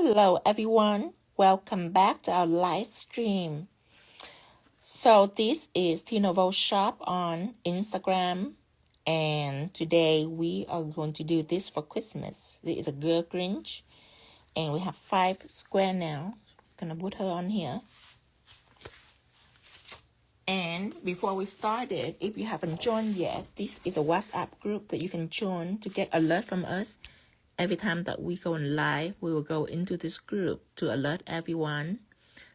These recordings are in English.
Hello everyone, welcome back to our live stream. So this is Tinovo Shop on Instagram, and today we are going to do this for Christmas. This is a girl Grinch, and we have 5 square now. Gonna put her on here. And before we started, if you haven't joined yet, this is a WhatsApp group that you can join to get alert from us. Every time that we go on live, we will go into this group to alert everyone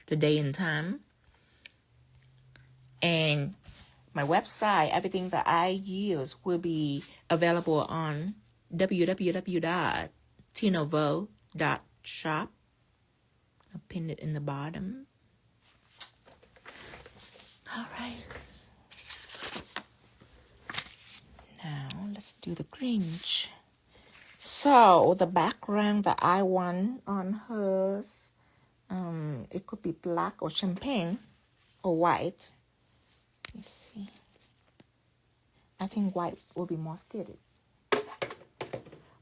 the day and time. And my website, everything that I use will be available on www.tinovo.shop. I'll pin it in the bottom. All right. Now let's do the Grinch. So the background that I want on hers, it could be black or champagne or white. Let's see. I think white will be more fitted.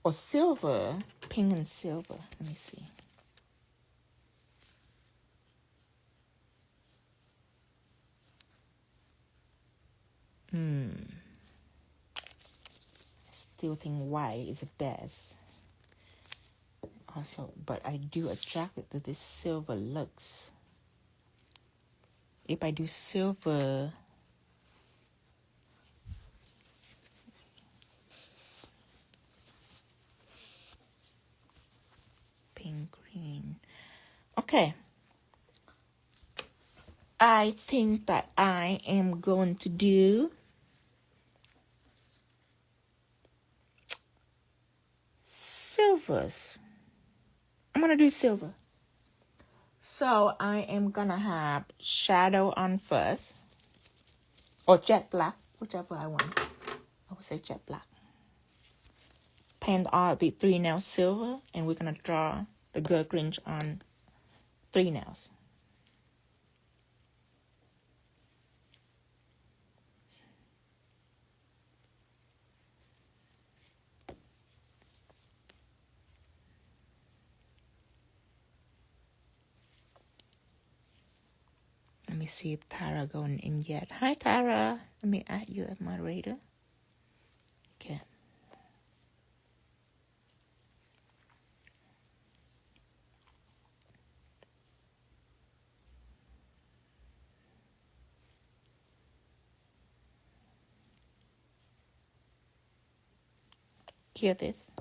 Or silver, pink and silver. Let me see. Still think white is the best. Also, but I do attracted to this silver looks. If I do silver, pink, green. Okay. I think that I am going to do silvers. I'm going to do silver. So I am going to have shadow on first. Or jet black, whichever I want. I would say jet black. Paint all the 3 nails silver. And we're going to draw the girl Grinch on 3 nails. Let me see if Tara going in yet. Hi, Tara. Let me add you as moderator. Okay. Hear this.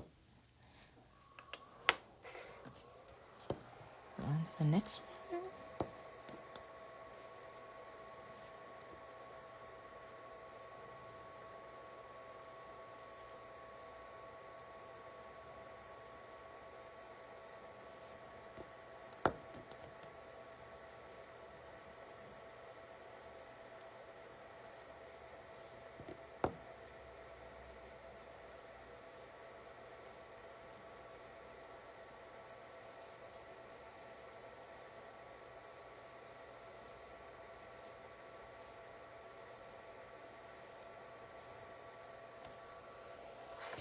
On to the next one.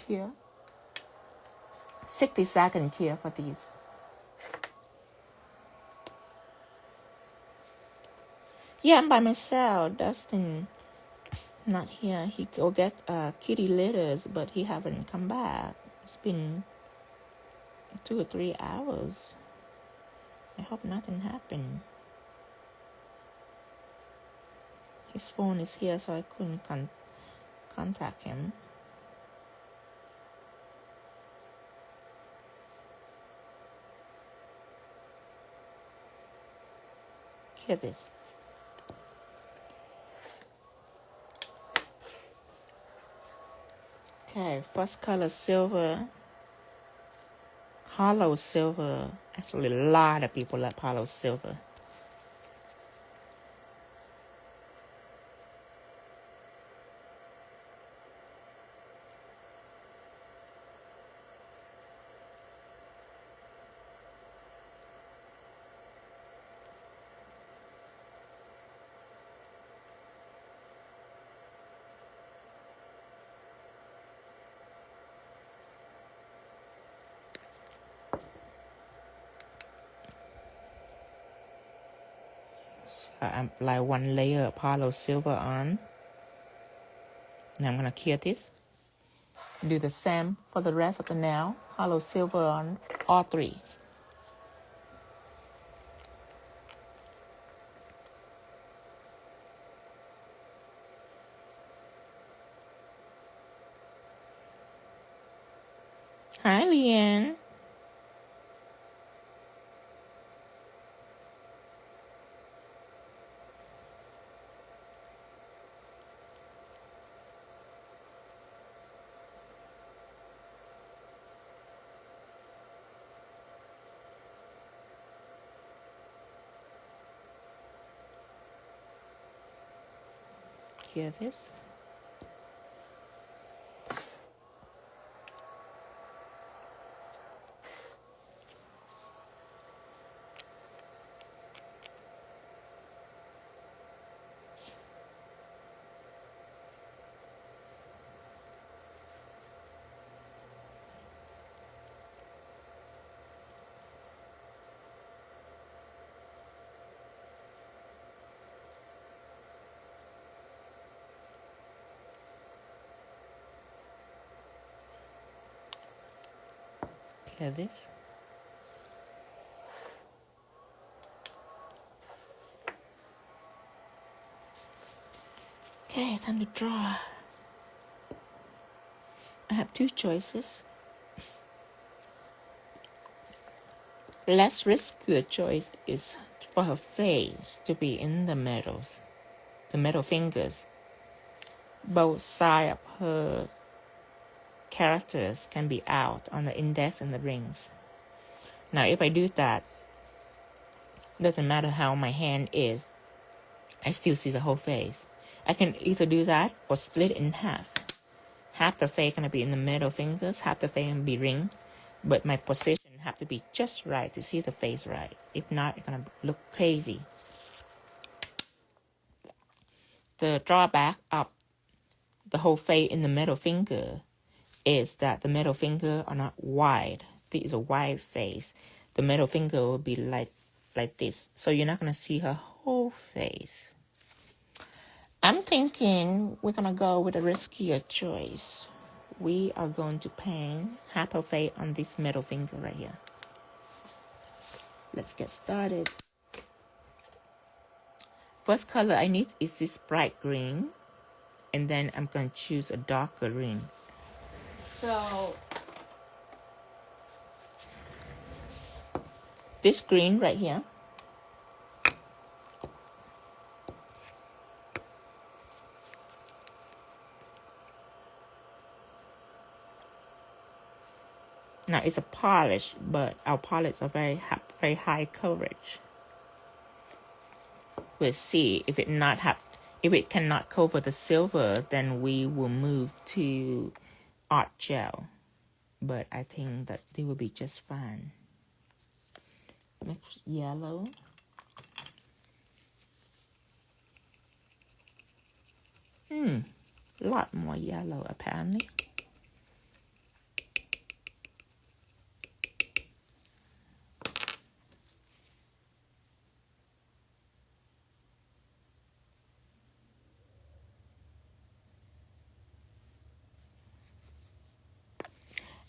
Here. 60 seconds here for these. Yeah, I'm by myself. Dustin not here. He go get kitty litters, but he haven't come back. It's been 2 or 3 hours. I hope nothing happened. His phone is here, so I couldn't contact him. Hear this. Okay, first color silver. Holo silver. Actually, a lot of people like Holo silver. So I apply one layer of Holo silver on. Now I'm going to cure this. Do the same for the rest of the nail. Holo silver on all three. Hi, Leanne. Cure this. Cure this. Okay, time to draw. I have two choices. Less risky choice is for her face to be in the middle fingers. Both sides of her characters can be out on the index and the rings. Now, if I do that, doesn't matter how my hand is, I still see the whole face. I can either do that or split it in half. Half the face gonna be in the middle fingers, half the face gonna be ring, but my position have to be just right to see the face right. If not, it's gonna look crazy. The drawback of the whole face in the middle finger is that the middle finger are not wide. This is a wide face. The middle finger will be like this, so you're not gonna see her whole face. I'm thinking we're gonna go with a riskier choice. We are going to paint half her face on this middle finger right here. Let's get started. First color I need is this bright green, and then I'm going to choose a darker green. So this green right here, now it's a polish, but our polish are very high coverage. We'll see if it cannot cover the silver, then we will move to art gel. But I think that they will be just fine. Mix yellow. A lot more yellow apparently.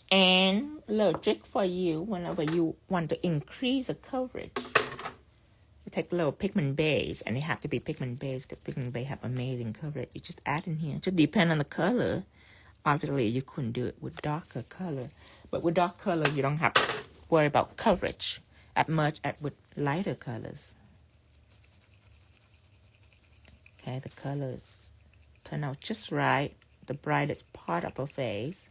And a little trick for you, whenever you want to increase the coverage, you take a little pigment base, and it have to be pigment base because pigment base have amazing coverage. You just add in here. Just depend on the color. Obviously, you couldn't do it with darker color, but with dark color, you don't have to worry about coverage as much as with lighter colors. Okay, the colors turn out just right. The brightest part of her face.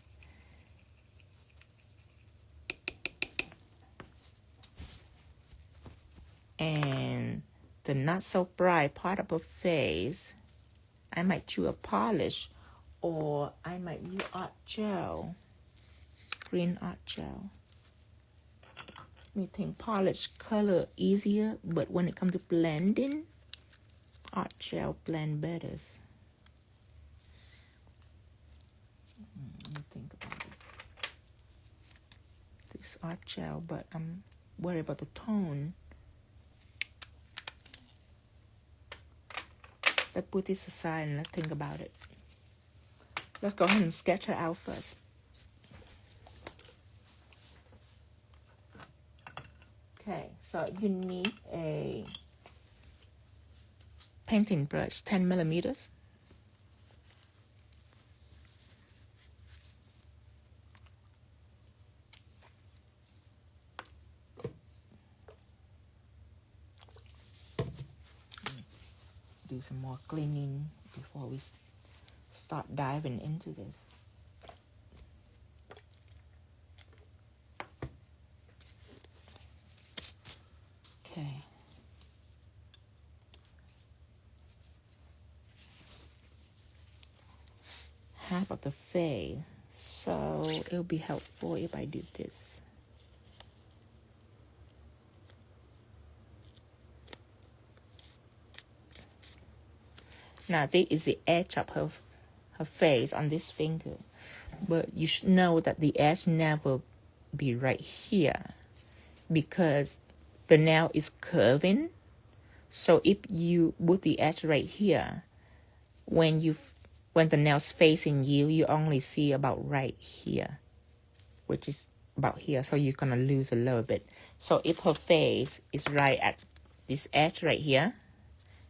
And the not so bright part of her face, I might choose a polish, or I might use art gel, green art gel. Me think polish color easier, but when it comes to blending, art gel blend better. Let me think about it. This art gel, but I'm worried about the tone. let's put this aside and let's think about it. Let's go ahead and sketch her out first. Okay, so you need a painting brush, 10 millimeters. Do some more cleaning before we start diving into this. Okay. Half of the face, so it'll be helpful if I do this. Now this is the edge of her face on this finger, but you should know that the edge never be right here because the nail is curving. So if you put the edge right here, when the nail's facing you, you only see about right here, which is about here. So you're gonna lose a little bit. So if her face is right at this edge right here,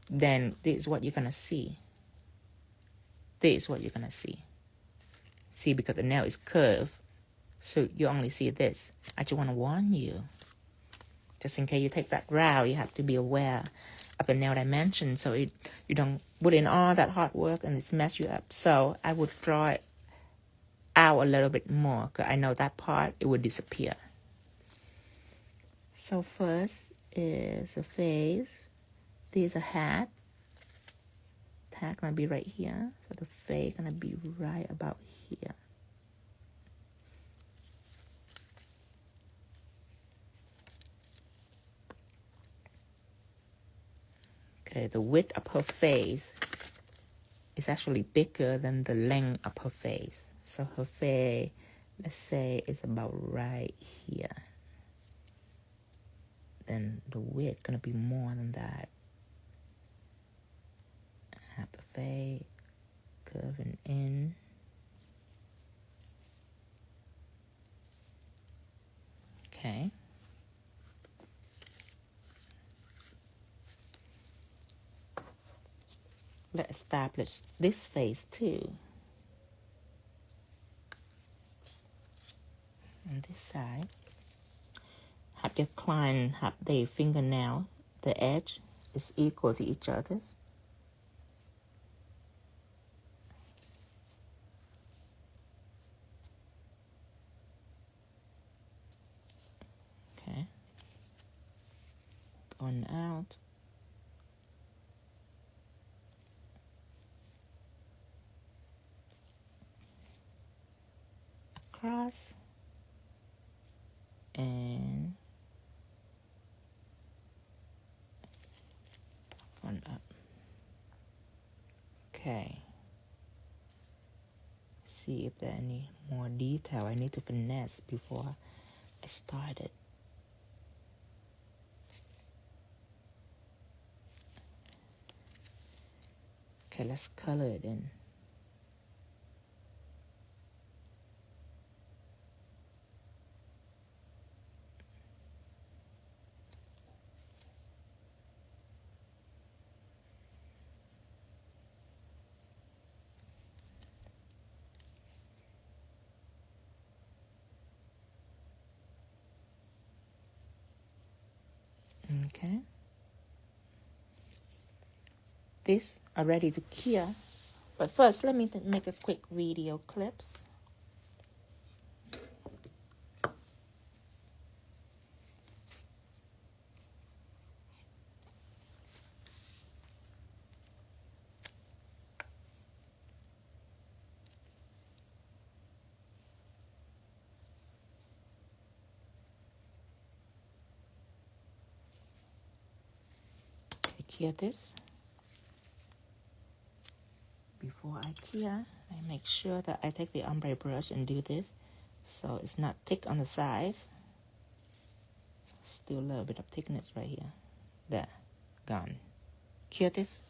then this is what you're gonna see. This is what you're gonna see. See, because the nail is curved, so you only see this. I just want to warn you, just in case you take that route, you have to be aware of the nail dimension, so you don't put in all that hard work and it's mess you up. So I would draw it out a little bit more, because I know that part, it would disappear. So first is the face. This is a hat. The hat gonna be right here. So the face gonna be right about here. Okay, the width of her face is actually bigger than the length of her face. So her face, let's say, is about right here. Then the width gonna be more than that. Have the face curving in. Okay. Let's establish this face too. On this side, have your client have their fingernail, the edge is equal to each other's. Okay. Going out. Across. And one up. Okay. See if there any more detail I need to finesse before I start it. Okay, let's color it in. Okay. This are ready to cure, but first let me make a quick video clips. Cure this. Before I cure, I make sure that I take the ombre brush and do this so it's not thick on the sides. Still a little bit of thickness right here. There, gone. Cure this.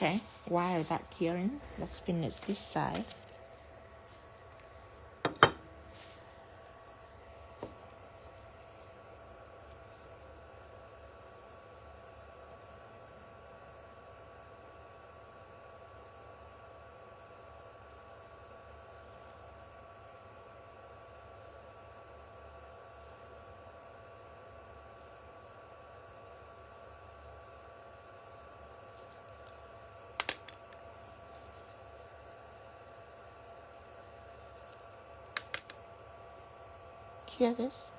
Okay, while that curing, let's finish this side. Cure this.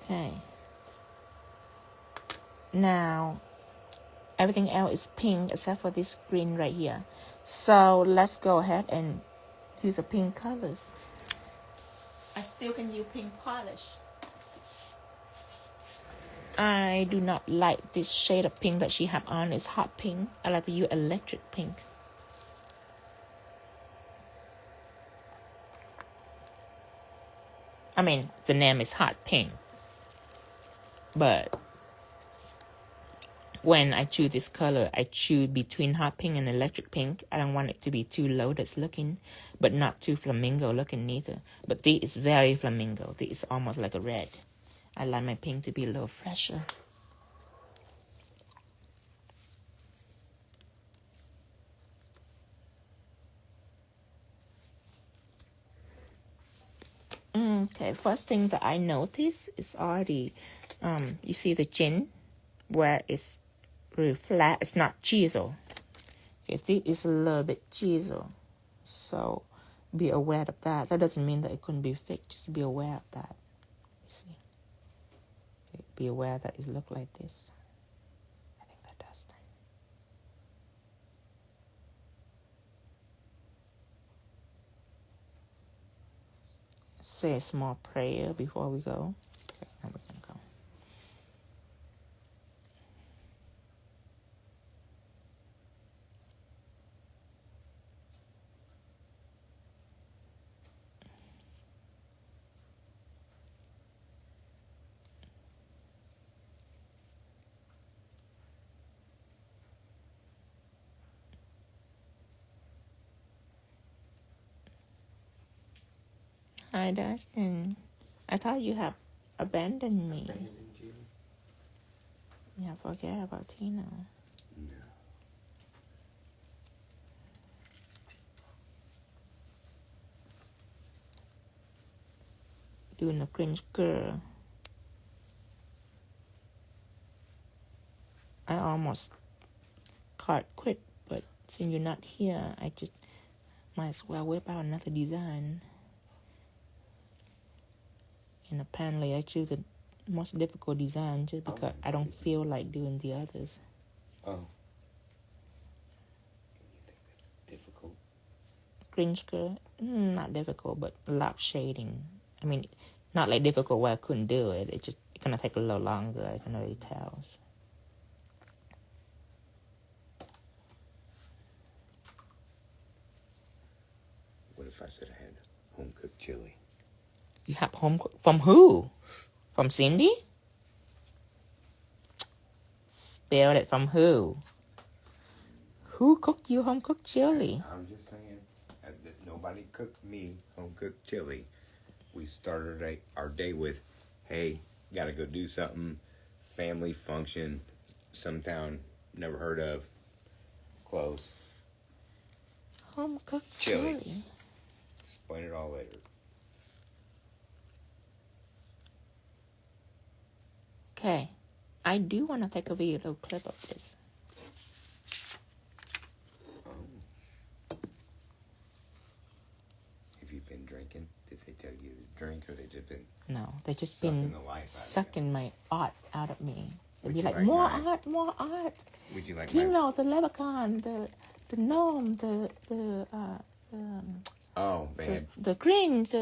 Okay. Now, everything else is pink except for this green right here. So let's go ahead and use the pink colors. I still can use pink polish. I do not like this shade of pink that she have on. It's hot pink. I like to use electric pink. I mean, the name is hot pink. But when I choose this color, I choose between hot pink and electric pink. I don't want it to be too lotus looking, but not too flamingo looking neither. But this is very flamingo. This is almost like a red. I like my pink to be a little fresher. Okay, first thing that I notice is already, you see the chin where it's really flat. It's not chisel. Okay, this is a little bit chisel. So be aware of that. That doesn't mean that it couldn't be fixed. Just be aware of that. You see. Okay, be aware that it looks like this. I think that does that. Say a small prayer before we go. Okay, now we're gonna go. Hi, Dustin. I thought you have abandoned me. Abandoned you? Yeah, forget about Tina. No. Doing a cringe girl. I almost quit, but since you're not here, I just might as well whip out another design. And apparently I choose the most difficult design just because I don't feel like doing the others. Oh. You think that's difficult? Cringe girl? Not difficult, but a lot of shading. I mean, not like difficult where I couldn't do it. It's gonna take a little longer, I can already tell. What if I said I had home-cooked chili? You have home cooked? From who? From Cindy? Spell it from who? Who cooked you home-cooked chili? I'm just saying that nobody cooked me home-cooked chili. We started our day with, hey, gotta go do something, family function, some town never heard of, close. Home-cooked Chili. chili. Explain it all later. Okay, I do want to take a video clip of this. Have you been drinking? Did they tell you to drink, or they just been? No, they just Sucking been the life out of sucking my art out of me. They'd Would be you like, like more mine? art, more art. Would you like Tino, the leprechaun, the gnome, Oh, man. the Grinch,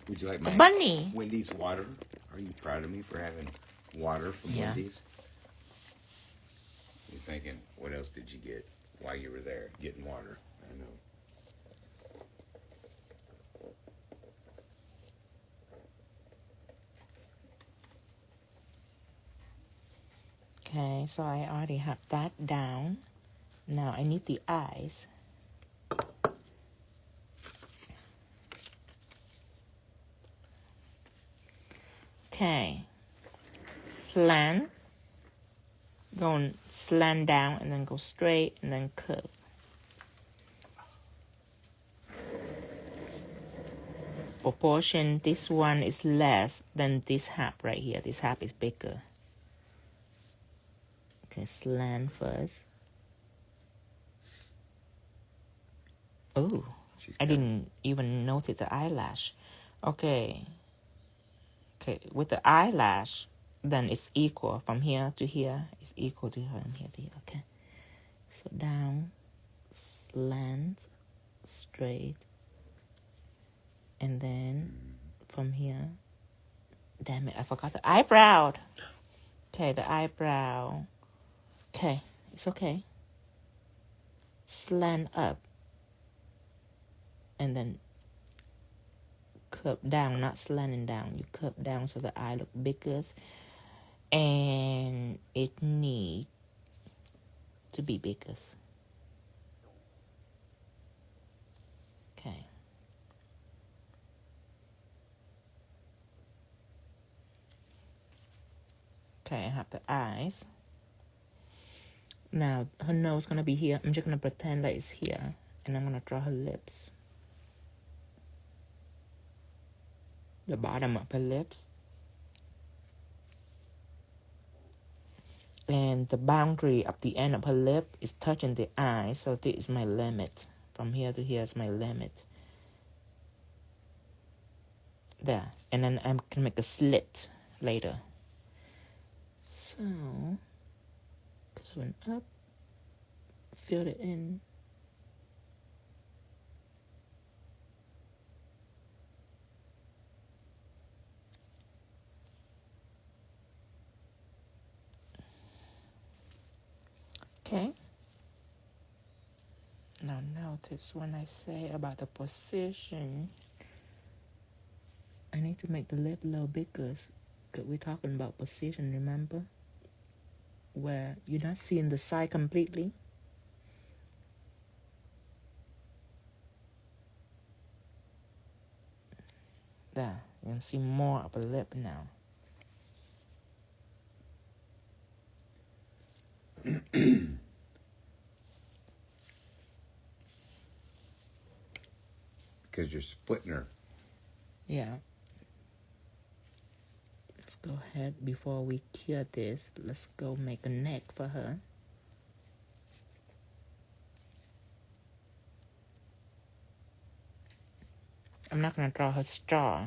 Would you like the my bunny. Wendy's water? Are you proud of me for having water from Yeah. Wendy's? You're thinking, what else did you get while you were there getting water? I know. Okay, so I already have that down. Now I need the eyes. Okay, slant, going slant down and then go straight and then curve. Proportion, this one is less than this half right here. This half is bigger. Okay, slant first. Oh, I didn't even notice the eyelash. Okay. Okay, with the eyelash, then it's equal. From here to here, it's equal to from here to here. Okay. So down, slant, straight, and then from here, damn it, I forgot the eyebrow. Okay, the eyebrow. Okay, it's okay. Slant up, and then curve down, not slanting down. You curve down so the eye look bigger, and it need to be bigger. Okay. Okay, I have the eyes. Now her nose gonna be here. I'm just gonna pretend that it's here, and I'm gonna draw her lips. The bottom of her lips. And the boundary of the end of her lip is touching the eye, so this is my limit. From here to here is my limit. There. And then I'm gonna make a slit later. So, curving up, fill it in. Okay. Now notice when I say about the position, I need to make the lip a little bigger. Because we're talking about position, remember? Where you're not seeing the side completely. There, you can see more of a lip now. Because you're splitting her. Yeah. Let's go ahead, before we cure this, let's go make a neck for her. I'm not going to draw her straw.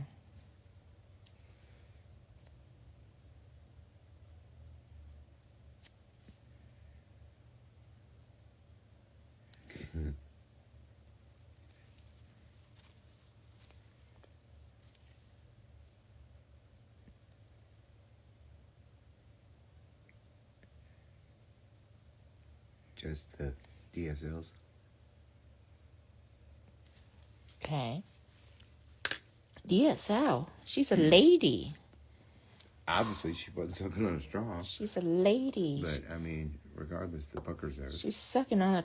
Just the DSLs. Okay. DSL. She's a lady. Obviously, she wasn't sucking on a straw. She's a lady. But, I mean, regardless, the pucker's there. She's sucking on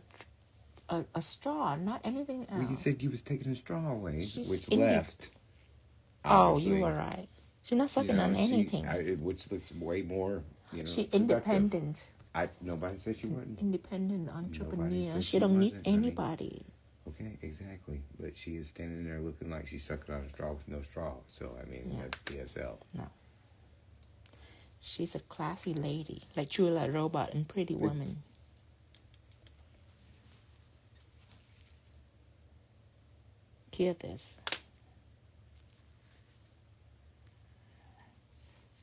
a straw, not anything else. Well, you said you was taking a straw away, She's which left. Oh, you were right. She's not sucking on anything. Which looks way more, She's independent. Nobody said she wasn't. Independent entrepreneur. She She don't need wasn't, honey. anybody. Okay, exactly. But she is standing there looking like she's sucking on a straw with no straw. So, I mean, Yeah. that's DSL. No. She's a classy lady, like Julia Robot and Pretty Woman. Hear this.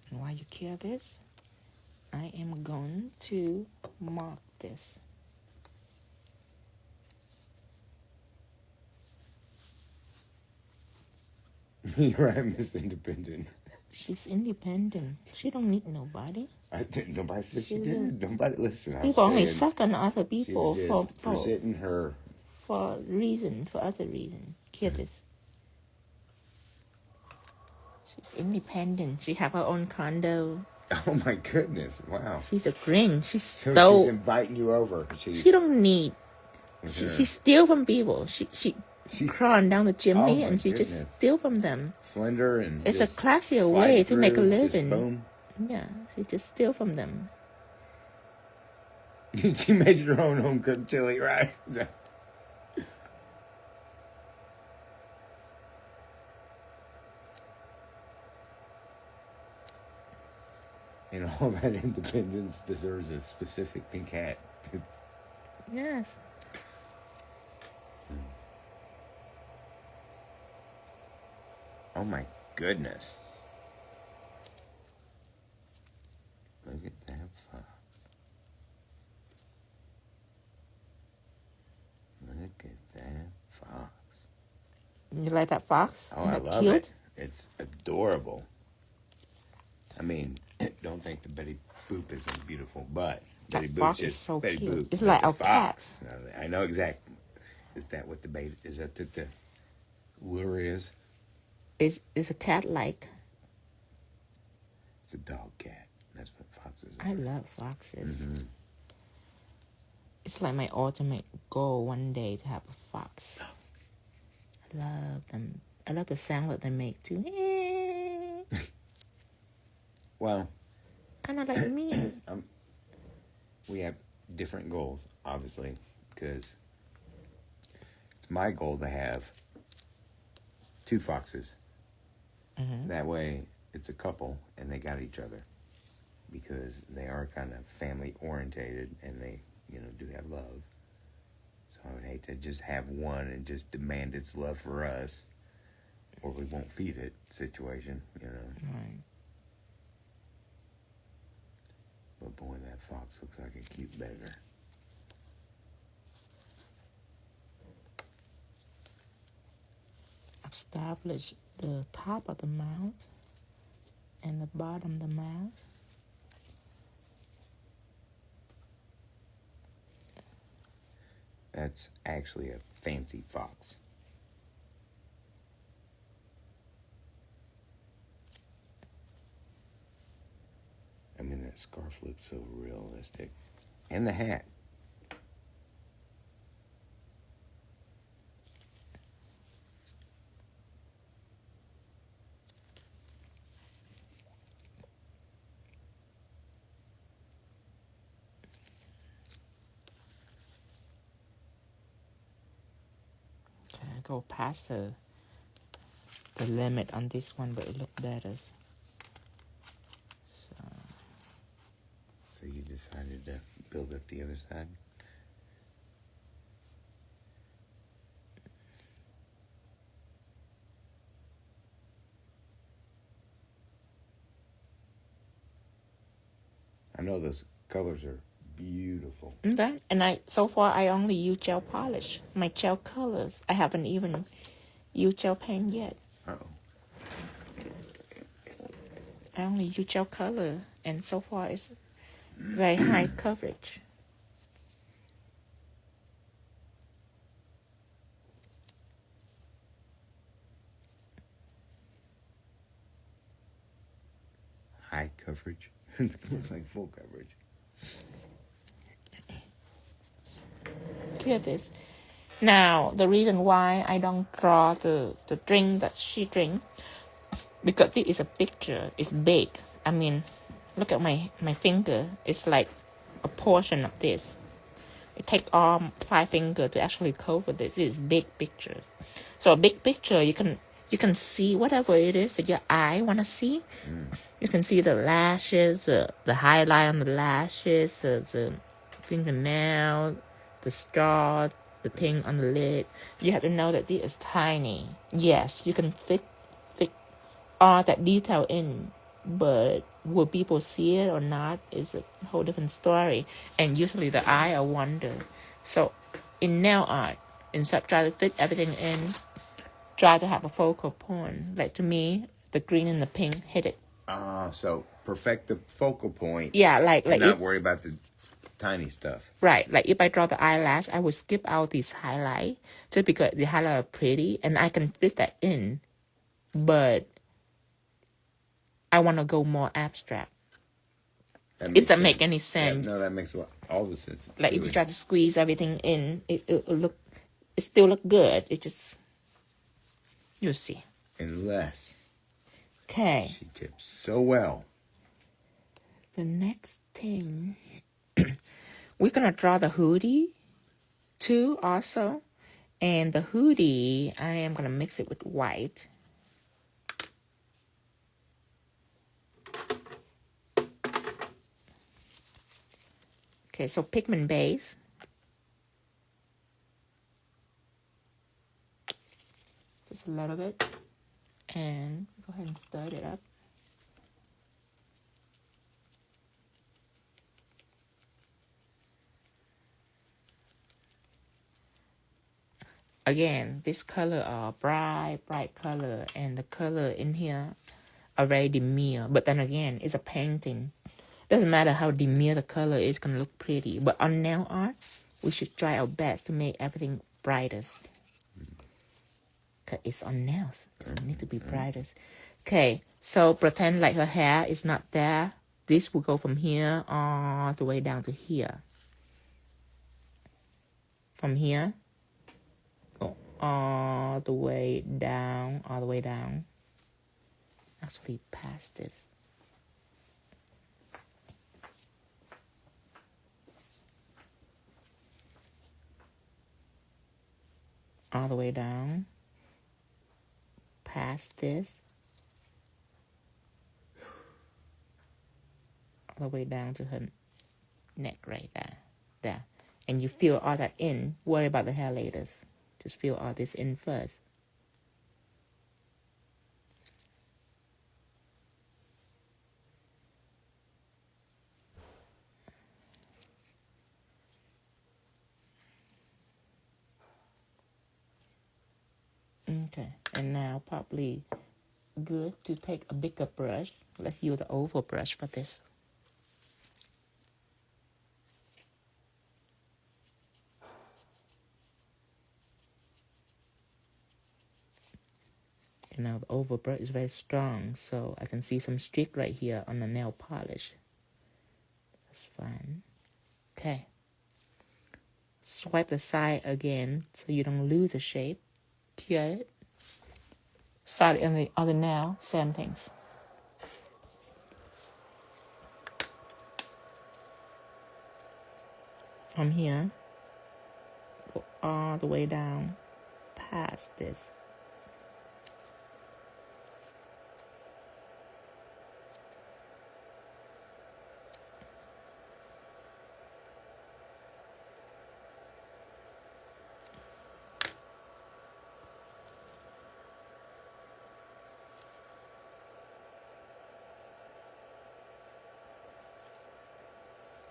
And while you hear this, I am going to mark this. You're right, Miss Independent. She's independent. She don't need nobody. Nobody said she did. Nobody listen. People only suck on other She people was just presenting her. for other reason. Hear this. She's independent. She have her own condo. Oh my goodness! Wow. She's a Grinch. She's inviting you over. She don't need. She steal from people. She's crawling down the chimney and she just steal from them. Slender and it's a classier way to make a living. Boom. Yeah, she just steal from them. She made your own home cooked chili, right? And all that independence deserves a specific pink hat. Yes. Oh my goodness. Look at that fox. Look at that fox. You like that fox? Oh, I love it. It's adorable. I mean, don't think the Betty Boop isn't beautiful, but Betty Boop is so Betty cute. Boop. It's like a fox. I know exactly. Is that what the bait? Is that the lure is? It's a cat like. It's a dog cat. That's what foxes are. I love foxes. Mm-hmm. It's like my ultimate goal one day to have a fox. I love them. I love the sound that they make too. Well, kind of like me. We have different goals, obviously, because it's my goal to have 2 foxes. Mm-hmm. That way, it's a couple, and they got each other, because they are kind of family orientated, and they, do have love. So I would hate to just have one and just demand its love for us, or we won't feed it situation, Right. But boy, that fox looks like a cute beggar. Establish the top of the mouth and the bottom of the mouth. That's actually a fancy fox. I mean, that scarf looks so realistic. And the hat. Okay, I go past the limit on this one, but it looked better. So you decided to build up the other side? I know those colors are beautiful. Okay, and so far I only use gel polish. My gel colors, I haven't even used gel paint yet. Uh-oh. I only use gel color, and so far it's very high coverage. High coverage? It looks like full coverage. Hear this. Now, the reason why I don't draw the drink that she drinks, because this is a picture. It's big. I mean, look at my finger. It's like a portion of this. It takes all 5 fingers to actually cover this. This is big picture. So a big picture, you can see whatever it is that your eye want to see. You can see the lashes, the highlight on the lashes, the fingernail, the straw, the thing on the lid. You have to know that this is tiny. Yes, you can fit all that detail in, but will people see it or not is a whole different story. And usually the eye will wonder. So in nail art, instead of trying to fit everything in, try to have a focal point. Like to me, the green and the pink hit it So perfect the focal point. Yeah, like and not if, worry about the tiny stuff. right, like if I draw the eyelash, I would skip out this highlight just because the highlight are pretty and I can fit that in, but I want to go more abstract. If that make any sense. No, that makes all the sense. Like if you try to squeeze everything in, it still look good. It just, you'll see. Unless Okay. she tips so well. The next thing, we're gonna draw the hoodie too also. And the hoodie, I am gonna mix it with white. Okay, so pigment base. Just a little bit. And go ahead and stir it up. Again, this color are bright color, and the color in here are very demure. But then again, it's a painting. Doesn't matter how demure the color is, gonna look pretty. But on nail art, we should try our best to make everything brightest. Cause it's on nails, it needs to be brightest. Okay, so pretend like her hair is not there. This will go from here all the way down to here. From here, go all the way down, Actually, past this. All the way down, past this, all the way down to her neck right there. And you fill all that in. Worry about the hair later. Just fill all this in first. Okay, and now probably good to take a bigger brush. Let's use the oval brush for this. And now the oval brush is very strong, so I can see some streak right here on the nail polish. That's fine. Okay. Swipe the side again so you don't lose the shape. Cure it. Start on the other nail, same things. From here, go all the way down past this.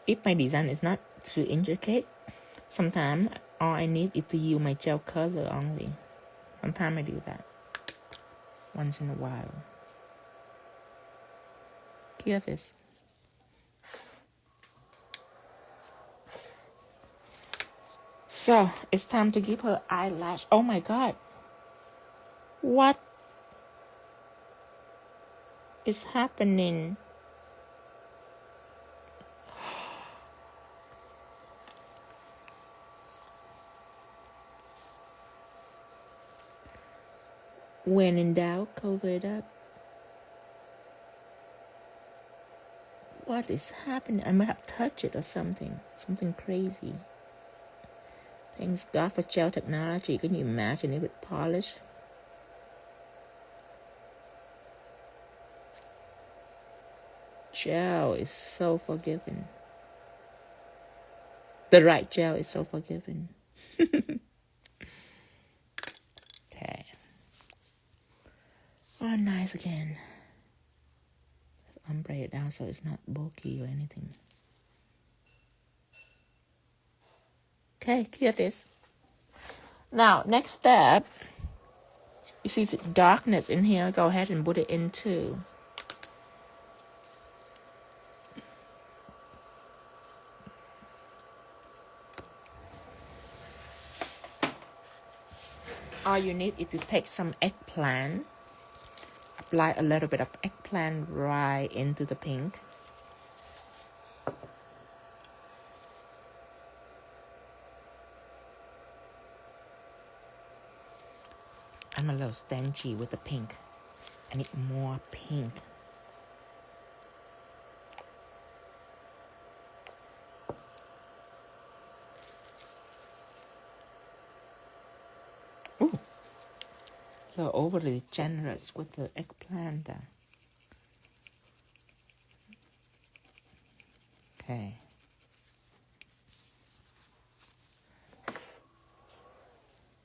If my design is not too intricate, sometimes all I need is to use my gel color only. Sometimes I do that once in a while. Cure this. So it's time to give her eyelash. Oh my god. What is happening? When in doubt, cover it up. What is happening? I might have touched it or something. Something crazy. Thanks God for gel technology. Can you imagine it with polish? Gel is so forgiving. The right gel is so forgiving. Okay. Oh, nice again. Ombre it down so it's not bulky or anything. Okay, clear this. Now, next step, you see the darkness in here, go ahead and put it in too. All you need is to take some eggplant, apply a little bit of eggplant right into the pink. I'm a little stingy with the pink. I need more pink. Ooh, you're overly generous with the eggplant there. Okay.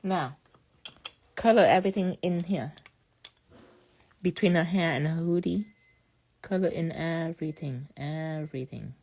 Now, color everything in here. Between her hair and her hoodie. Color in everything, everything.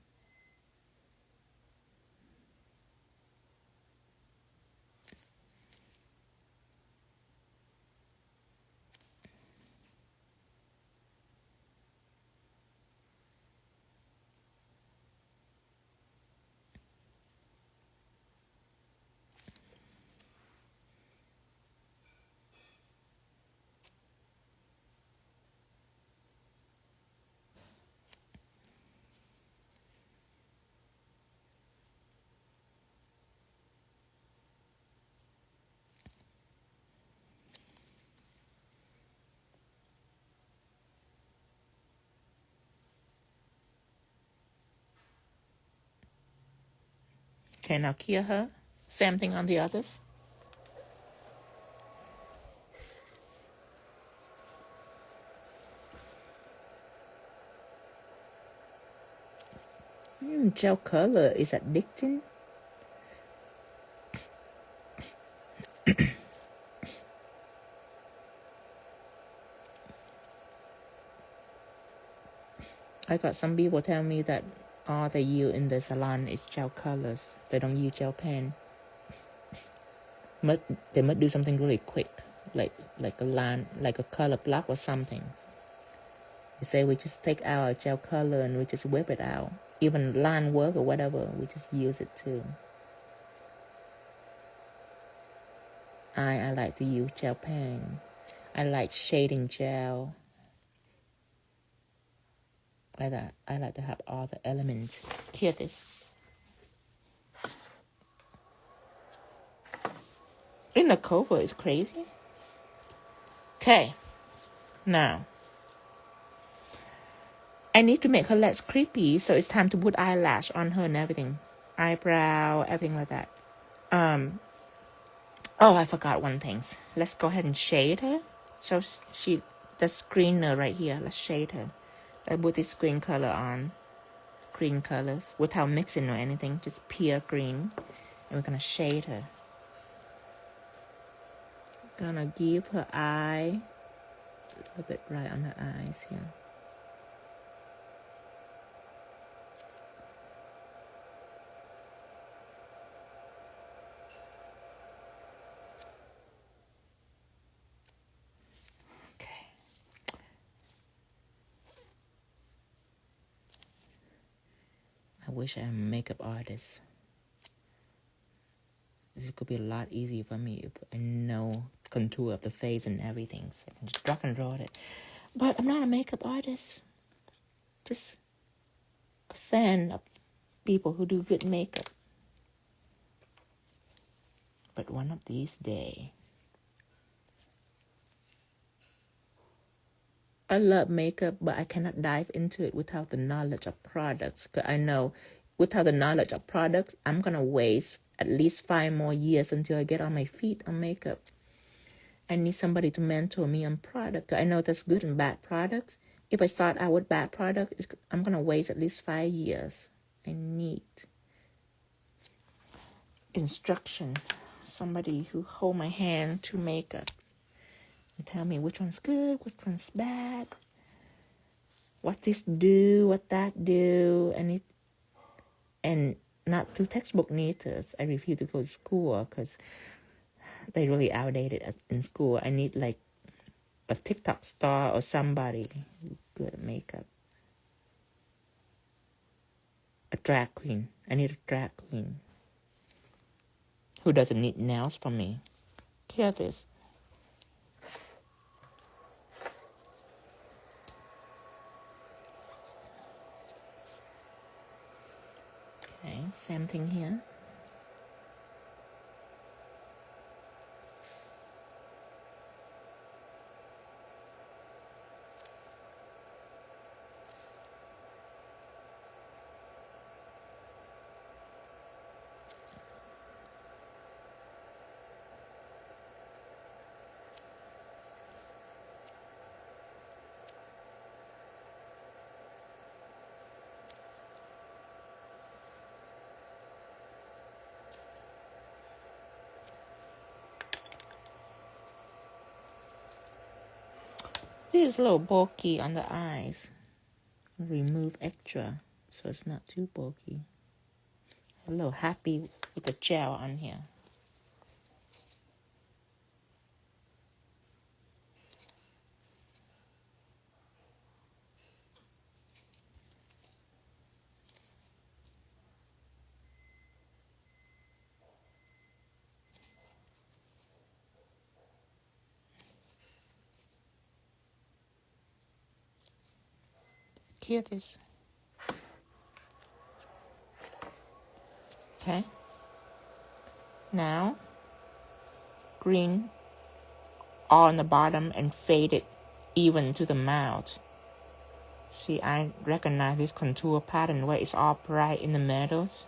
Okay, now clear her. Same thing on the others. Gel color is addicting. I got some people tell me that all they use in the salon is gel colors. They don't use gel pen. They must do something really quick, like a line, like a color block or something. They say we just take our gel color and we just whip it out. Even line work or whatever, we just use it too. I like to use gel pen. I like shading gel. I like to have all the elements. Hear this. In the cover is crazy. Okay. Now, I need to make her less creepy, so it's time to put eyelash on her and everything. Eyebrow, everything like that. Oh, I forgot one thing. Let's go ahead and shade her. So the screener right here. Let's shade her. Let's put this green color on. Green colors without mixing or anything. Just pure green. And we're gonna shade her. Gonna give her eye a little bit right on her eyes here. Okay. I wish I'm a makeup artist. It could be a lot easier for me if I know contour of the face and everything. So I can just drag and draw it. But I'm not a makeup artist. Just a fan of people who do good makeup. But one of these days, I love makeup, but I cannot dive into it without the knowledge of products. Because I know without the knowledge of products, I'm going to waste at least 5 more years until I get on my feet on makeup. I need somebody to mentor me on product. I know that's good and bad products. If I start out with bad product, I'm going to waste at least 5 years. I need instruction. Somebody who hold my hand to makeup and tell me which one's good, which one's bad, what this do, what that do, and not through textbook methods. I refuse to go to school because they really outdated in school. I need like a TikTok star or somebody good at makeup. A drag queen. I need a drag queen who doesn't need nails from me. Hear this. Okay, same thing here. This is a little bulky on the eyes. Remove extra so it's not too bulky. A little happy with the gel on here. Here it is. Okay. Now, green all on the bottom and fade it even to the mouth. See, I recognize this contour pattern where it's all bright in the middles.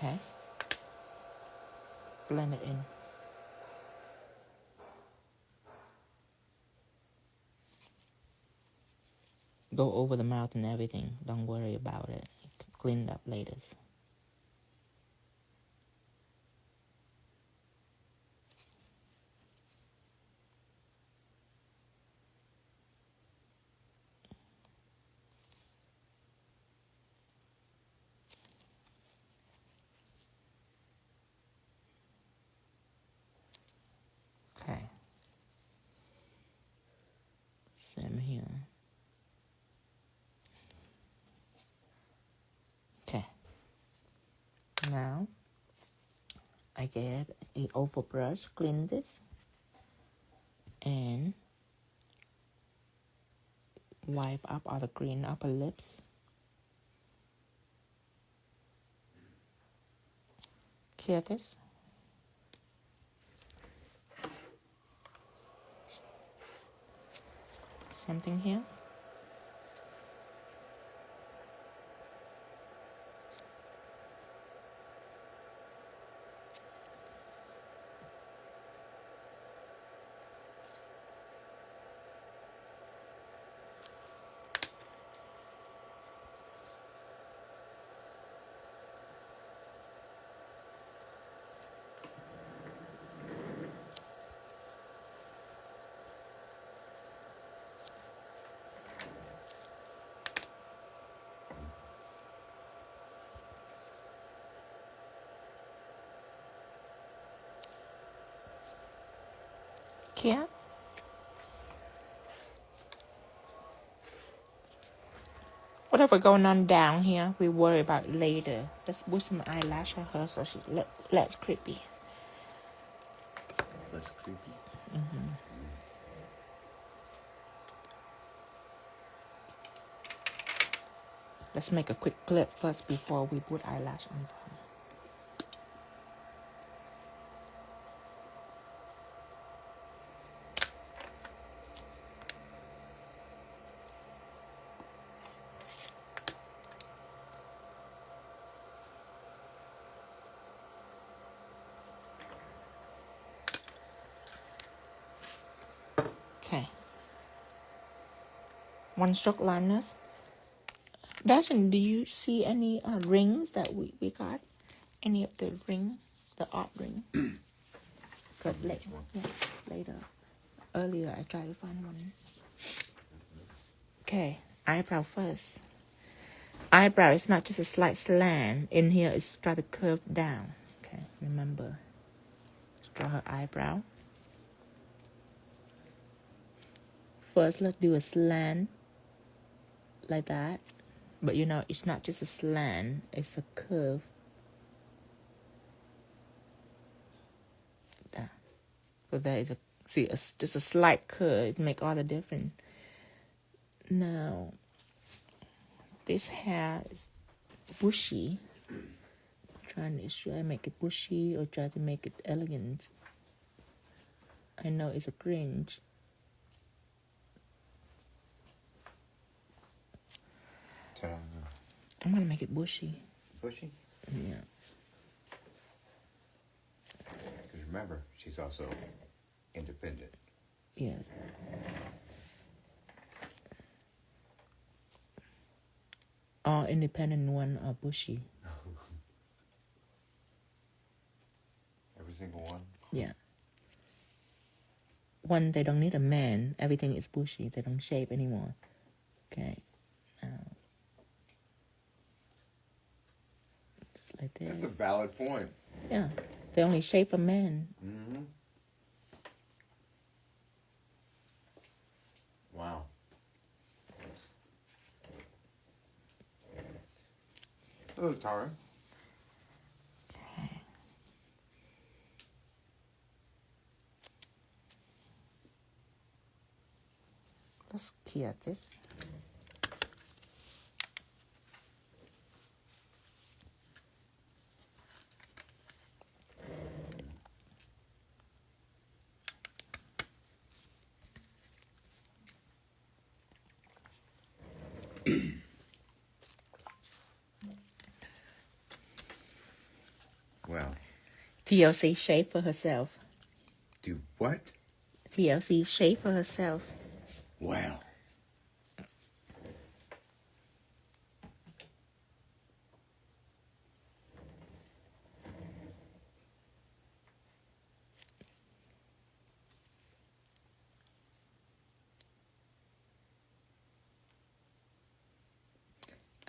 Okay. Blend it in. Go over the mouth and everything. Don't worry about it. Clean it up later. Okay. Same here. Okay. Now, I get an oval brush, clean this, and wipe up all the green upper lips. Clear this. Same thing here. Here. Whatever going on down here, we worry about later. Let's put some eyelash on her so she less creepy. Less creepy. Let's make a quick clip first before we put eyelash on her. Okay. One stroke liners. Dustin, do you see any rings that we got? Any of the ring, the art ring? Good, later. Yeah, later. Earlier, I tried to find one. Okay, eyebrow first. Eyebrow is not just a slight slant. In here, it's try to curve down. Okay, remember. Draw her eyebrow. First, let's do a slant like that. But you know, it's not just a slant, it's a curve. There. So there is just a slight curve. It makes all the difference. Now, this hair is bushy. I'm trying to try to make it bushy or try to make it elegant. I know it's a cringe. Ta-da. I'm gonna make it bushy. Bushy? Yeah. Because remember, she's also independent. Yes. All independent one are bushy. Every single one? Yeah. One, they don't need a man. Everything is bushy. They don't shape anymore. Okay. Now, just like this. That's a valid point. Yeah. They only shape a man. Mm-hmm. Wow. Hello, Tara. Okay. Let's clear this. Well. TLC shape for herself. Do what? TLC shape for herself. Wow.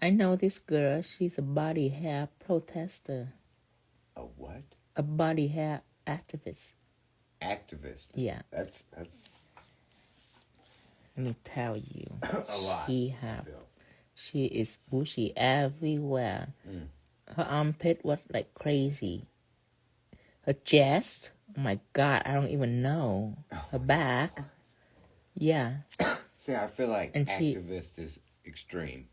I know this girl. She's a body hair protester. A what? A body hair activist. Activist. Yeah. That's Let me tell you. a lot. She is bushy everywhere. Her armpit was like crazy. Her chest, oh my God, I don't even know. Her back, yeah. See, I feel like And activist is extreme.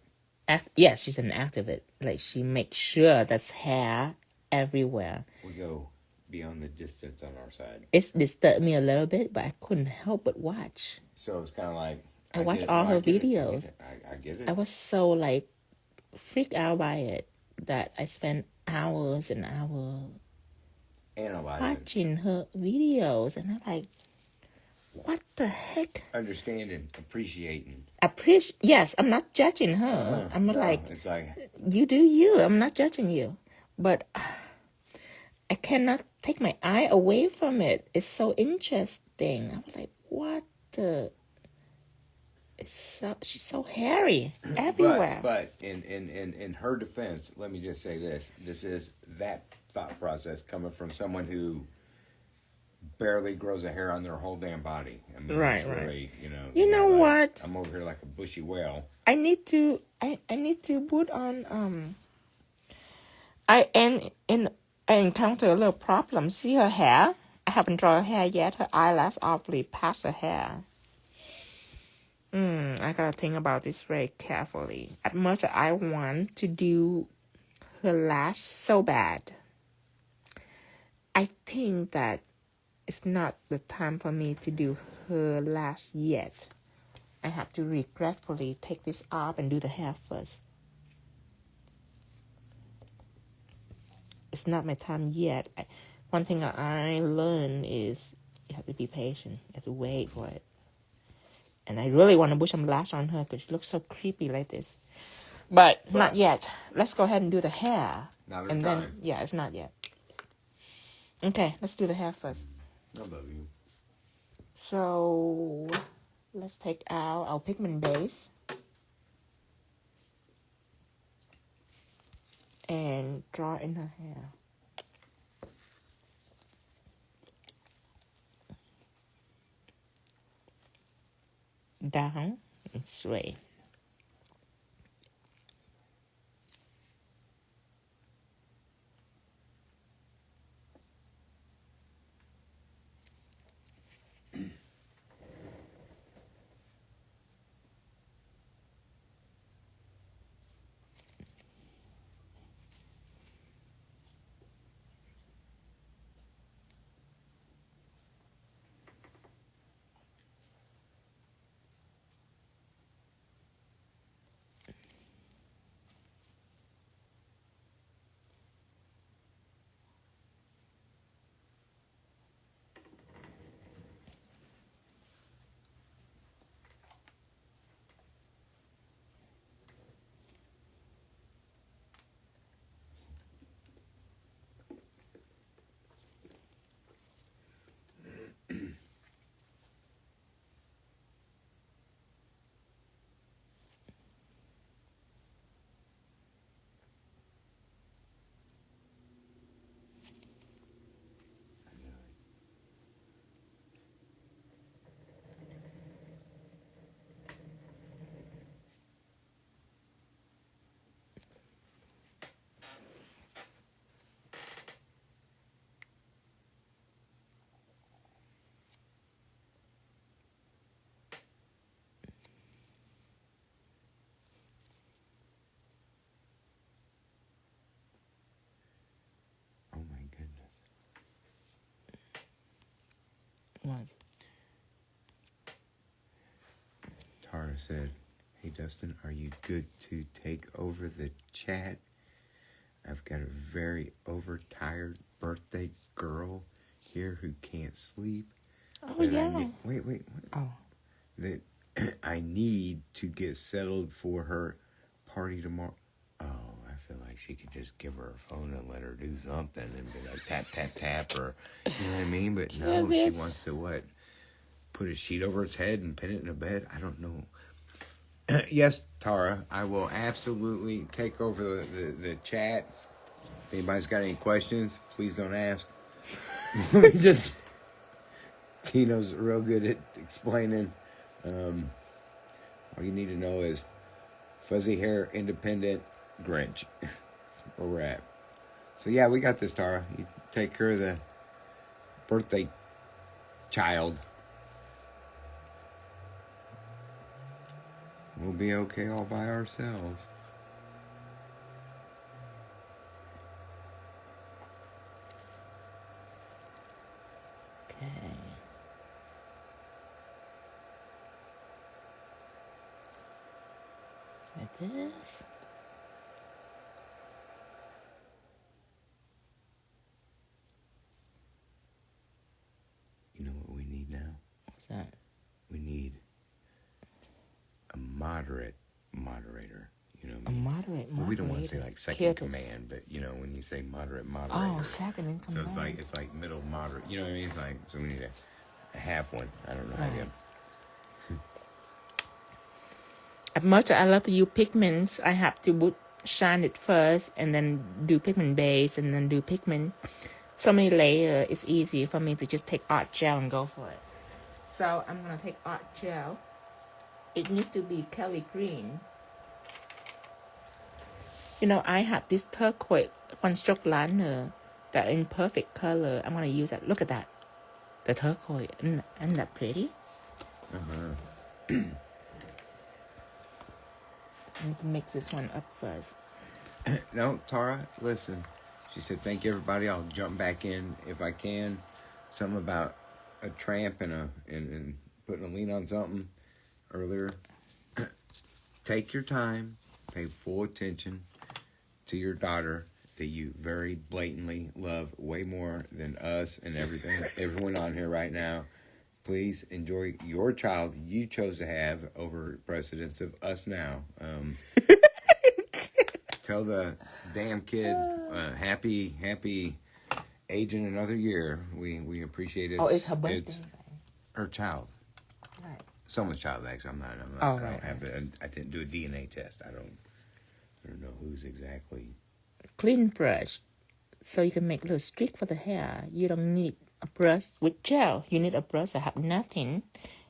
Yes, she's an activist. Like, she makes sure that's hair everywhere. We go beyond the distance on our side. It disturbed me a little bit, but I couldn't help but watch. So it's kind of like... I watched all her videos. I get it. I was so, like, freaked out by it that I spent hours and hours watching her videos. And I'm like, what the heck? Understanding, appreciating. Yes, I'm not judging her. I'm not like, it's like, you do you. I'm not judging you. But I cannot take my eye away from it. It's so interesting. I'm like, what the... she's so hairy everywhere. But in her defense, let me just say this. This is that thought process coming from someone who barely grows a hair on their whole damn body. I mean, right, it's really, right. You know what? I'm over here like a bushy whale. I need to put on I encounter a little problem. See her hair? I haven't drawn her hair yet. Her eyelash awfully past her hair. I gotta think about this very carefully. As much as I want to do her lash so bad, I think that it's not the time for me to do her lash yet. I have to regretfully take this off and do the hair first. It's not my time yet. One thing I learned is you have to be patient. You have to wait for it. And I really want to put some lash on her because she looks so creepy like this. But not yet. Let's go ahead and do the hair. Not and time. Then, yeah, it's not yet. Okay, let's do the hair first. I love you. So, let's take out our pigment base. And draw in her hair. down and sway. Oh my goodness. What? Tara said, "Hey Dustin, are you good to take over the chat? I've got a very overtired birthday girl here who can't sleep. Oh, that yeah. Wait. Oh. That I need to get settled for her party tomorrow." Oh, I feel like she could just give her a phone and let her do something and be like tap, tap, tap, or, you know what I mean? But no, she wants to what? Put a sheet over its head and pin it in a bed? I don't know. Yes, Tara, I will absolutely take over the chat. If anybody's got any questions, please don't ask. Just Tino's real good at explaining. All you need to know is fuzzy hair, independent, Grinch. That's where we're at. So yeah, we got this, Tara. You take care of the birthday child. We'll be okay all by ourselves. Okay. Like this. You know what we need now? What's that? We need a moderator. You know what I A mean? moderator. Well, we don't want to say like second command, but you know when you say moderator. Oh, second in command. So it's like middle moderate. You know what I mean? It's like, so we need a half one. I don't know how to. As much as I love to use pigments, I have to shine it first and then do pigment base and then do pigment. So many layers, it's easy for me to just take art gel and go for it. So I'm going to take art gel. It needs to be Kelly green. You know, I have this turquoise one stroke liner that in perfect color. I'm going to use that. Look at that. The turquoise. Isn't that pretty? I need to mix this one up first. No, Tara, listen. She said, "Thank you, everybody. I'll jump back in if I can." Something about a tramp and putting a lien on something earlier. Take your time. Pay full attention to your daughter that you very blatantly love way more than us and everyone on here right now. Please enjoy your child you chose to have over precedence of us now. Tell the damn kid happy aging another year. We appreciate it. Oh, it's her birthday. It's her child. Right. Someone's child, actually. I'm not. Oh, I don't right. have I didn't do a DNA test. I don't know who's exactly. Clean brush, so you can make a little streak for the hair. You don't need a brush with gel. You need a brush that have nothing,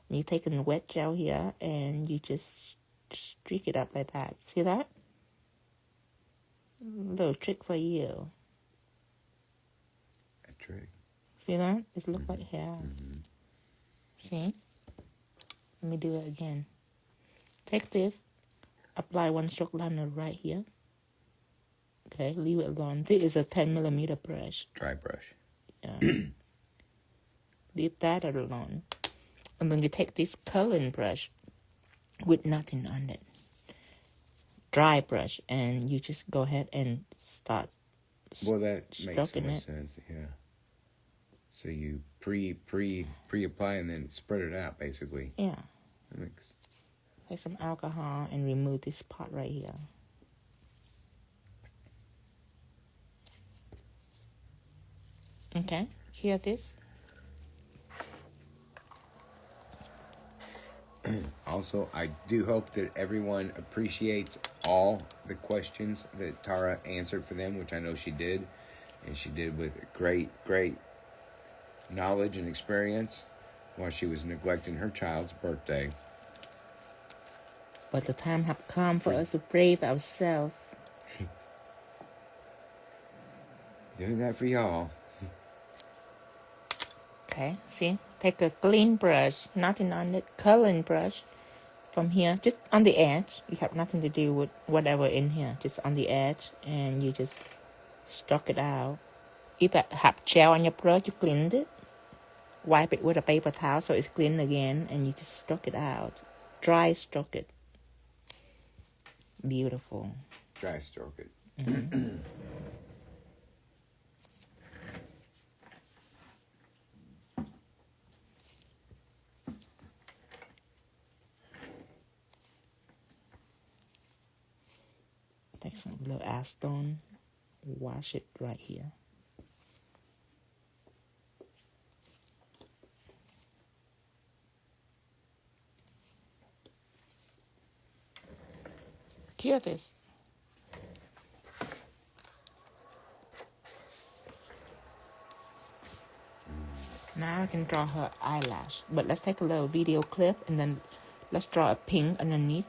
You take a wet gel here and you just streak it up like that. See that? Little trick for you. A trick. See that? It looks like hair. See? Let me do it again. Take this, apply one stroke liner right here. Okay, leave it alone. This is a 10mm brush. Dry brush. Yeah. Leave that alone. And then you take this coloring brush with nothing on it. Dry brush, and you just go ahead and start Well, that makes so stroking much it. sense, yeah. So you pre-apply and then spread it out, basically. Yeah. That makes... Take some alcohol and remove this part right here. Okay, hear this? Also, I do hope that everyone appreciates all the questions that Tara answered for them, which I know she did. And she did with great knowledge and experience while she was neglecting her child's birthday. But the time have come for us to brave ourselves. Doing that for y'all. Okay, see? Take a clean brush, nothing on it, coloring brush from here, just on the edge. You have nothing to do with whatever in here, just on the edge, and you just stroke it out. If you have gel on your brush, you cleaned it. Wipe it with a paper towel so it's clean again, and you just stroke it out. Dry stroke it. Beautiful. Dry stroke it. Take some little acetone, wash it right here. Cure this. Now I can draw her eyelash, but let's take a little video clip and then let's draw a pink underneath.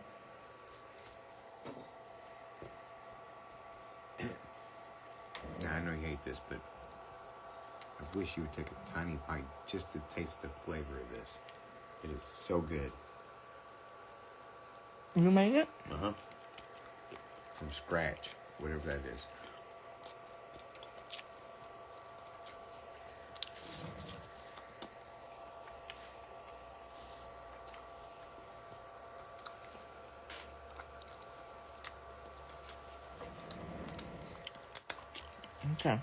Now, I know you hate this, but I wish you would take a tiny bite just to taste the flavor of this. It is so good. You made it? Uh-huh. From scratch, whatever that is. Okay.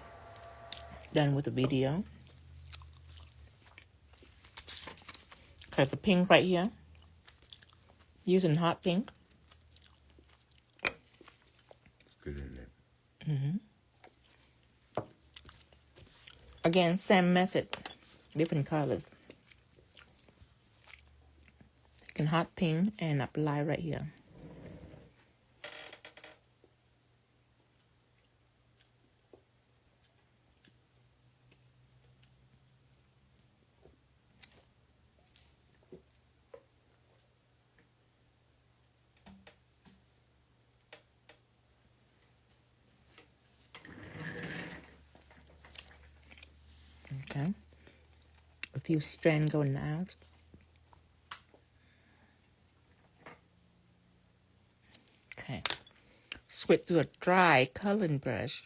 Done with the video. Okay, the pink right here. Using hot pink. It's good, isn't it? Again, same method. Different colors. Take hot pink and apply right here. Okay. A few strands going out. Okay. Switch to a dry coloring brush.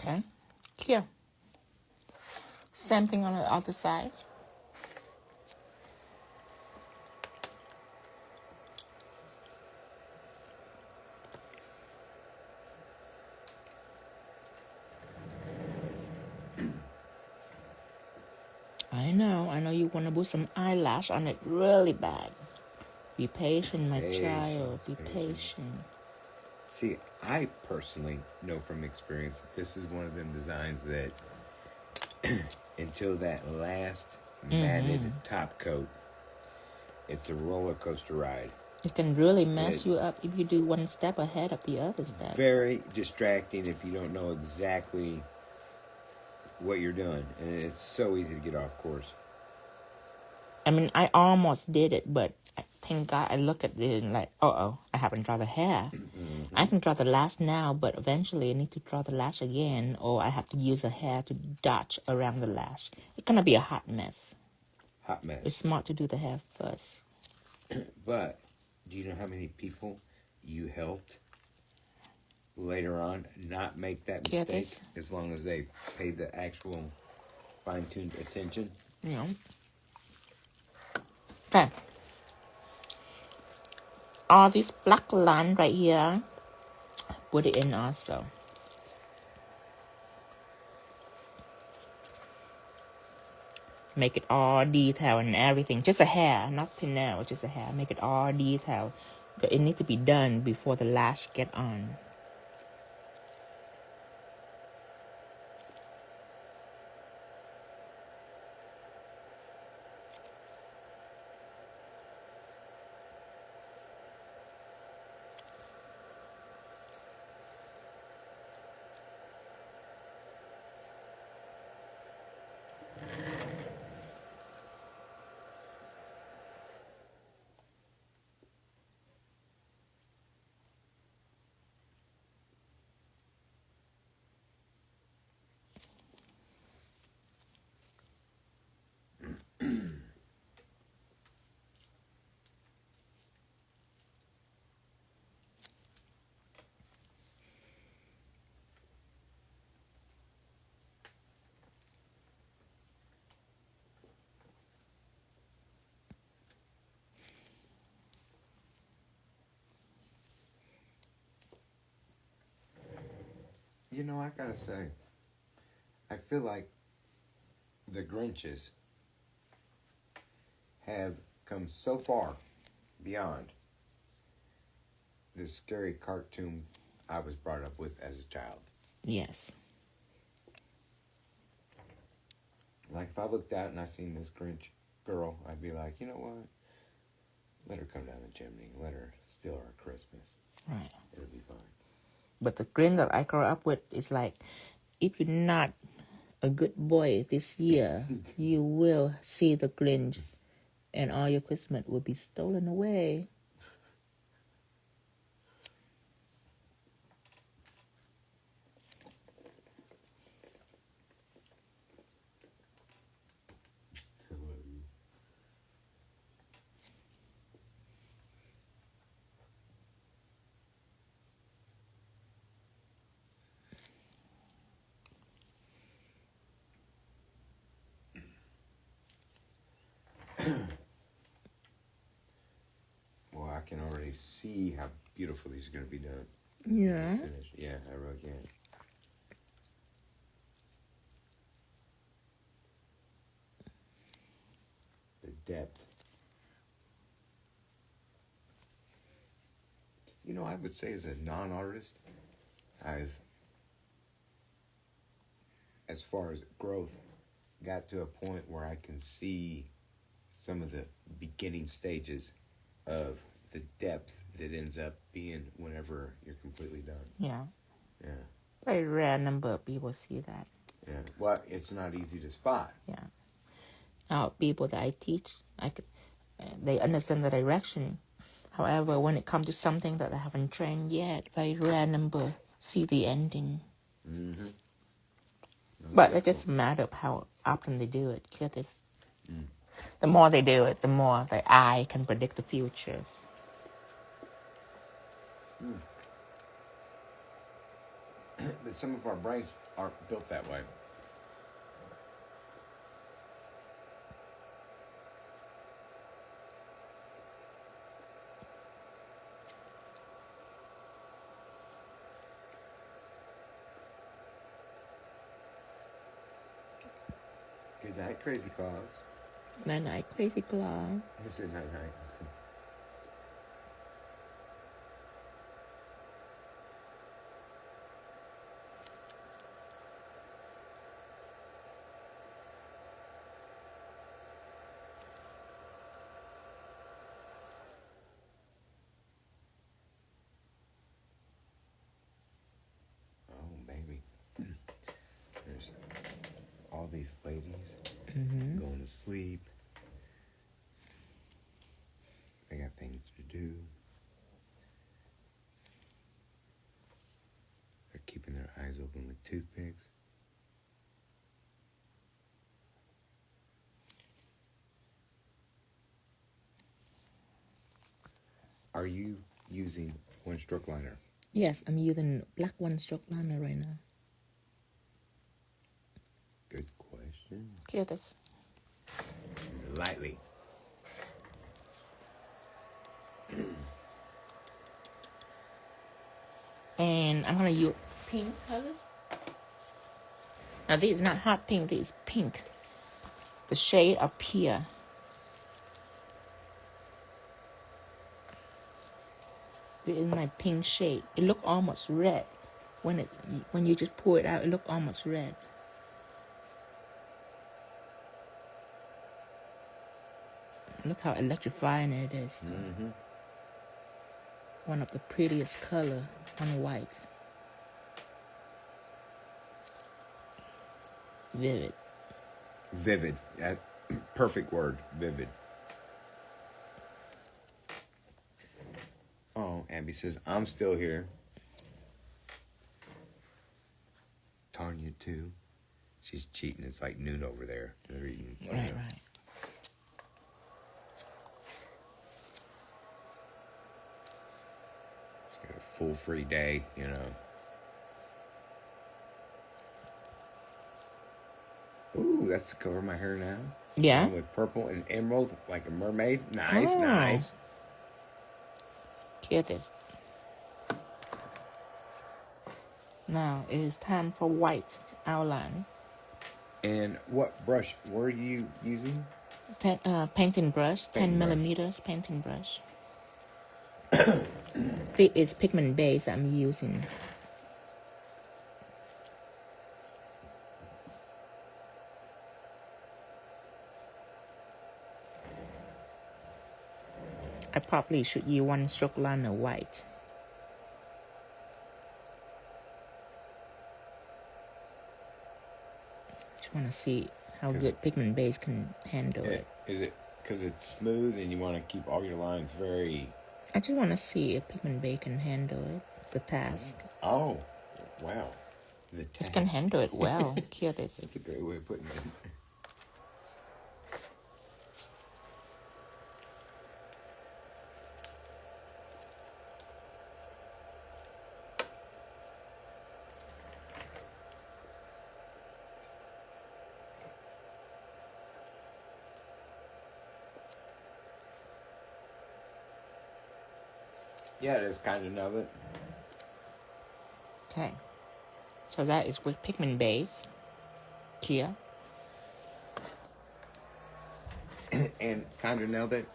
Okay. Here. Same thing on the other side. I know you want to put some eyelash on it really bad. Be patient, my child. Be patient. See, I personally know from experience that this is one of them designs that until that last matted top coat, it's a roller coaster ride. It can really mess you up if you do one step ahead of the other step. Very distracting if you don't know exactly what you're doing. And it's so easy to get off course. I mean, I almost did it, but thank God I look at it and like, I haven't drawn the hair. I can draw the lash now, but eventually I need to draw the lash again, or I have to use a hair to dodge around the lash. It's gonna be a hot mess. Hot mess. It's smart to do the hair first. But do you know how many people you helped later on not make that mistake? As long as they paid the actual fine-tuned attention? Yeah. Okay. All this black line right here, put it in also. Make it all detailed and everything. Just a hair, nothing else, just a hair. Make it all detailed. It needs to be done before the lash get on. You know, I gotta say, I feel like the Grinches have come so far beyond the scary cartoon I was brought up with as a child. Yes. Like, if I looked out and I seen this Grinch girl, I'd be like, you know what? Let her come down the chimney. Let her steal our Christmas. Right. It'll be fine. But the Grinch that I grew up with is like, if you're not a good boy this year, you will see the Grinch and all your Christmas will be stolen away. Well, I can already see how beautiful these are going to be done. Yeah. Finished. Yeah, I really can. The depth. You know, I would say as a non-artist, as far as growth, got to a point where I can see some of the beginning stages of the depth that ends up being whenever you're completely done. Yeah. Yeah. Very rare number of people see that. Yeah. Well, it's not easy to spot. Yeah. Now, people that I teach, they understand the direction. However, when it comes to something that I haven't trained yet, very rare number see the ending. Mm-hmm. But it just matter of how often they do it. The more they do it, the more the eye can predict the futures. But some of our brains aren't built that way. Good night, Crazy Claus. Night night, Crazy Claus. He said night night. these ladies going to sleep. They got things to do. They're keeping their eyes open with toothpicks. Are you using one-stroke liner? Yes, I'm using black one-stroke liner right now. Good question. Here this. Lightly. And I'm going to use pink colors. Now, this is not hot pink. This is pink. The shade up here. This is my pink shade. It look almost red. When you just pour it out, it look almost red. Look how electrifying it is. One of the prettiest color on white. Vivid. Vivid. Perfect word. Vivid. Oh, Abby says, I'm still here. Tanya, too. She's cheating. It's like noon over there. They're eating. Right. She's got a full free day, you know. Ooh, that's the color of my hair now. Yeah. With purple and emerald, like a mermaid. Nice, nice. Here it is. Now it is time for white outline. And what brush were you using? Painting brush, 10 Painting brush. millimeters painting brush. This is pigment base I'm using. I probably should use one stroke liner white. Just want to see how good pigment base can handle it. Is it because it's smooth and you want to keep all your lines very... I just want to see if pigment base can handle it, the task. Oh, wow. The It task. can handle it well. Here this. That's a great way of putting it. Yeah, it is kind of know it. Okay. So that is with pigment base. Here. And kind of know that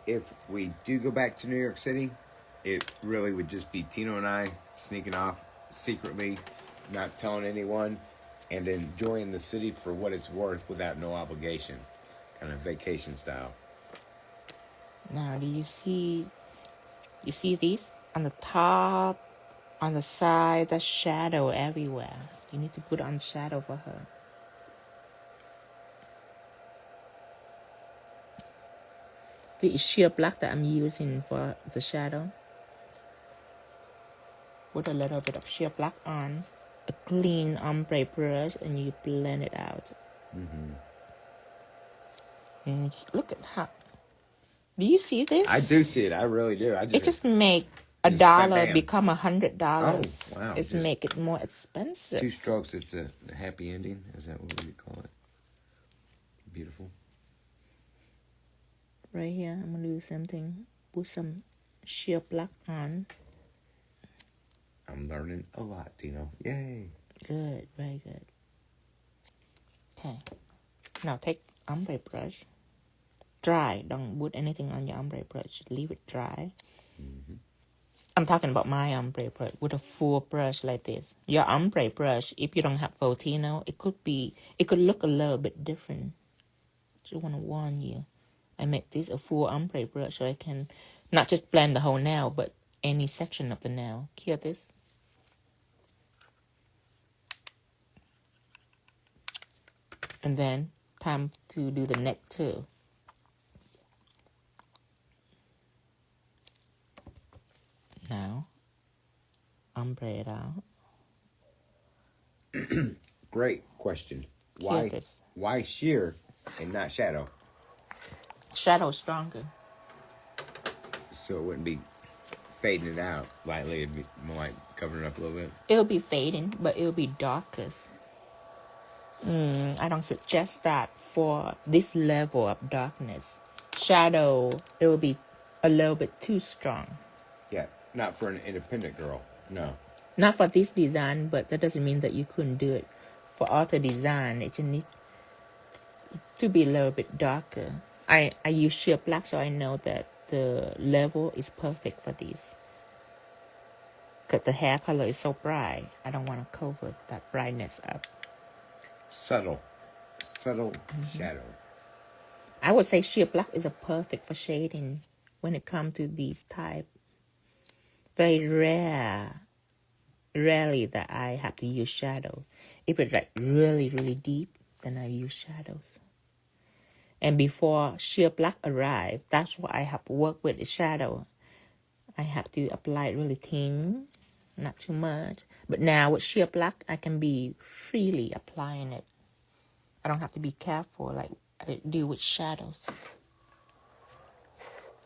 if we do go back to New York City, it really would just be Tino and I sneaking off secretly, not telling anyone, and enjoying the city for what it's worth without no obligation. Kind of vacation style. Now, do you see these? On the top, on the side, there's shadow everywhere. You need to put on shadow for her. This is sheer black that I'm using for the shadow. Put a little bit of sheer black on. A clean ombre brush and you blend it out. And look at how... Do you see this? I do see it. I really do. It just make $1 bam. become $100. Oh, wow. It's Just make it more expensive. 2 strokes, it's a happy ending. Is that what we call it? Beautiful. Right here, I'm gonna do something. Put some sheer black on. I'm learning a lot, Tino. Yay. Good, very good. Okay. Now take ombre brush. Dry. Don't put anything on your ombre brush. Leave it dry. I'm talking about my ombre brush with a full brush like this. Your ombre brush, if you don't have full Tino, it could look a little bit different. Just want to warn you. I make this a full ombre brush so I can not just blend the whole nail, but any section of the nail. Hear this? And then time to do the neck too. Now, ombre it out. Great question. Clear this. Why sheer and not shadow? Shadow stronger. So it wouldn't be fading it out lightly. It'd be more like covering it up a little bit. It'll be fading, but it'll be darkest. I don't suggest that for this level of darkness. Shadow, it will be a little bit too strong. Yeah, not for an independent girl. No. Not for this design, but that doesn't mean that you couldn't do it. For other design, it just needs to be a little bit darker. I use sheer black, so I know that the level is perfect for this. Because the hair color is so bright, I don't want to cover that brightness up. Subtle shadow. I would say sheer black is a perfect for shading when it comes to these type. Very rarely that I have to use shadow. If it's like really, really deep, then I use shadows. And before sheer black arrived, that's what I have to work with the shadow. I have to apply it really thin, not too much. But now with sheer black, I can be freely applying it. I don't have to be careful like I do with shadows.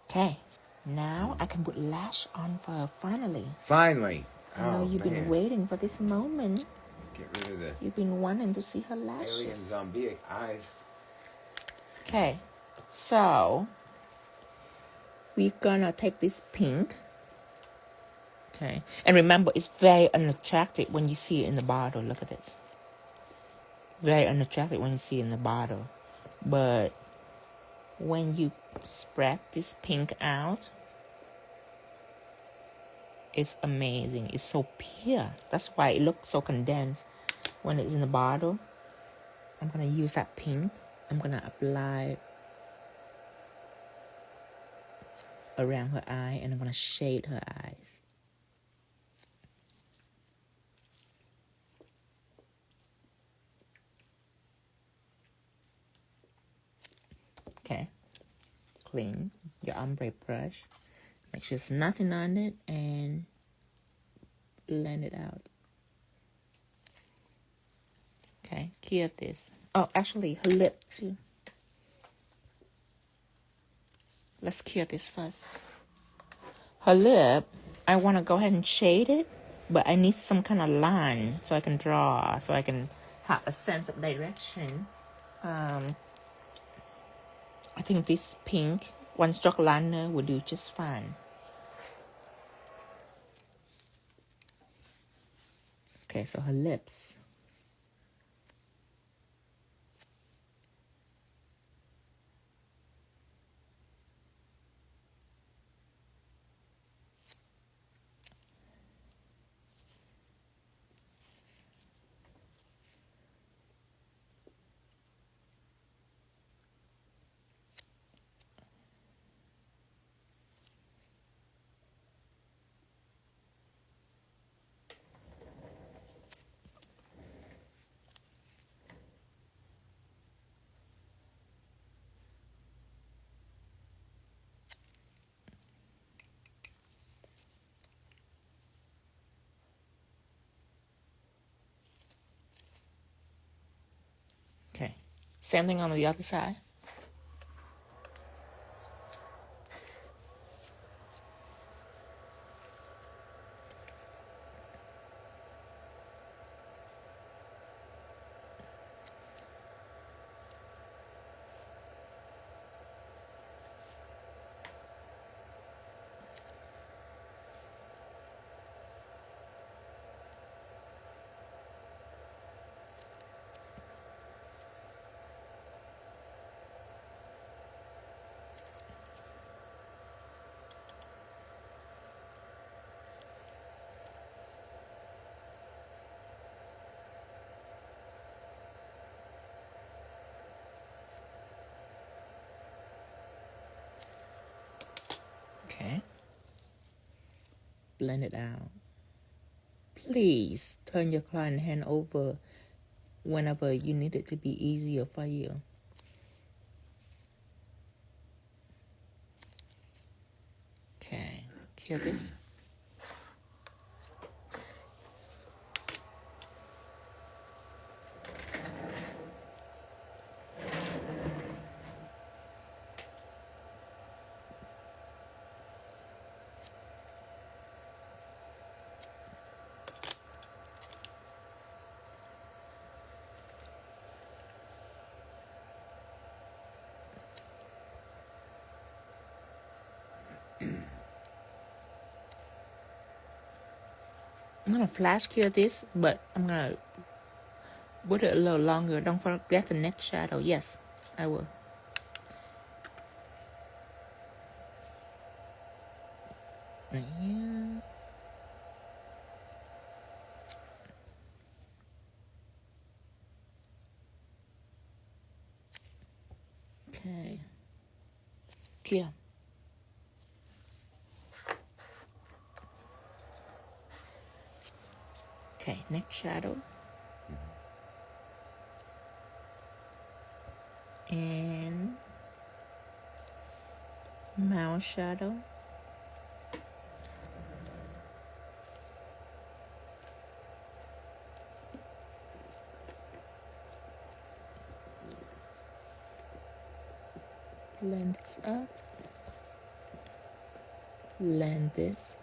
Okay, now I can put lash on for her finally. Finally. I know you've been waiting for this moment. Get rid of the You've been wanting to see her lashes. alien zombie eyes. Okay, so we're gonna take this pink. Okay, and remember, it's very unattractive when you see it in the bottle. Look at this. Very unattractive when you see it in the bottle. But when you spread this pink out, it's amazing. It's so pure. That's why it looks so condensed when it's in the bottle. I'm gonna use that pink. I'm gonna apply around her eye, and I'm gonna shade her eyes. Okay, clean your ombre brush. Make sure there's nothing on it and blend it out. Okay, cure this. Oh, actually, her lip too. Let's cure this first. Her lip, I want to go ahead and shade it, but I need some kind of line so I can draw, so I can have a sense of direction. I think this pink one stroke liner will do just fine. Okay, so her lips. Okay, same thing on the other side. Okay, blend it out. Please turn your client hand over whenever you need it to be easier for you. Okay, cure this. I'm gonna flash cure this, but I'm gonna put it a little longer. Don't forget the next shadow. Yes, I will. Right here. Okay. Clear. Okay, next shadow. And mouth shadow. Blend this up. Blend this.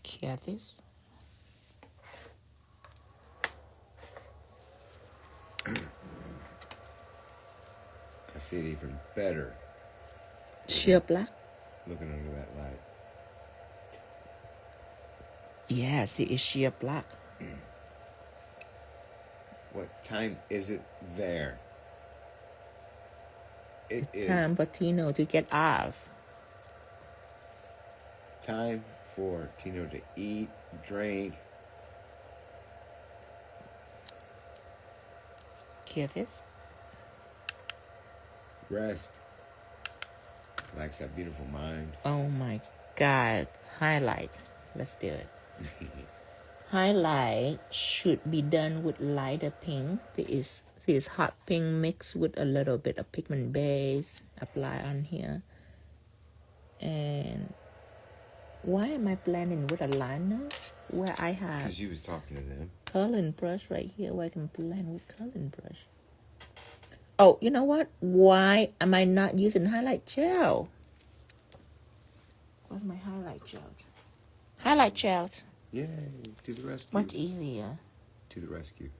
Cure this. I see it even better. Sheer black. Looking under that light. Yes, it is sheer black. What time is it there? It is Time for Tino to get off. time for Tino to eat, drink. Cure this. Rest. Relax that beautiful mind. Oh my God. Highlight. Let's do it. Highlight should be done with lighter pink. This is hot pink mixed with a little bit of pigment base. Apply on here. And why am I blending with a liner where I have Because you was talking to them. coloring brush right here where I can blend with coloring brush? Oh, you know what? Why am I not using highlight gel? Where's my highlight gel? Highlight gel. Yay, to the rescue. Much easier. To the rescue.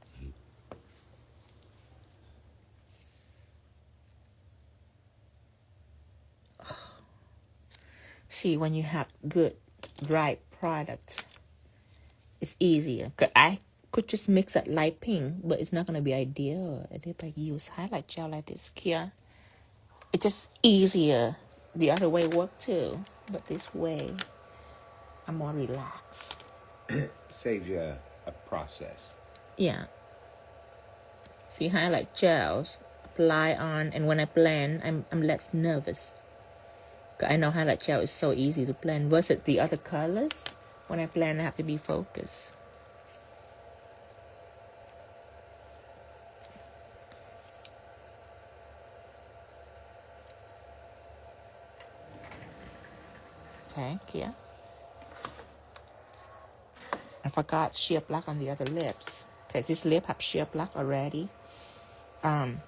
See, when you have good dry product, it's easier. 'Cause I could just mix that light pink, but it's not going to be ideal if I use highlight gel like this here. It's just easier. The other way work too, but this way I'm more relaxed. Saves you a process. Yeah. See, highlight gels apply on, and when I blend, I'm less nervous. 'Cause I know highlight gel is so easy to blend versus the other colors. When I blend, I have to be focused. Okay, here. I forgot sheer black on the other lips. Okay, this lip have sheer black already.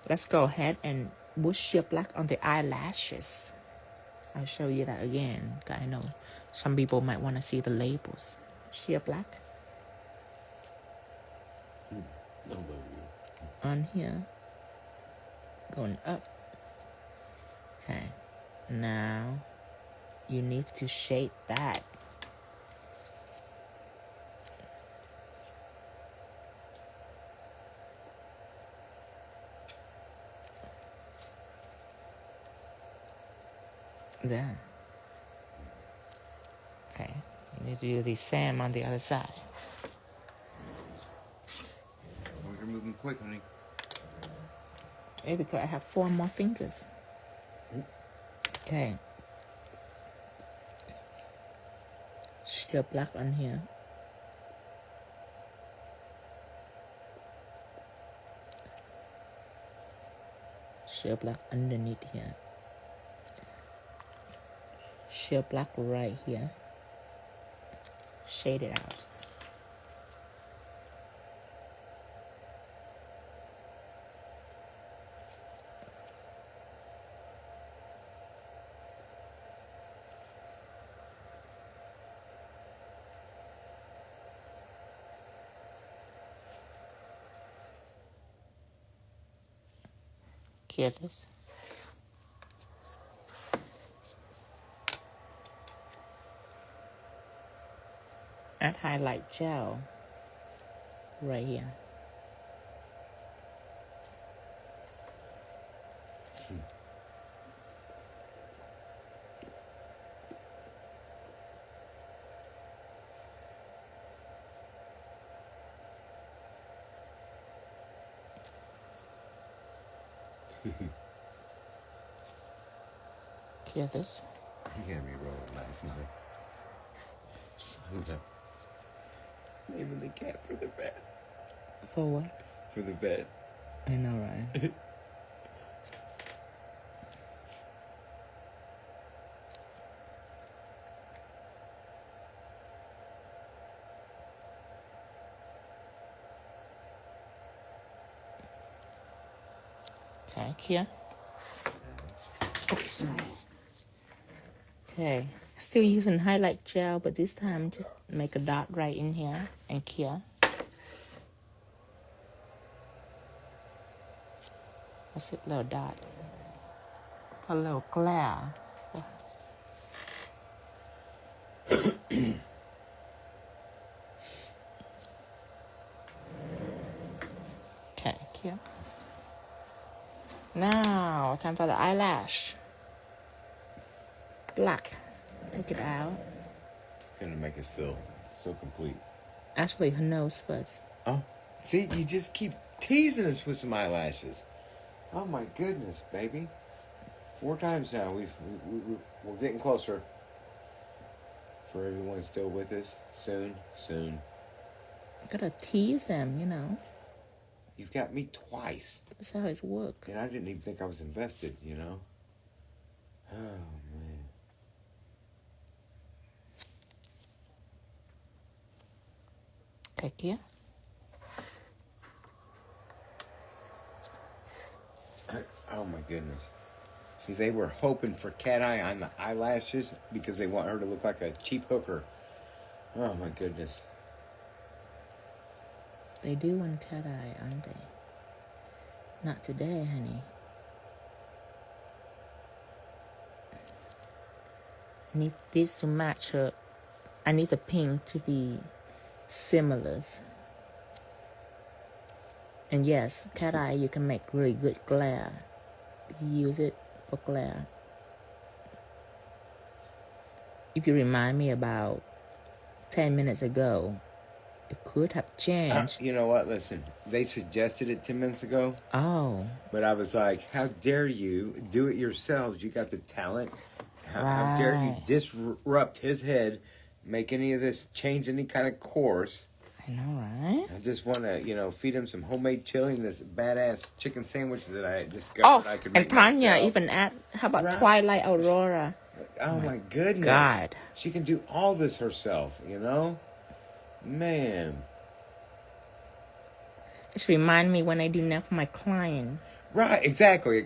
Let's go ahead and put sheer black on the eyelashes. I'll show you that again. 'Cause I know some people might want to see the labels. Sheer black on here. Going up. Okay. Now you need to shade that. There. Okay. You need to do the same on the other side. You're moving quick, honey. Maybe because I have 4 more fingers. Okay. Sheer black on here. Sheer black underneath here. Sheer black right here. Shade it out. Clear this. Add highlight gel right here. Clear this. You got me rolling last night. Naming the cat for the vet. For what? For the vet. I know, right? Okay, here. Oops, sorry. Okay, still using highlight gel, but this time just make a dot right in here and here. That's it, little dot. A little glare. Okay, here. Now, time for the eyelash. Black. Take it out. It's gonna make us feel so complete. Actually, her nose first. Oh, see, you just keep teasing us with some eyelashes. Oh my goodness, baby! 4 times now. We're getting closer. For everyone still with us, soon. Gotta tease them, you know. You've got me twice. That's how it works. And I didn't even think I was invested, you know? Oh, man. Take here. Oh, my goodness. See, they were hoping for cat eye on the eyelashes because they want her to look like a cheap hooker. Oh, my goodness. They do want cat eye, aren't they? Not today, honey. I need this to match her. I need the pink to be similar. And yes, cat eye, you can make really good glare. Use it for glare. If you remind me about 10 minutes ago, it could have changed. You know what? Listen, they suggested it 10 minutes ago. Oh. But I was like, how dare you do it yourselves? You got the talent. How dare you disrupt his head, make any of this, change any kind of course. I know, right? I just want to, feed him some homemade chili and this badass chicken sandwich that I discovered I could make and Tanya myself. even add, how about Twilight Aurora? Oh, my goodness. God. She can do all this herself, you know? Man. Just remind me when I do that for my client. Right, exactly.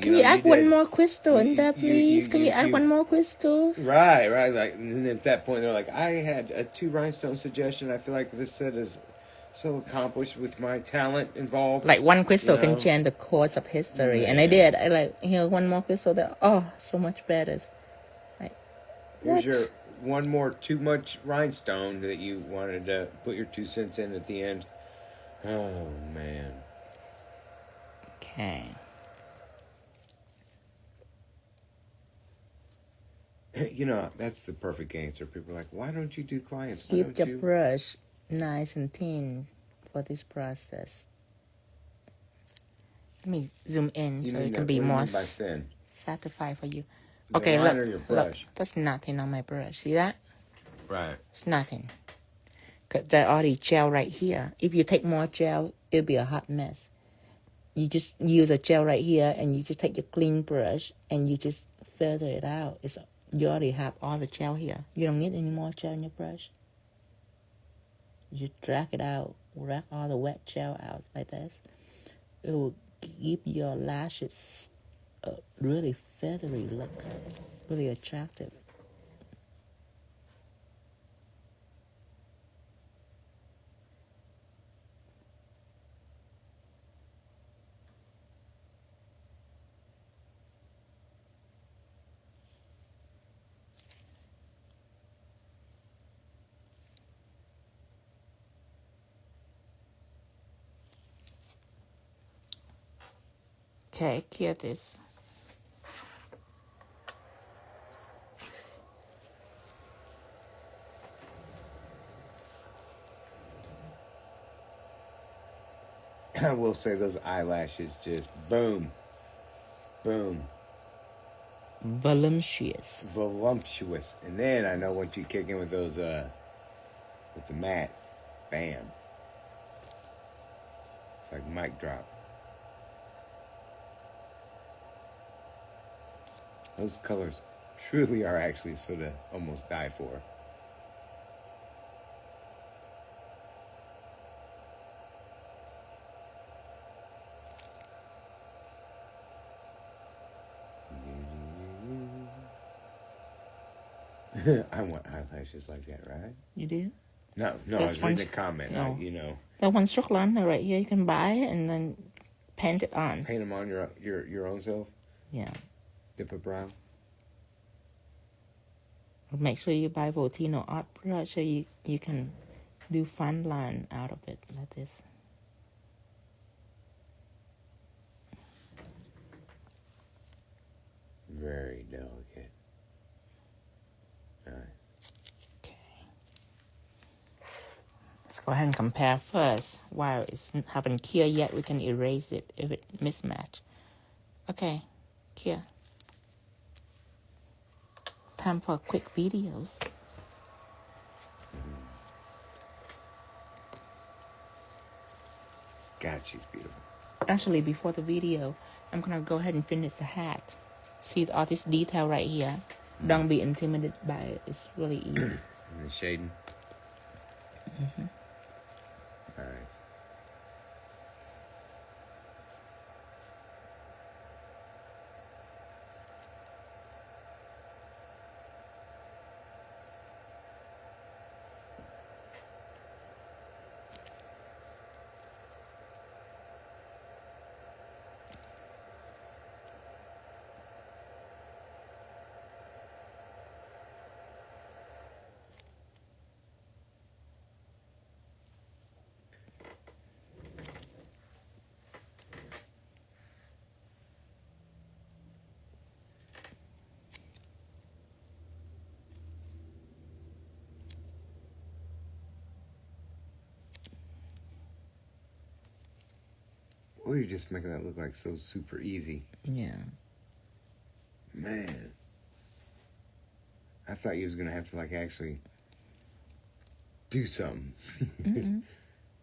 Can you add one more crystal in there, please? Can you add one more crystal? Right. Like, and then at that point, they're like, I had a 2 rhinestone suggestion. I feel like this set is so accomplished with my talent involved. Like one crystal can change the course of history. And I did. I like, one more crystal that, so much better. Like, here's your one more too much rhinestone that you wanted to put your 2 cents in at the end. Oh, man. Okay. That's the perfect answer. People are like, why don't you do clients? Keep the brush nice and thin for this process. me zoom in You so mean it can that- be what do you more mean by thin? satisfied for you. The Okay, line look, or your look, brush? that's nothing on my brush. See that? Right. It's nothing. Cause there already gel right here. If you take more gel, it'll be a hot mess. You just use a gel right here, and you just take your clean brush and you just feather it out. You already have all the gel here. You don't need any more gel in your brush. You just drag it out, drag all the wet gel out like this. It will give your lashes a really feathery look, really attractive. Okay, clear this. I will say those eyelashes just boom, boom, Voluptuous. voluptuous. And then I know once you kick in with those, with the matte, bam. It's like mic drop. Those colors truly are actually sort of almost die for. I want eyelashes like that, right? You do? No, I This was reading one's- a comment. no. You know, That one stroke liner right here. You can buy it and then paint it on. paint them on your own self. Yeah. Dip a brow. Make sure you buy Voltino art brush so you can do fun line out of it like this. Very delicate. All right. Okay. Let's go ahead and compare first. While it's haven't cured yet, we can erase it if it mismatch. Okay, cure. Time for quick videos. God, she's beautiful. Actually, before the video, I'm gonna go ahead and finish the hat. See all this detail right here. Don't be intimidated by it. It's really easy. And the shading. All right. Or you're just making that look like so super easy. Yeah. Man. I thought you was going to have to like actually do something.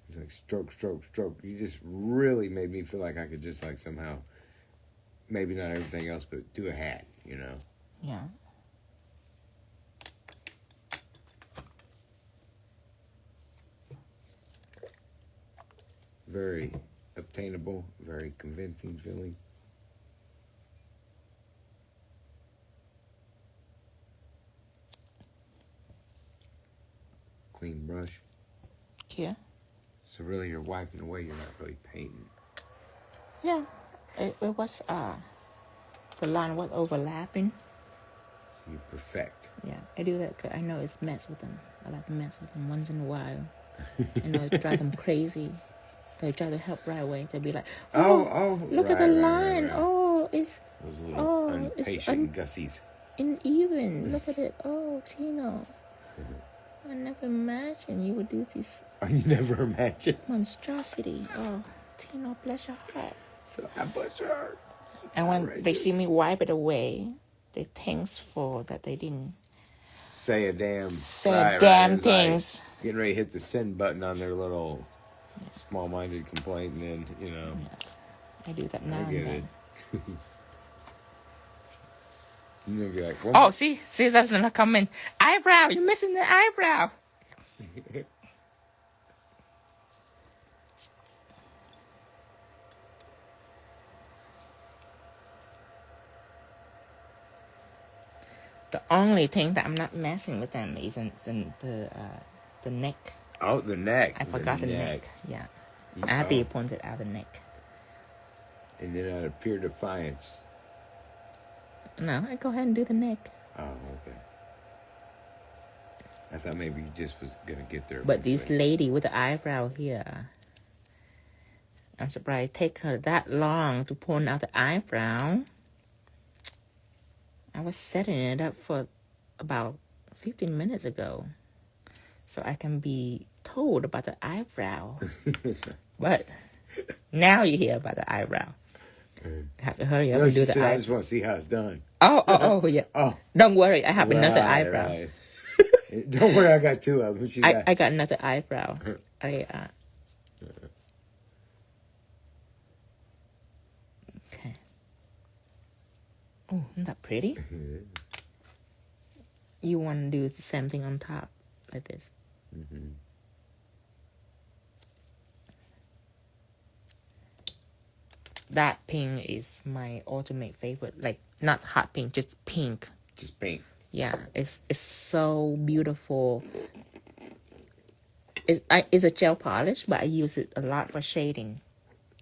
It's like stroke, stroke, stroke. You just really made me feel like I could just like somehow, maybe not everything else, but do a hat, you know? Yeah. Very obtainable, very convincing feeling. Clean brush. Yeah. So really you're wiping away, you're not really painting. Yeah. It was the line was overlapping. So you perfect. Yeah, I do that 'cause I know it's mess with them. I like to mess with them once in a while. I know it drive them crazy. They try to help right away. They'll be like, Oh, look at the line. Oh, it's Those little it's impatient gussies. uneven. Look at it. Oh, Tino. I never imagined you would do this You never imagine. monstrosity. Oh, Tino, bless your heart. So I blush hard. And when they see me wipe it away, they thanks for that they didn't say a damn damn things. Like getting ready to hit the send button on their little small-minded complaint, and then Yes, I do that now I and get then. it. And they'll be like, oh, see, that's when I come in. Eyebrow, you're missing the eyebrow. The only thing that I'm not messing with them is in the neck. Oh, the neck. I forgot the neck. Yeah. Abby pointed out the neck. And then out of pure defiance. No, I go ahead and do the neck. Oh, okay. I thought maybe you just was going to get there. But this lady with the eyebrow here, I'm surprised it take her that long to point out the eyebrow. I was setting it up for about 15 minutes ago, so I can be told about the eyebrow. But now you hear about the eyebrow. I have to hurry up and do the eyebrow. I just want to see how it's done. Oh, yeah. Oh, don't worry, I have another eyebrow. Right. Don't worry, I got two of them. What you got? I got another eyebrow. Okay. Oh, isn't that pretty? You want to do the same thing on top, like this. Mm-hmm. That pink is my ultimate favorite. Like, not hot pink, just pink. Just pink. Yeah, it's so beautiful. It's a gel polish, but I use it a lot for shading.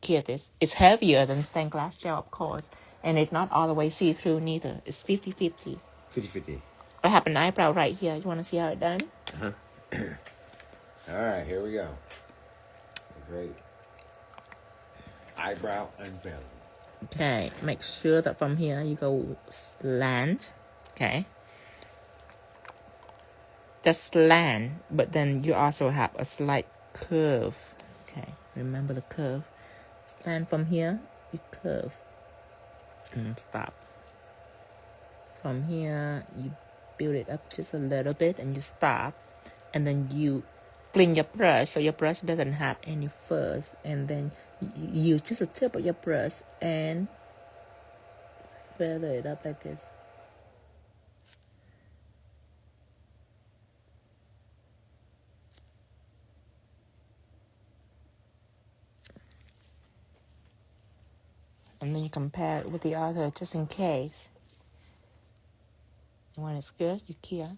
Here it is. It's heavier than stained glass gel, of course. And it's not all the way see-through neither. It's 50-50. 50-50. I have an eyebrow right here. You want to see how it's done? Uh-huh. All right, here we go. Great. Eyebrow unveiling. Okay, make sure that from here you go slant. Okay. Just slant, but then you also have a slight curve. Okay, remember the curve. Slant from here, you curve. And stop. From here, you build it up just a little bit and you stop. And then you clean your brush so your brush doesn't have any fuzz. And then you use just a tip of your brush and feather it up like this. And then you compare it with the other just in case. And when it's good, you cure.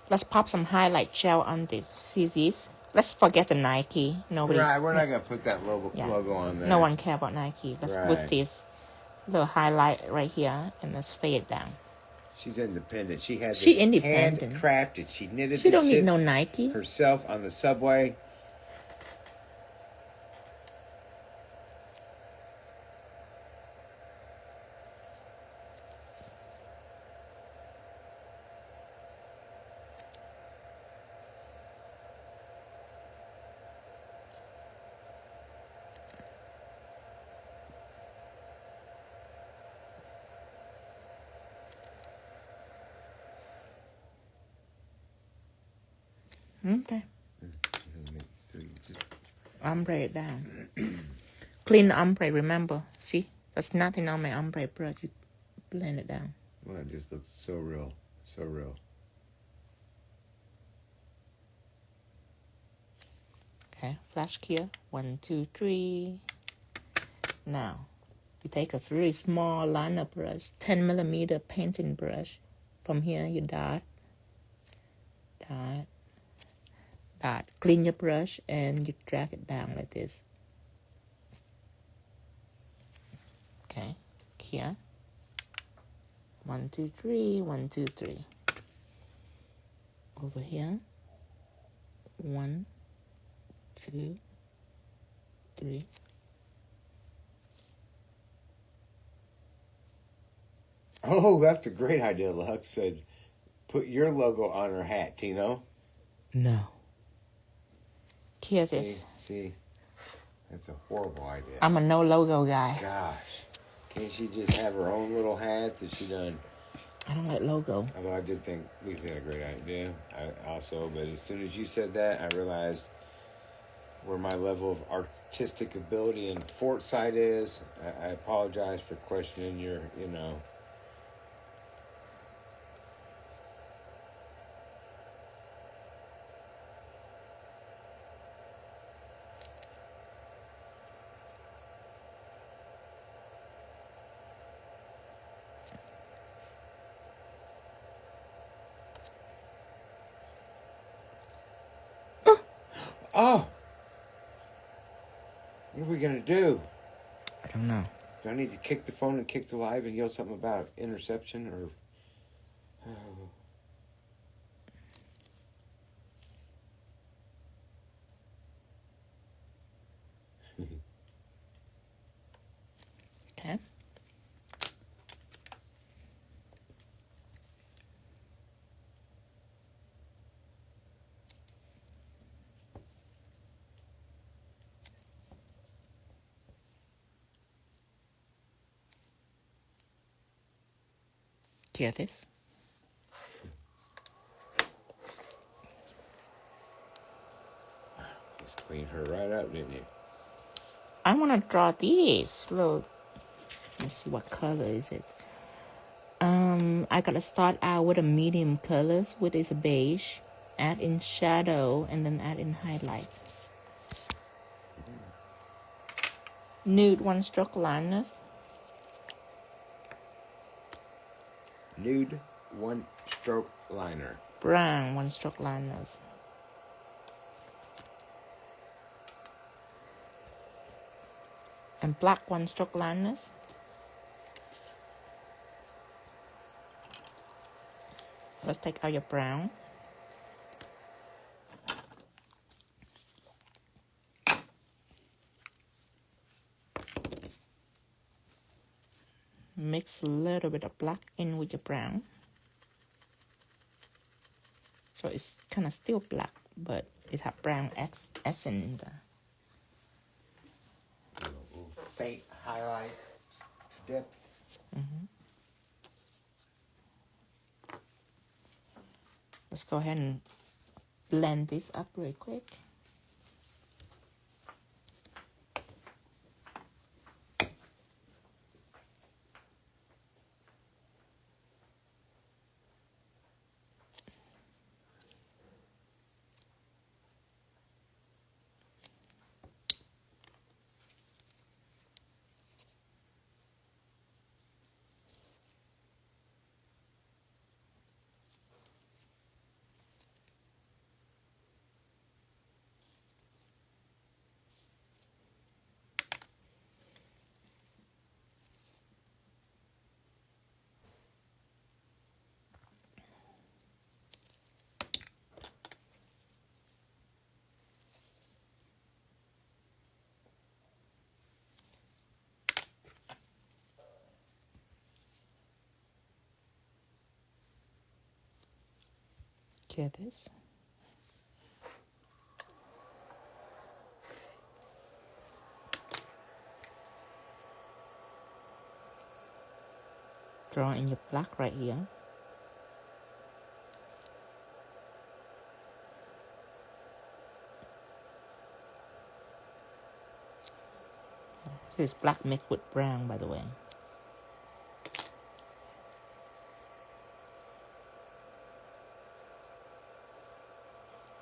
Let's pop some highlight gel on this. See this? Let's forget the Nike. Nobody. Right, we're not going to put that logo on there. No one care about Nike. Let's put this little highlight right here and let's fade it down. She's independent. She has independent. Handcrafted. She knitted She don't need no Nike herself on the subway. Okay. Ombre it down. Clean the ombre, remember. See? There's nothing on my ombre brush. You blend it down. Well, it just looks so real. So real. Okay, flash cure. 1, 2, 3. Now, you take a really small liner brush, 10mm painting brush. From here, you dot. Clean your brush and you drag it down like this. Okay, here. 1, 2, 3, 1, 2, 3. Over here. 1, 2, 3. Oh, that's a great idea. Lux said, put your logo on her hat, Tino. No. Here it is. See, that's a horrible idea. I'm a no logo guy. Gosh, can't she just have her own little hat that she done? I don't like logo. Although I did think Lisa had a great idea. But as soon as you said that, I realized where my level of artistic ability and foresight is. I apologize for questioning your, Oh! What are we going to do? I don't know. Do I need to kick the phone and kick the live and yell something about interception or... Okay. Here it is. Just cleaned her right up, didn't you? I want to draw these. Look. Let me see what color is it. I gotta start out with a medium colors, which is a beige. Add in shadow and then add in highlight. Nude one stroke liners. Nude one stroke liner. Brown one stroke liners. And black one stroke liners. First take out your brown. Mix a little bit of black in with your brown. So it's kind of still black, but it has brown essence in there. A little faint highlight depth. Let's go ahead and blend this up real quick. Here it is. Draw in your black right here. This is black mixed with brown, by the way.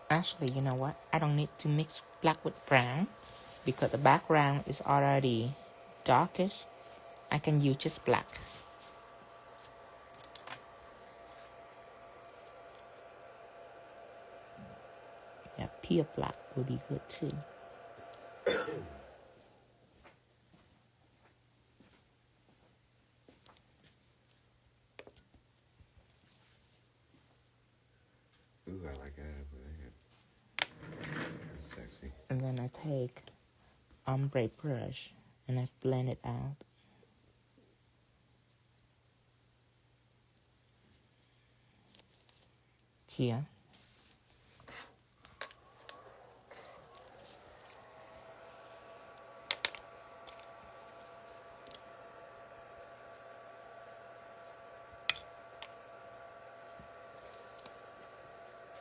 Actually, you know what? I don't need to mix black with brown because the background is already darkish. I can use just black. Yeah, pure black will be good too. Ooh, I like that. That's sexy. And then I take Ombre Brush and I blend it out. Here.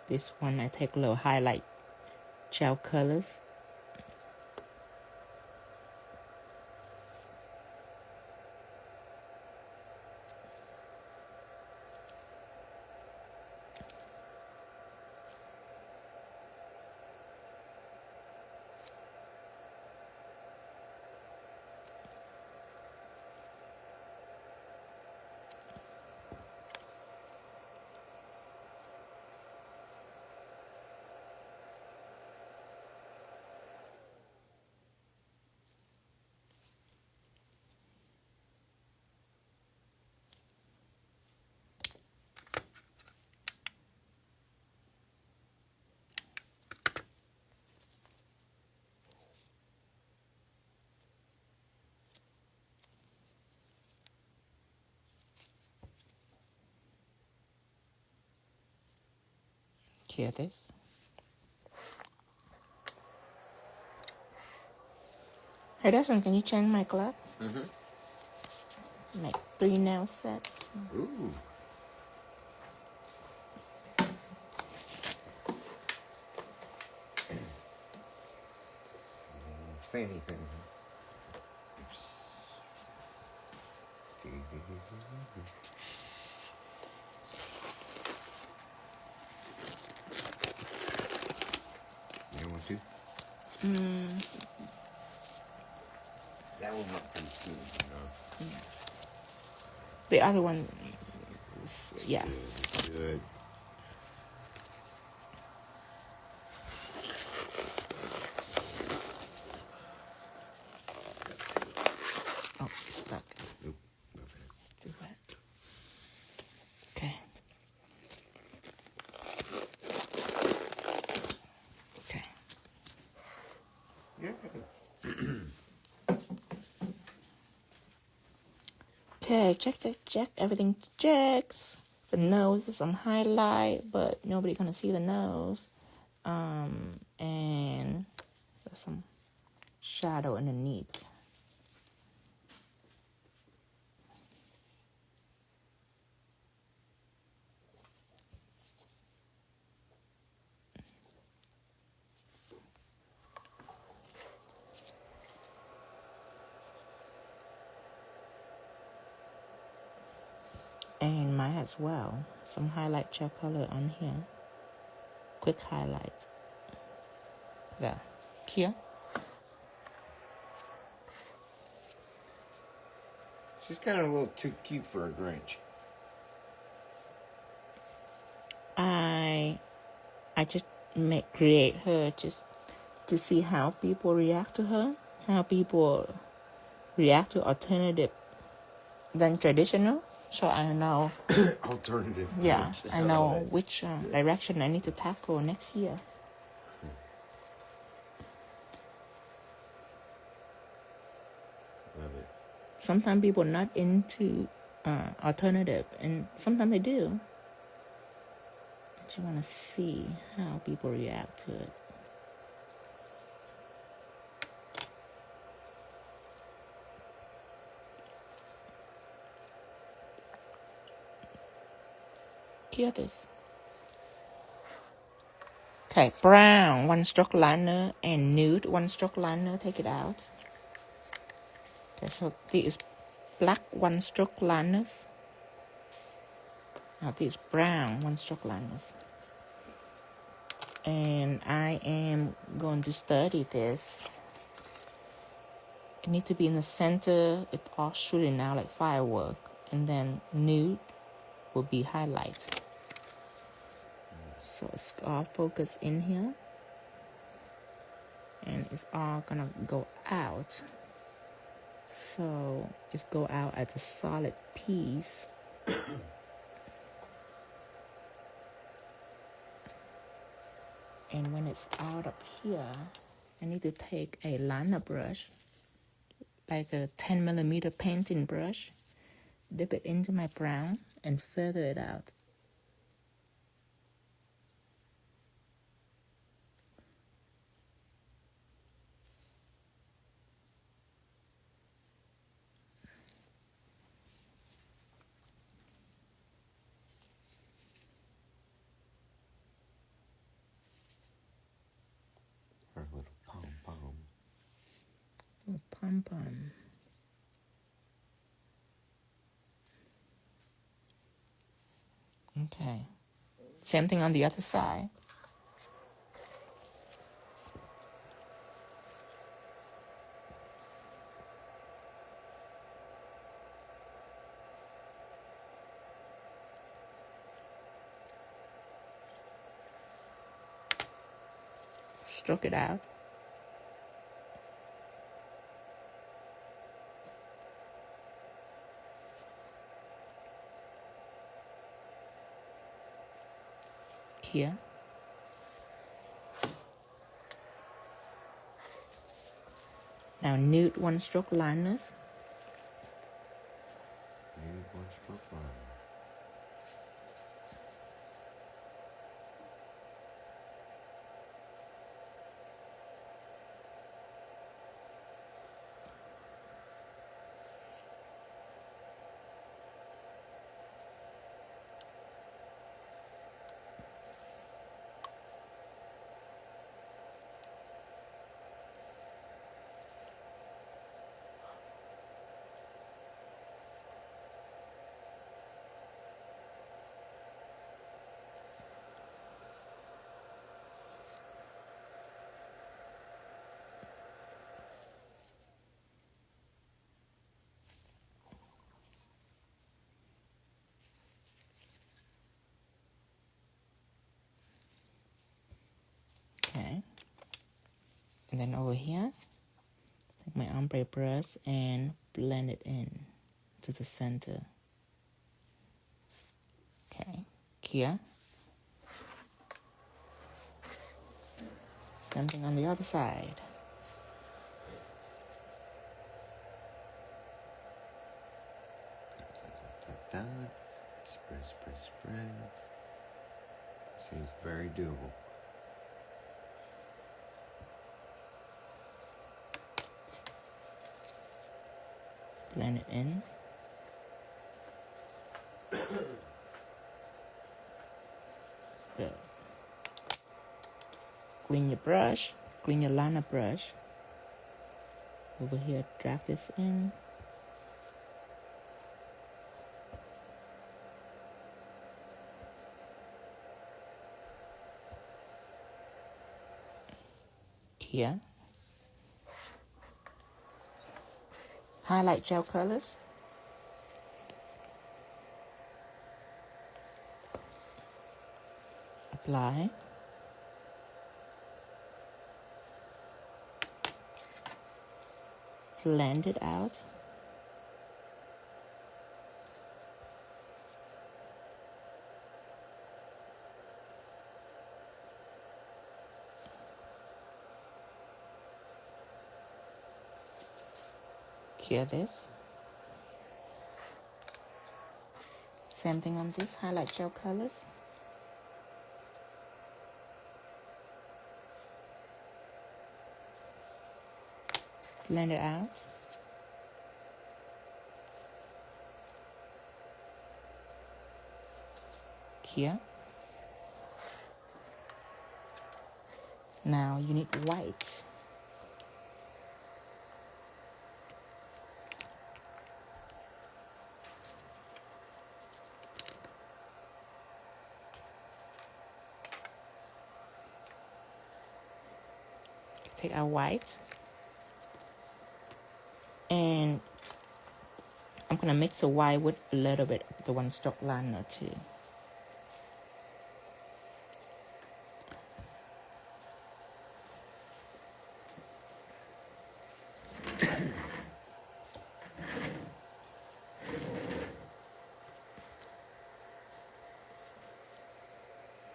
This one I take a little highlight gel colors. Hear this? Hey, Dustin, can you change my glove? Mm-hmm. Make 3 nail sets. Ooh. Fanny thing. You want to? That one might be smooth, you know. The other one, yeah. Good. Oh, it's stuck. Nope. Do that. Okay. Okay. Yeah. Okay, check. Everything checks. The nose is some highlight, but nobody gonna see the nose. And there's some shadow underneath. And mine as well. Some highlight gel color on here. Quick highlight. There. Here. She's kind of a little too cute for a Grinch. I just create her just to see how people react to her, how people react to alternative than traditional. So I know, Alternative. yeah, Grinch. I know which direction I need to tackle next year. Love it. Sometimes people are not into alternative, and sometimes they do. But you want to see how people react to it. Hear this. Okay, brown 1-stroke liner and nude 1-stroke liner. Take it out. Okay, so this is black 1-stroke liners. Now this is brown 1-stroke liners. And I am going to study this. It needs to be in the center. It's all shooting out like firework. And then nude will be highlight. So it's all focused in here. And it's all gonna go out. So it's go out as a solid piece. And when it's out up here, I need to take a liner brush, like a 10mm painting brush, dip it into my brown and feather it out. Pom Pom. Okay. Same thing on the other side. Stroke it out. Here. Now nude one stroke liners. Nude one stroke liner. Okay. And then over here, take my ombre brush and blend it in to the center. Okay. Here. Same thing on the other side. Spread, spread, spread. Seems very doable. Blend it in. Good. Clean your brush. Clean your liner brush. Over here, drag this in. Here. Highlight gel colors. Apply. Blend it out. Cure this. Same thing on this, highlight gel colors. Blend it out. Here. Now you need white. Take our white. And I'm going to mix the white with a little bit of the one stroke liner too.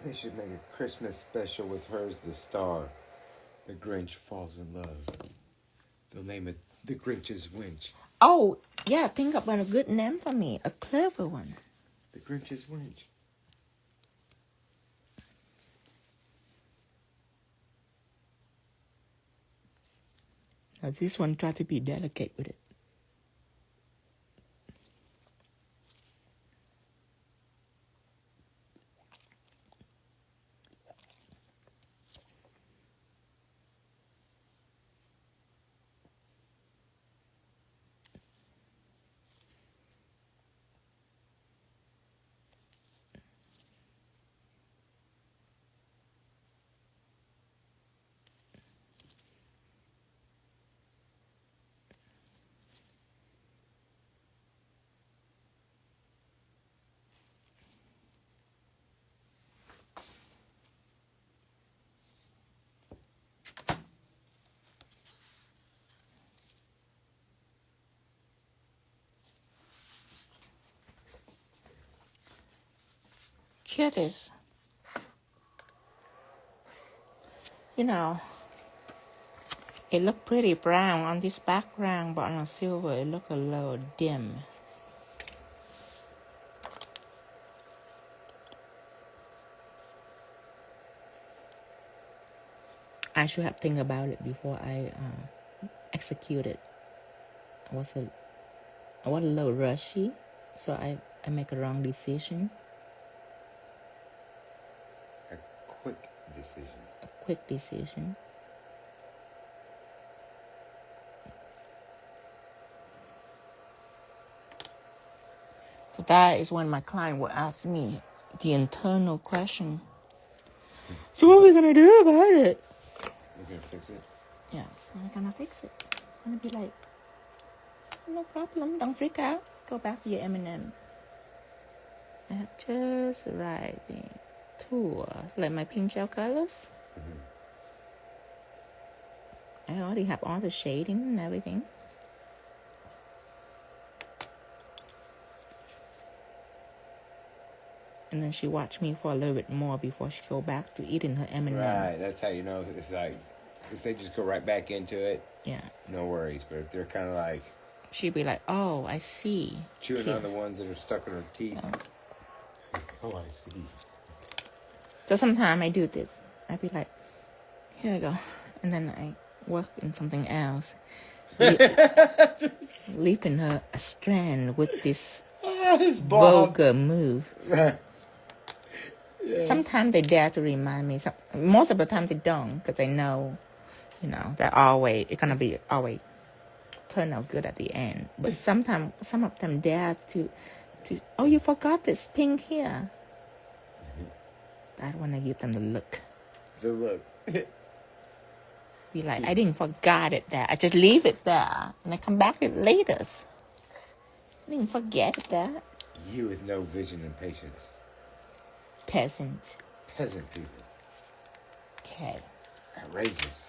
They should make a Christmas special with Hers the Star. The Grinch Falls in Love. They'll name it The Grinch's Winch. Oh, yeah, think about a good name for me. A clever one. The Grinch's Winch. Now this one, try to be delicate with it. Cuties. You know, it looked pretty brown on this background, but on a silver it looked a little dim. I should have think about it before I execute it. I was a little rushy, so I make a wrong decision. A quick decision. A quick decision. So that is when my client will ask me the internal question. So what are we gonna do about it? You're gonna fix it? Yes, I'm gonna fix it. I'm gonna be like, no problem, don't freak out. Go back to your M&M. I have just the right tool, like my pink gel colors. I already have all the shading and everything. And then she watched me for a little bit more before she go back to eating her M&M. Right, that's how you know. It's like, if they just go right back into it, yeah, no worries. But if they're kind of like... she'd be like, oh, I see. chewing on the ones that are stuck in her teeth. Oh, I see. So sometimes I do this. I'd be like, here I go. And then I work in something else. Leaping her a strand with this vulgar move. Yes. Sometimes they dare to remind me. Most of the time they don't, because they know, that it's gonna be always turn out good at the end. But sometimes some of them dare to oh, you forgot this pink here. I want to give them the look. The look. Be like, I didn't forget it there. I just leave it there, and I come back with it later. I didn't forget that. You with no vision and patience. Peasant people. Okay. Outrageous.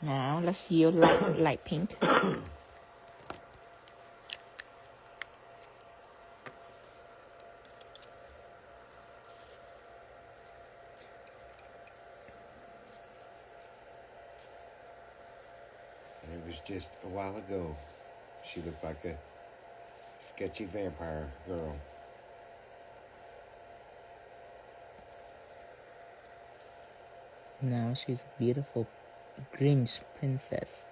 Now let's use light pink. And it was just a while ago. She looked like a sketchy vampire girl. Now she's a beautiful Grinch princess.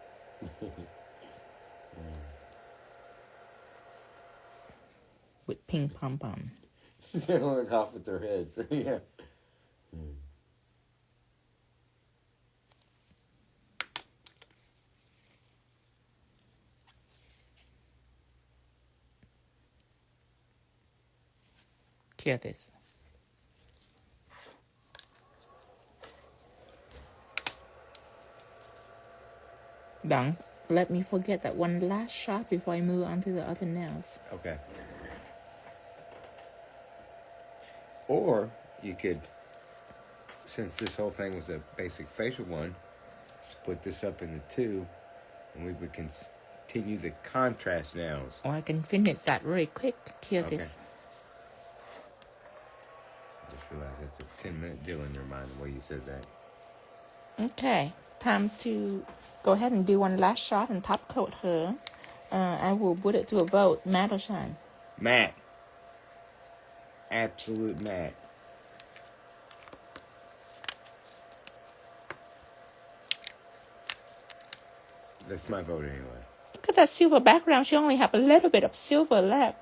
With pink pom-pom. They look off with their heads. Yeah. Hear this. Don't let me forget that one last shot before I move on to the other nails. Okay. Or you could, since this whole thing was a basic facial one, split this up into two, and we would continue the contrast nails. Or I can finish that really quick. Hear Okay. this. I just realized that's a 10-minute deal in your mind the way you said that. Okay, time to go ahead and do one last shot and top coat her. I will put it to a vote. Matte or shine? Matte. Absolute matte. That's my vote anyway. Look at that silver background. She only have a little bit of silver left.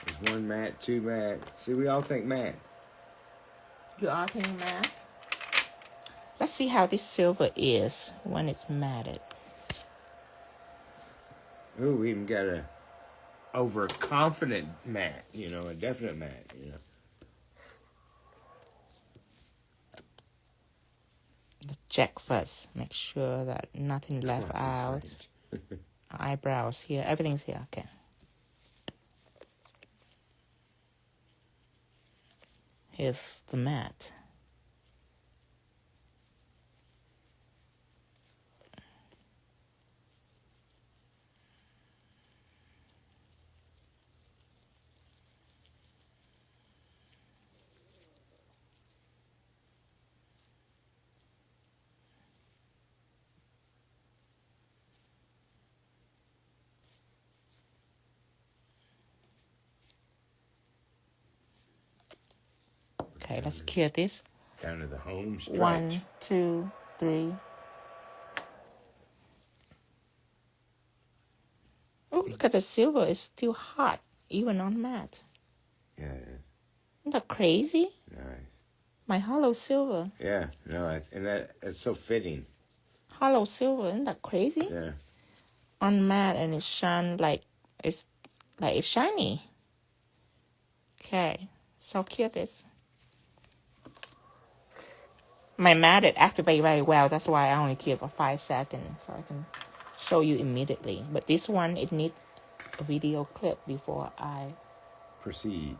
There's one matte, two matte. See, we all think matte. You all think matte? Let's see how this silver is when it's matted. Ooh, we even got a overconfident matte, a definite matte, Let's check first. Make sure that nothing left out. Eyebrows here. Everything's here. Okay. Here's the matte. Okay, let's cure this. Down to the home stretch. 1, 2, 3. Oh, look at the silver. It's still hot, even on matte. Yeah, it is. Isn't that crazy? Nice. My hollow silver. Yeah, no, it's so fitting. Hollow silver, isn't that crazy? Yeah. On matte, and it shine like it's shiny. Okay, so cure this. My matte, it activates very well. That's why I only cure for 5 seconds, so I can show you immediately. But this one, it needs a video clip before I Proceed.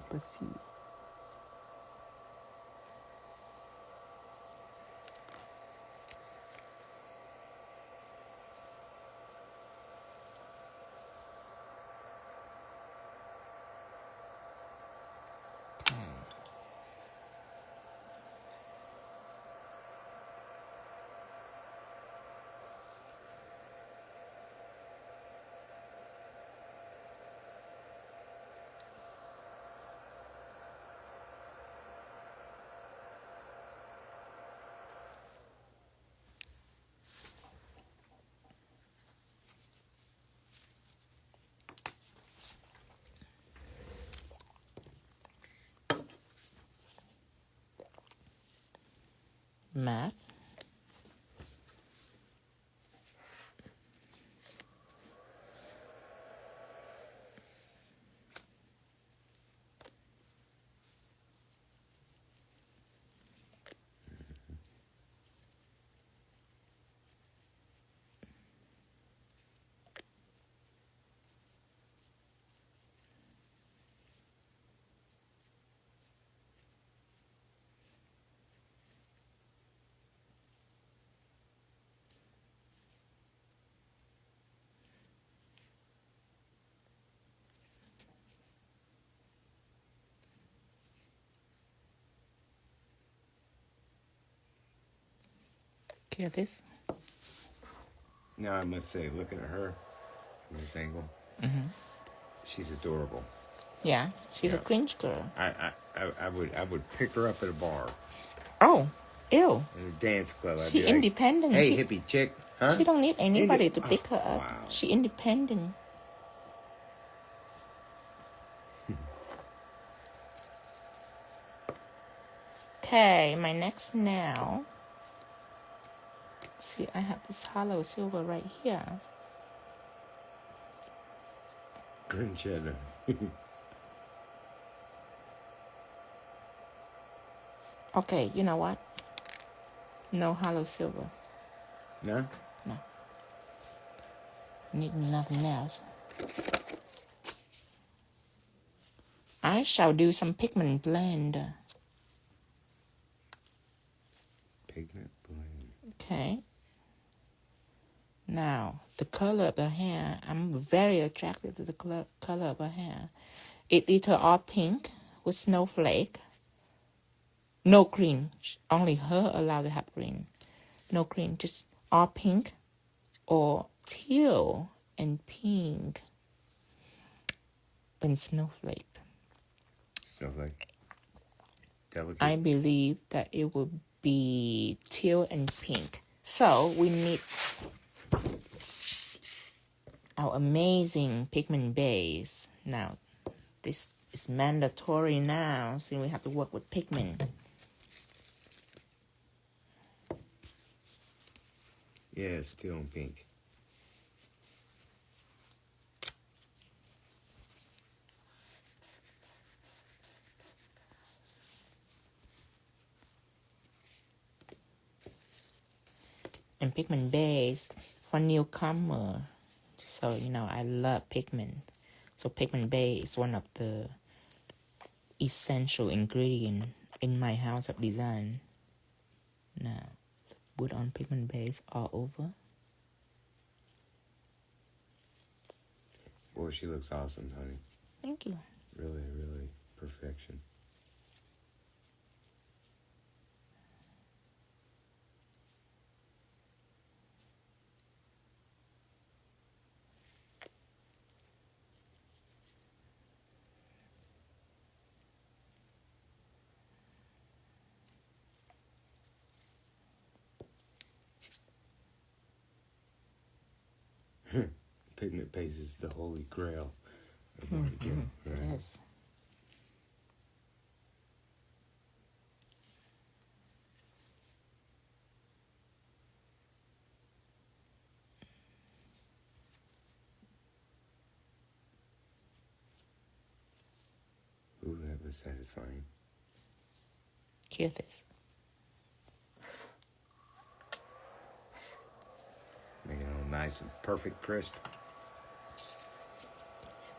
matte. Cure this. Now I must say, looking at her from this angle, she's adorable. Yeah, she's a cringe girl. I would pick her up at a bar. Oh, ew. In a dance club. I'd She be like, independent. hey, she, hippie chick, huh? She don't need anybody to pick her up. Wow. She independent. Okay, my next nail. See, I have this hollow silver right here. Green cheddar. Okay, you know what? No hollow silver. No? No. Need nothing else. I shall do some pigment blend. Pigment blend. Okay. Now, the color of the hair, I'm very attracted to the color of her hair. It either all pink with snowflake. No green. Only her allowed to have green. No green, just all pink or teal and pink and snowflake. Snowflake. Delicate. I believe that it will be teal and pink. So we need our amazing pigment base. Now, this is mandatory now, since we have to work with pigment. Yeah, teal and pink. And pigment base for newcomer. So, you know, I love pigment. So pigment base is one of the essential ingredients in my house of design. Now, put on pigment base all over. Boy, she looks awesome, honey. Thank you. Really, really perfection. pigment base is the holy grail of marking. Right? Yes. Ooh, that was satisfying. Cute. Make it all nice and perfect crisp.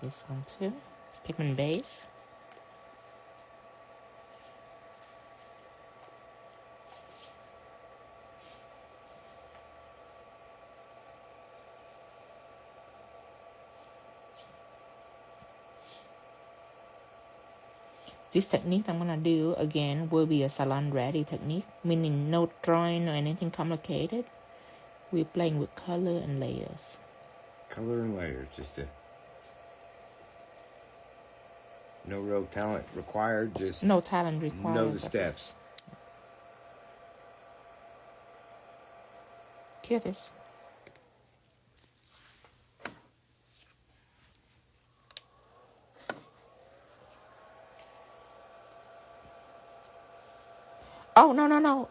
This one too. Pigment base. This technique I'm gonna do again will be a salon ready technique, meaning no drawing or anything complicated. We're playing with color and layers. Color and layers, just no real talent required, just No talent required. know the steps. Cute. Oh, no.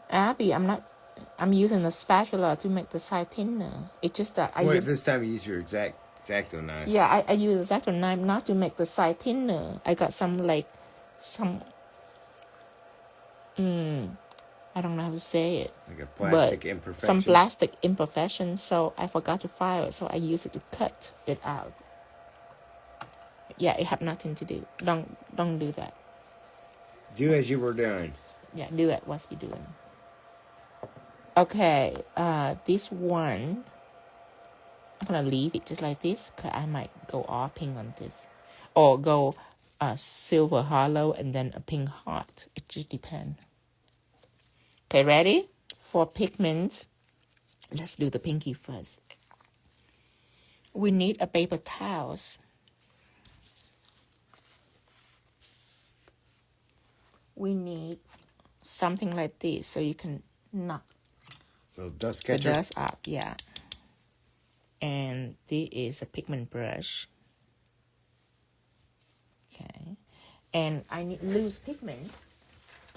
Abby, I'm using the spatula to make the side thinner. It's just that This time you use your X-Acto knife. Yeah, I use X-Acto knife not to make the side thinner. I got some I don't know how to say it. Like a plastic imperfection. Some plastic imperfection, so I forgot to file it, so I use it to cut it out. Yeah, it have nothing to do. Don't do that. Do as you were doing. Yeah, do it. What you doing? Okay, this one, I'm gonna leave it just like this, cause I might go all pink on this, or go silver hollow and then a pink heart. It just depends. Okay, ready for pigments? Let's do the pinky first. We need a paper towels. We need something like this so you can knock Little dust the catcher. dust up, yeah. And this is a pigment brush. Okay. And I need loose pigment.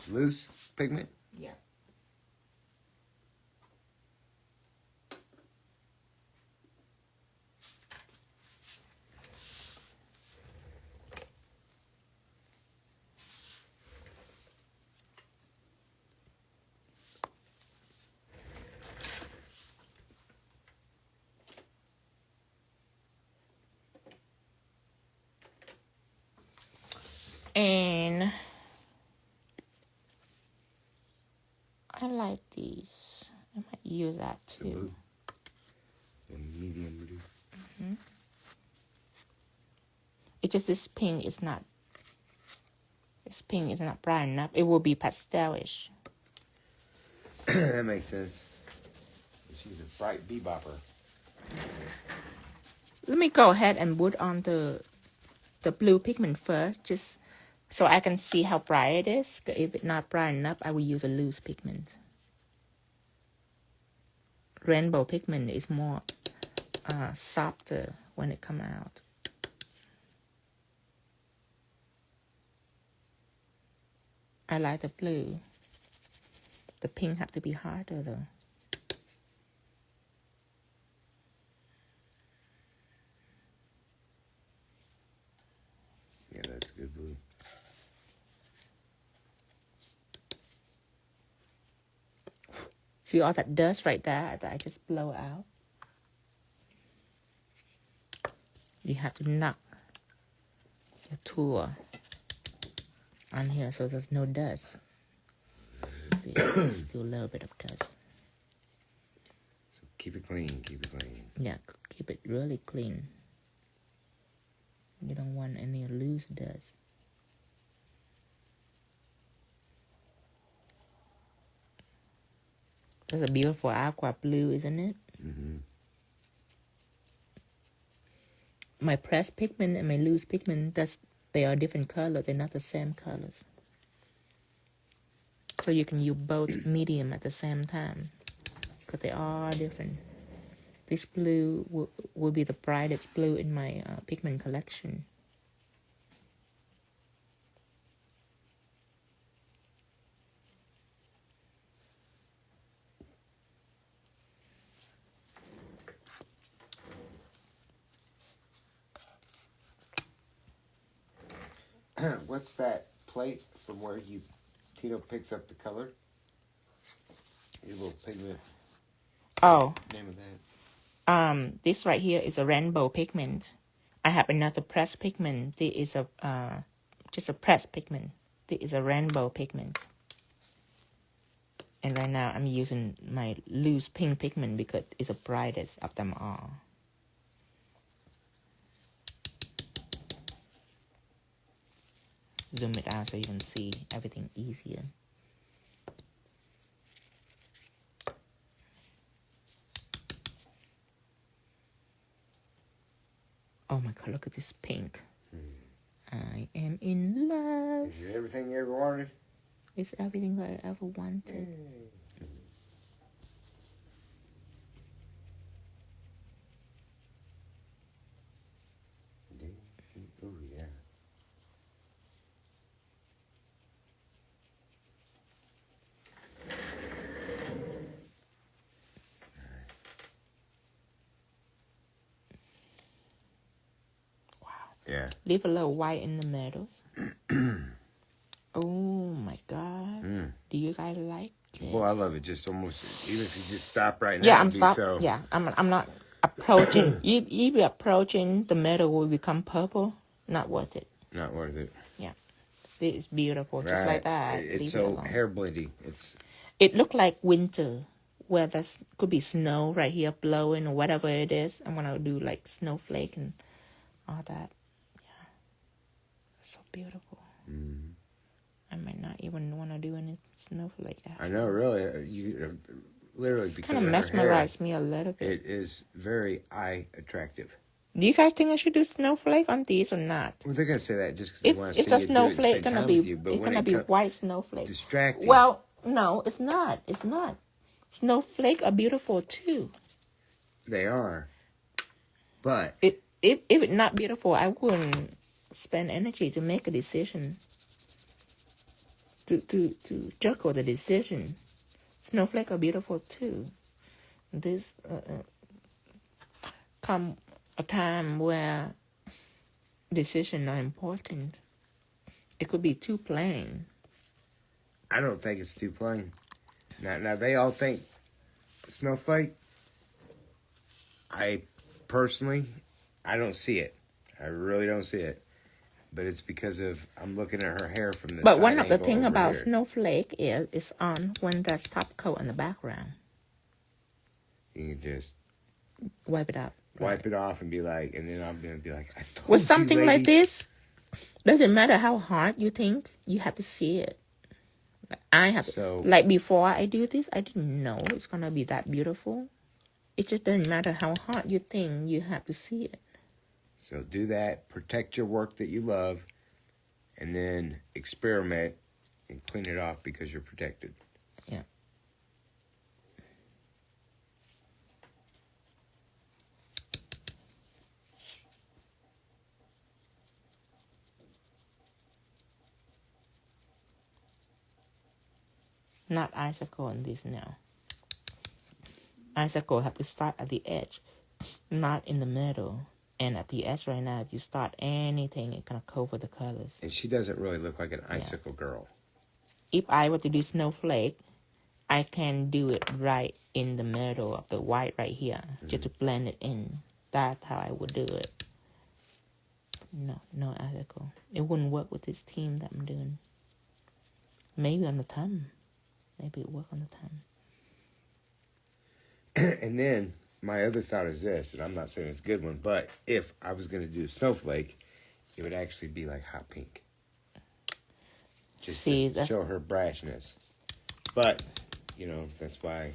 Loose pigment. Yeah. And I like these. I might use that too. The blue. The medium blue. It's just this pink is not. This pink is not bright enough. It will be pastelish. That makes sense. She's a bright bebopper. Let me go ahead and put on the blue pigment first, just so I can see how bright it is. If it's not bright enough, I will use a loose pigment. Rainbow pigment is more softer when it comes out. I like the blue. The pink have to be harder though. Yeah, that's good blue. See all that dust right there that I just blow out? You have to knock your tool on here so there's no dust. See, there's still a little bit of dust. So keep it clean, keep it clean. Yeah, keep it really clean. You don't want any loose dust. That's a beautiful aqua blue, isn't it? Mm-hmm. My pressed pigment and my loose pigment, they are different colors. They're not the same colors. So you can use both medium at the same time, because they are different. This blue will be the brightest blue in my pigment collection. What's that plate from where Tito picks up the color? Your little pigment. Oh. Name of that? This right here is a rainbow pigment. I have another pressed pigment. This is a just a pressed pigment. This is a rainbow pigment. And right now I'm using my loose pink pigment because it's the brightest of them all. Zoom it out so you can see everything easier. Oh my God, look at this pink. I am in love. Is it everything you ever wanted? It's everything I ever wanted. Oh, yeah. Yeah. Leave a little white in the middles. Oh my God. Do you guys like it? Well, I love it. Just almost, even if you just stop right now. Yeah, I'm stopping. Yeah, I'm not approaching. you be approaching, the middle will become purple. Not worth it. Not worth it. Yeah. This is beautiful. Just like that. It's so hair blendy. It looked like winter. Where there's could be snow right here blowing or whatever it is. I'm gonna do like snowflake and all that. Yeah. It's so beautiful. I might not even want to do any snowflake. I know, really. You literally, it's because kind of mesmerized me a little bit. It is very eye attractive. Do you guys think I should do snowflake on these or not? Well, they're gonna say that just because they want to see it's a snowflake. It's gonna be white snowflake. Distracting. Well, no, it's not. It's not. Snowflake are beautiful too. They are, but if it's not beautiful, I wouldn't spend energy to make a decision. To juggle the decision. Snowflake are beautiful too. This come a time where decisions are important. It could be too plain. I don't think it's too plain. Now they all think snowflake. I personally, I don't see it. I really don't see it. But it's because of I'm looking at her hair from the side. But one of the things about here. snowflake is it's on when there's top coat in the background. You can just wipe it out. Wipe it off and be like, and then I'm gonna be like, I told with you, something ladies. like this, doesn't matter how hard you think, you have to see it. I have like before I do this, I didn't know it's gonna be that beautiful. It just doesn't matter how hard you think, you have to see it. So do that, protect your work that you love, and then experiment and clean it off because you're protected. Yeah. Not icicle on this now. Icicle have to start at the edge, not in the middle. And at the edge right now, if you start anything, it's going to cover the colors. And she doesn't really look like an icicle girl. If I were to do snowflake, I can do it right in the middle of the white right here, just to blend it in. That's how I would do it. No icicle. It wouldn't work with this theme that I'm doing. Maybe on the thumb. Maybe it work on the thumb. And then my other thought is this, and I'm not saying it's a good one, but if I was going to do snowflake, it would actually be like hot pink. Just to show her brashness. But, you know, that's why.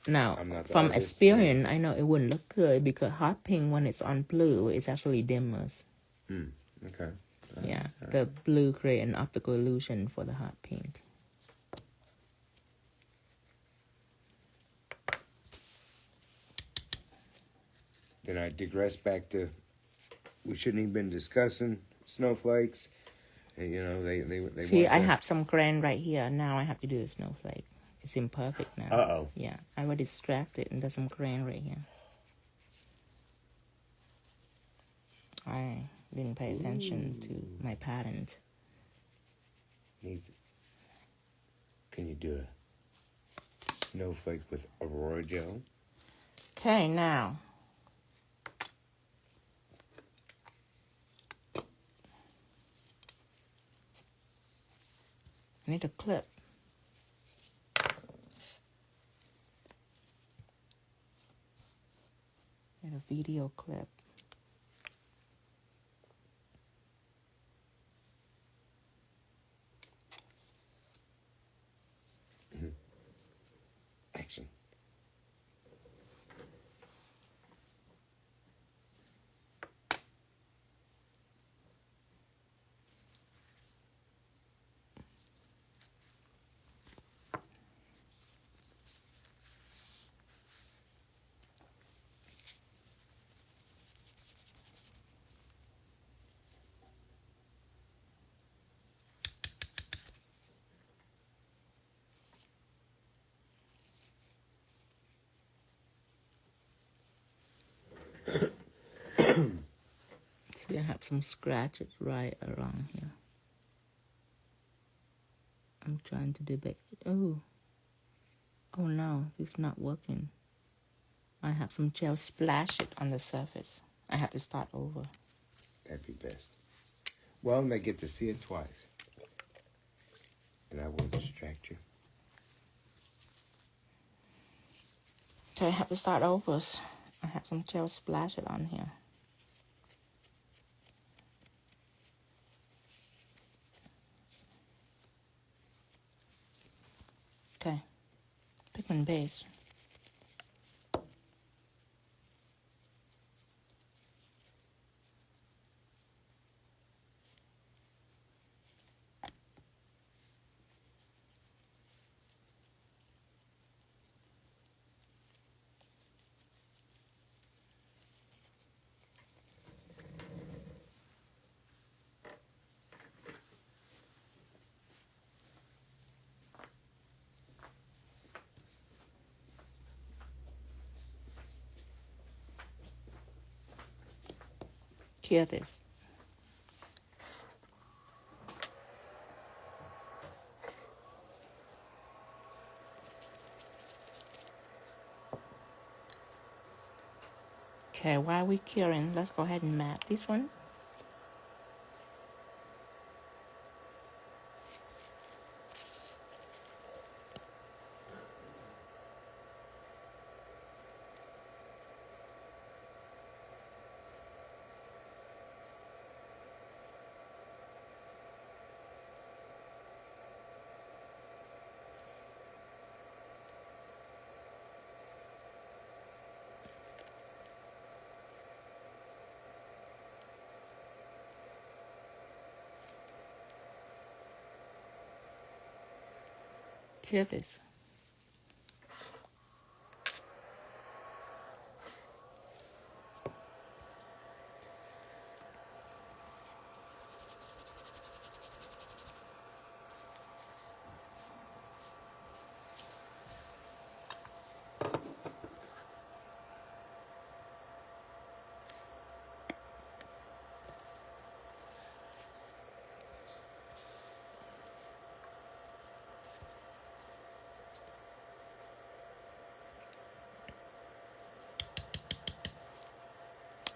Now, I'm not from experience, I know it wouldn't look good because hot pink, when it's on blue, is actually dimmer. Okay. Yeah, the blue create an optical illusion for the hot pink. Then I digress back to we shouldn't even been discussing snowflakes. And, you know, they See, want I to- have some grain right here. Now I have to do the snowflake. It's imperfect now. Uh-oh. Yeah, I was distracted and there's some grain right here. I didn't pay attention to my pattern. Can you do a snowflake with Aurora gel? Okay, now. I need a clip. Need a video clip. Action. See, I have some scratches right around here. I'm trying to debate. Oh no, it's not working. I have some gel splash it on the surface. I have to start over. That'd be best. Well, they get to see it twice. And I won't distract you. So I have to start over. I have some gel splash it on here. Okay, pigment base. Hear this. Okay, while we're curing, let's go ahead and matte this one. Hear this.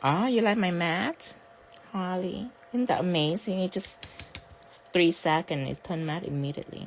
Oh, you like my matte? Holly, isn't that amazing? It just 3 seconds, it turned matte immediately.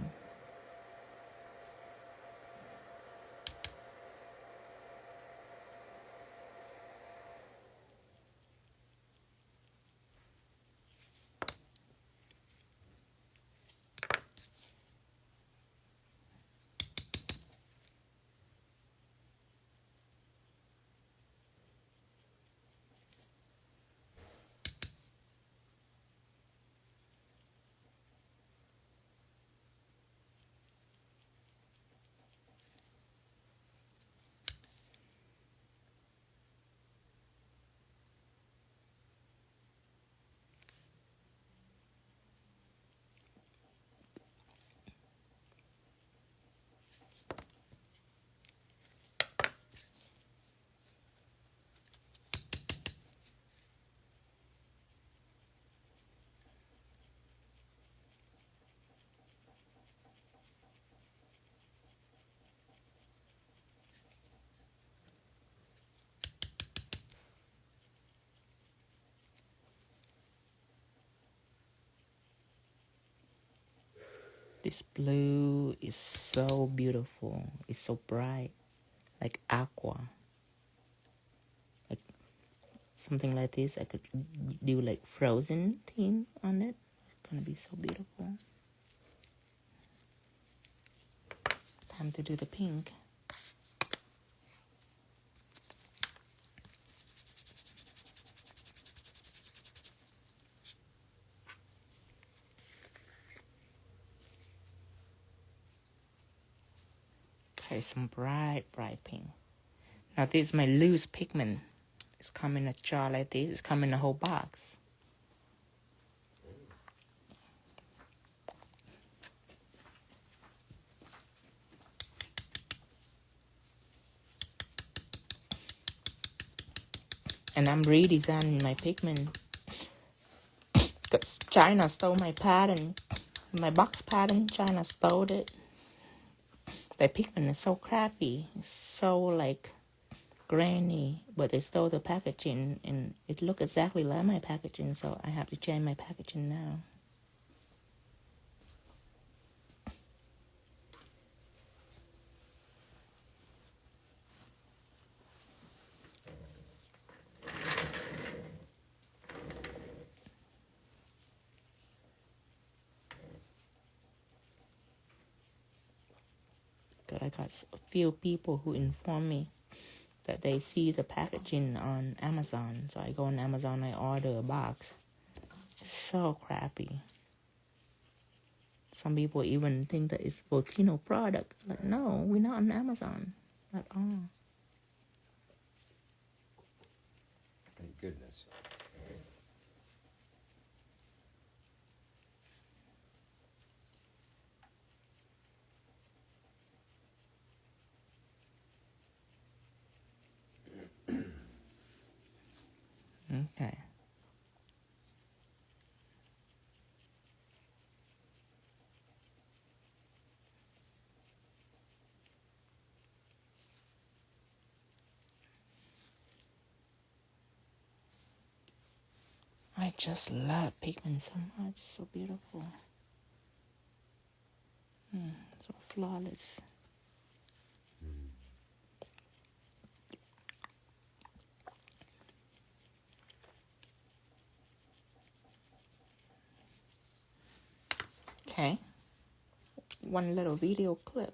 This blue is so beautiful. It's so bright, like aqua. Like something like this, I could do like Frozen theme on it. It's gonna be so beautiful. Time to do the pink. Okay, some bright pink. Now this is my loose pigment. It's come in a jar like this. It's come in a whole box. And I'm redesigning my pigment because China stole my pattern. My box pattern, China stole it. The pigment is so crappy. It's so like grainy, but they stole the packaging and it looked exactly like my packaging, so I have to change my packaging now. But I got a few people who inform me that they see the packaging on Amazon. So I go on Amazon, I order a box. It's so crappy. Some people even think that it's Volcano product. Like, no, we're not on Amazon at all. Thank goodness. Okay. I just love pigment so much. So beautiful. So flawless. Okay. One little video clip.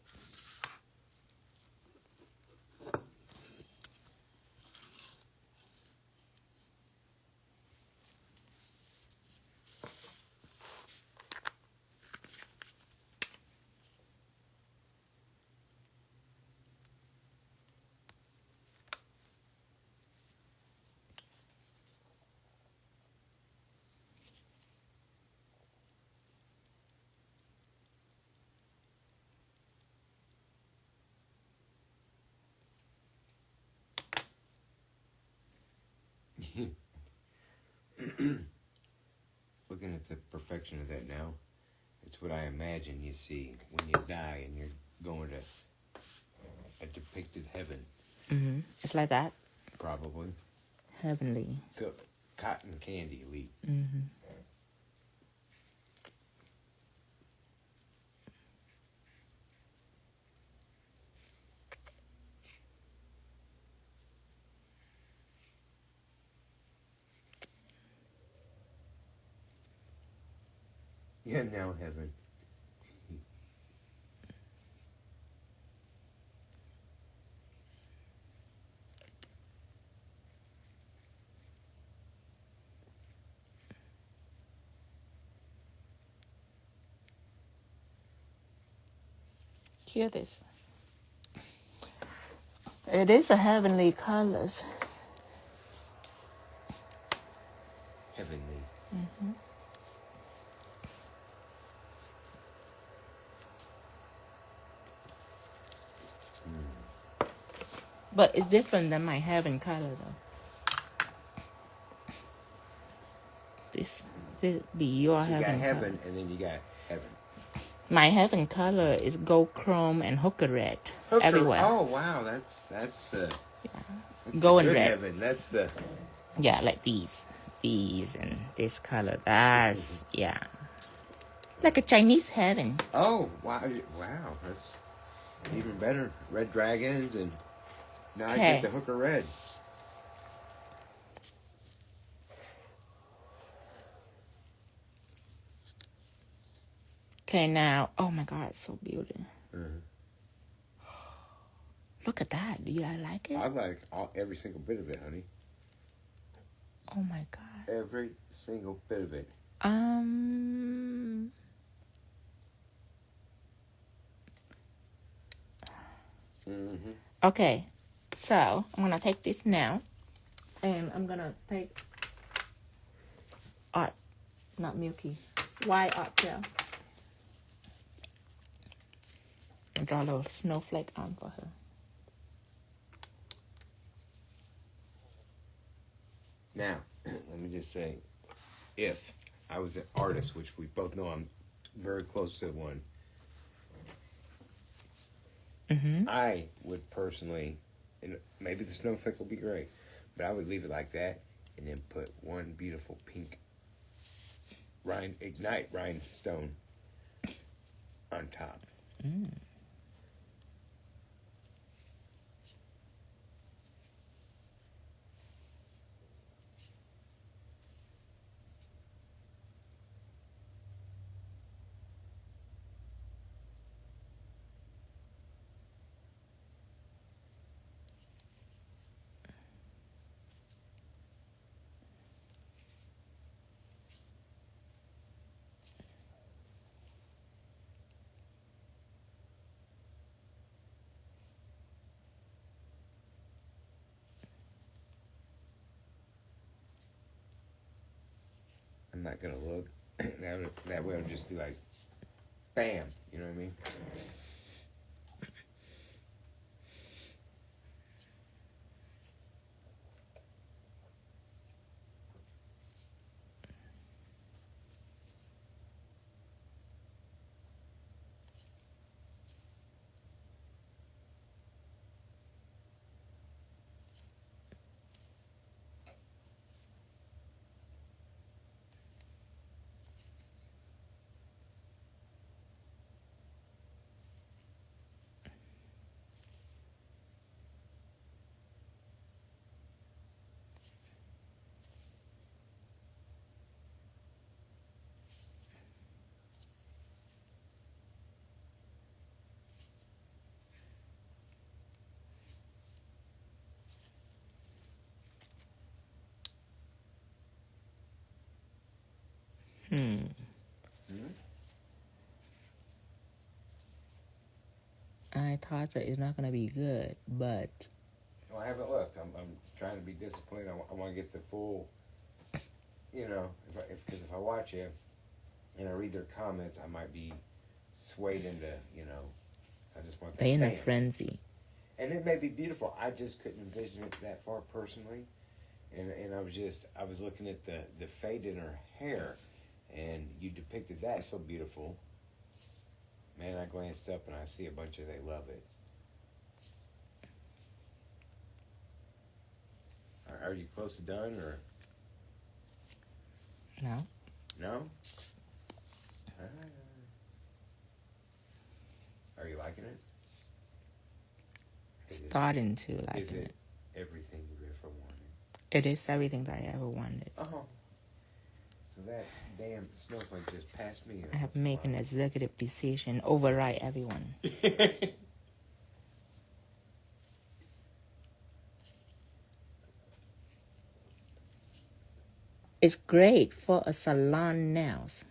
Looking at the perfection of that now, it's what I imagine you see when you die and you're going to a depicted heaven. It's like that. Probably. Heavenly. The cotton candy leaf. Yeah, now heaven. Hear this. It is a heavenly colors. Heavenly. But it's different than my heaven color though. This be your So you got heaven heaven color. and then you got heaven. My heaven color is gold chrome and hooker red everywhere. Oh wow, that's Gold and good red. heaven. That's the Yeah, like these and this color. That's yeah. Like a Chinese heaven. Oh, wow. Wow. That's even better. Red dragons, and now I get the hooker red. Okay, now, oh my God, it's so beautiful. Look at that. Do you like it? I like every single bit of it, honey. Oh my God. Every single bit of it. Okay, so I'm gonna take this now, and I'm gonna take art, not Milky, white art gel, and draw a little snowflake on for her. Now, let me just say, if I was an artist, which we both know I'm very close to one, I would personally, and maybe the snowflake will be great, but I would leave it like that and then put one beautiful pink ignite rhinestone on top. I'm not gonna look. That way I'll just be like, bam. You know what I mean? I thought that it's not gonna be good, but Well, I haven't looked. I'm trying to be disciplined. I want to get the full, you know, because if I watch it and I read their comments, I might be swayed into, you know, I just want that. they in a bam. frenzy. And it may be beautiful. I just couldn't envision it that far personally. And I was looking at the fade in her hair, and you depicted that so beautiful. Man, I glanced up and I see a bunch of they love it. Are you close to done, or No? no? Are you liking it? Starting to like Is it it. everything you ever wanted? It is everything that I ever wanted. Oh. So that damn snowflake just passed me. I have to make an executive decision, override everyone. It's great for a salon nails.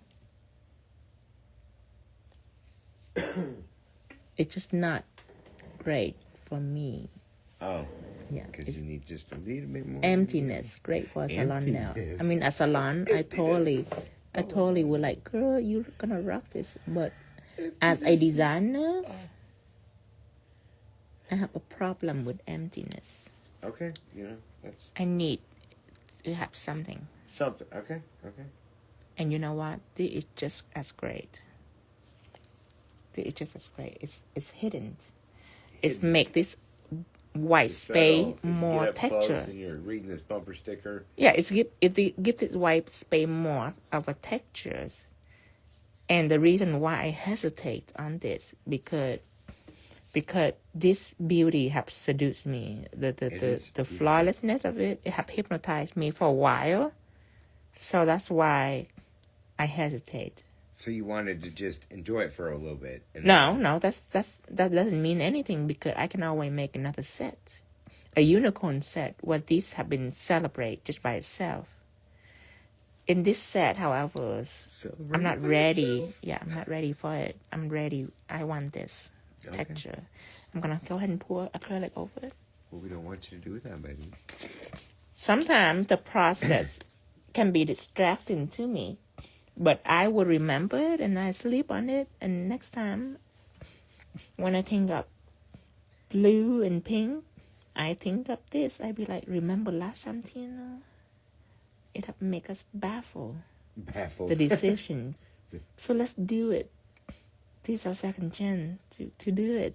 It's just not great for me. Oh. Yeah, Because it's you need just a little bit more. emptiness. Great for a salon nail. Emptiness. I mean, a salon, I totally would like, girl, you're gonna rock this. But as a designer, I have a problem with emptiness. Okay, you know, that's I need to have something. something. Okay, okay. And you know what? This is just as great. This is just as great. It's hidden. It's make this white space more texture. And you're reading this bumper sticker. Yeah, it's give this white space more of a textures. And the reason why I hesitate on this because this beauty have seduced me. The flawlessness of it have hypnotized me for a while. So that's why I hesitate. So you wanted to just enjoy it for a little bit? No, that doesn't mean anything because I can always make another set. A unicorn set where these have been celebrated just by itself. In this set, however, I'm not ready. Yeah, I'm not ready for it. I'm ready. I want this texture. I'm going to go ahead and pour acrylic over it. Well, we don't want you to do that, baby. Sometimes the process can be distracting to me, but I will remember it and I sleep on it. And next time, when I think of blue and pink, I think of this. I be like, remember last something? It make us baffled. The decision. So let's do it. This is our second chance to do it.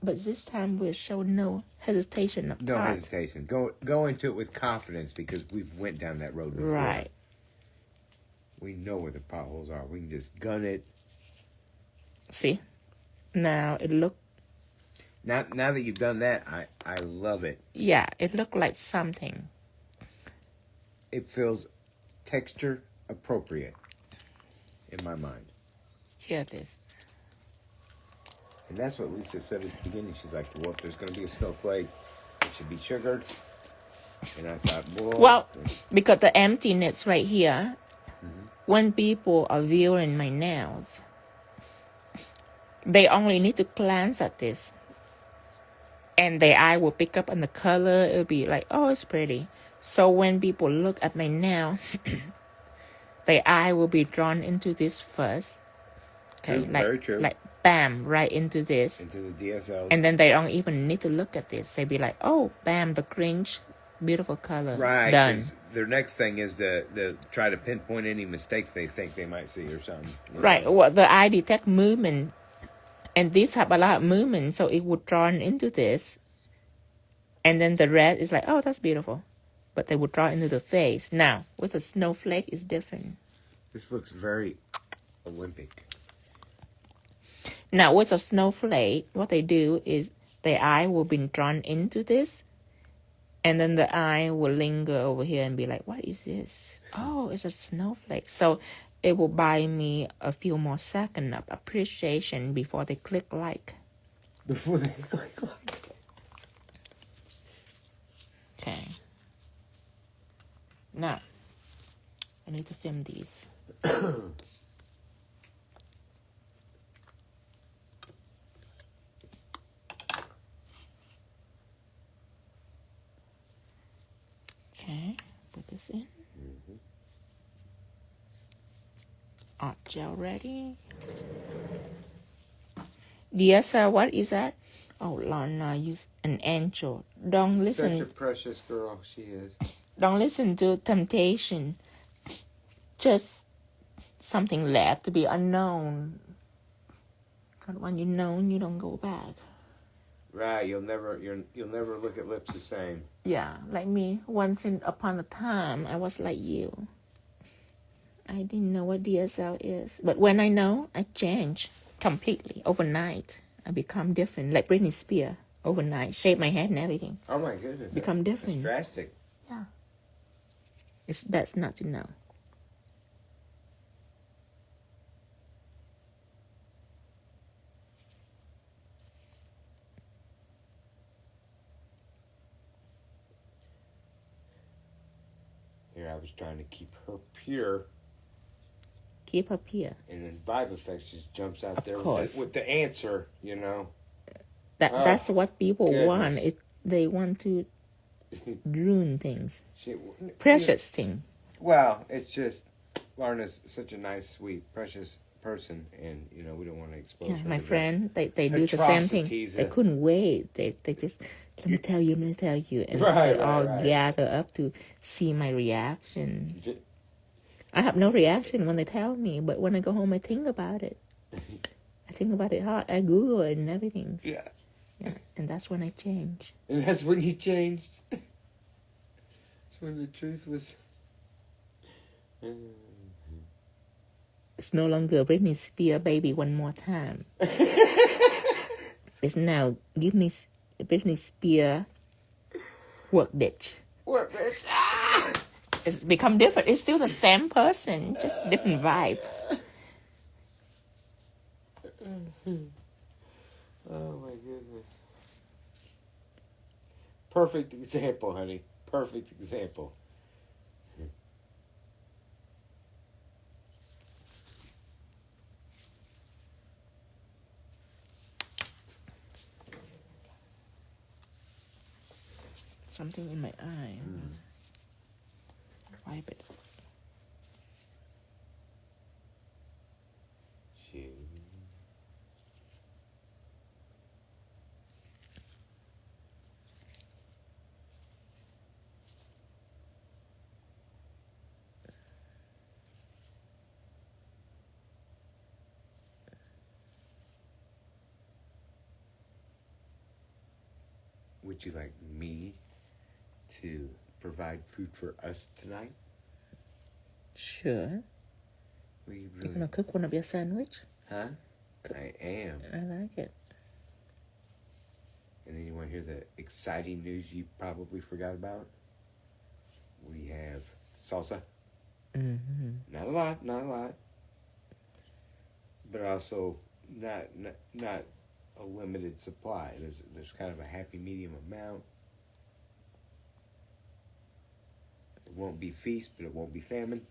But this time we'll show no hesitation of No thought. hesitation. Go into it with confidence because we've went down that road before. Right. We know where the potholes are. We can just gun it. See? Now it look. Now that you've done that, I love it. Yeah, it looked like something. It feels texture appropriate in my mind. Here it is. And that's what Lisa said at the beginning. She's like, well, if there's going to be a snowflake, it should be sugared. And I thought, well, because the emptiness right here, when people are viewing my nails, they only need to glance at this. And their eye will pick up on the color. It'll be like, oh, it's pretty. So when people look at my nail, their eye will be drawn into this first. Okay, very true. Like bam, right into this. Into the DSL. And then they don't even need to look at this. They be like, oh, bam, the cringe, beautiful color. Right. Done. Their next thing is to try to pinpoint any mistakes they think they might see or something. Right. Well, the eye detect movement. And these have a lot of movement, so it would draw into this. And then the red is like, oh, that's beautiful. But they would draw into the face. Now, with a snowflake, it's different. This looks very Olympic. Now, with a snowflake, what they do is their eye will be drawn into this. And then the eye will linger over here and be like, what is this? Oh, it's a snowflake. So it will buy me a few more seconds of appreciation before they click like. Before they click like. Okay. Now, I need to film these. Okay, put this in. Art gel ready. DSL, what is that? Oh, Lana, use an angel. Don't listen. Such a precious girl she is. Don't listen to temptation. Just something left to be unknown. Because when you know, you don't go back. Right, you'll never look at lips the same. Yeah, like me. Once upon a time, I was like you. I didn't know what DSL is. But when I know, I change completely. Overnight, I become different. Like Britney Spears, overnight. Shave my head and everything. Oh my goodness. Become different. That's drastic. Yeah. It's best not to know. Here, I was trying to keep her pure. Keep up here. And then Viva Effects just jumps out Of there course. with the answer, you know. That's what people want. goodness. They want to ruin things. She, Precious thing. Well, it's just Lorna's such a nice, sweet, precious person, and you know we don't want to expose Yeah, her. my to friend, they do the same thing. atrocities They of- couldn't wait. They just let me tell you, and Right, they all right. gather up to see my reaction. J- I have no reaction when they tell me, but when I go home, I think about it. I think about it hard. I Google it and everything. Yeah, And that's when I change. and that's when you changed. That's when the truth was. It's no longer Britney Spears, baby, one more time. It's now give me Britney Spears, work bitch. Work, bitch. Ah! It's become different. It's still the same person, just different vibe. Oh my goodness. Perfect example, honey. Perfect example. Something in my eye. Wipe it. Shoot. Would you like me to provide food for us tonight? Sure. We You're gonna cook one of your sandwich? Huh? I am. I like it. And then you want to hear the exciting news you probably forgot about? We have salsa. Not a lot. But also not a limited supply. There's kind of a happy medium amount. It won't be feast, but it won't be famine.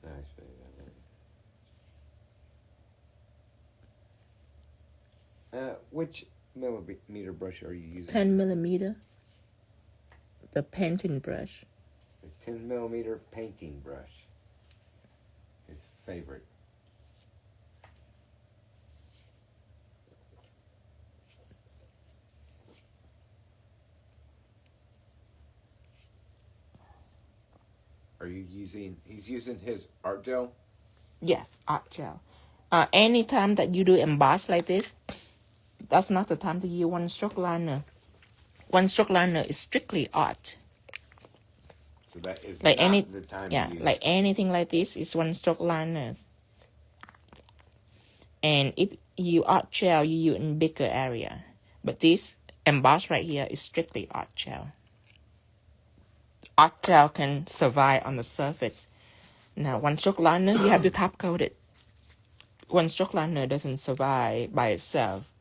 Nice, baby. Which millimeter brush are you using? 10 millimeter. The painting brush. The 10 millimeter painting brush. His favorite. Are you using, he's using his art gel? Yeah, art gel. Anytime that you do emboss like this, that's not the time to use one stroke liner. One stroke liner is strictly art. So that is Like not the time yeah, to use. like anything like this is one stroke liners. And if you art gel, you use in bigger area. But this emboss right here is strictly art gel. Art gel can survive on the surface. Now, one stroke liner, you have to top coat it. One stroke liner doesn't survive by itself.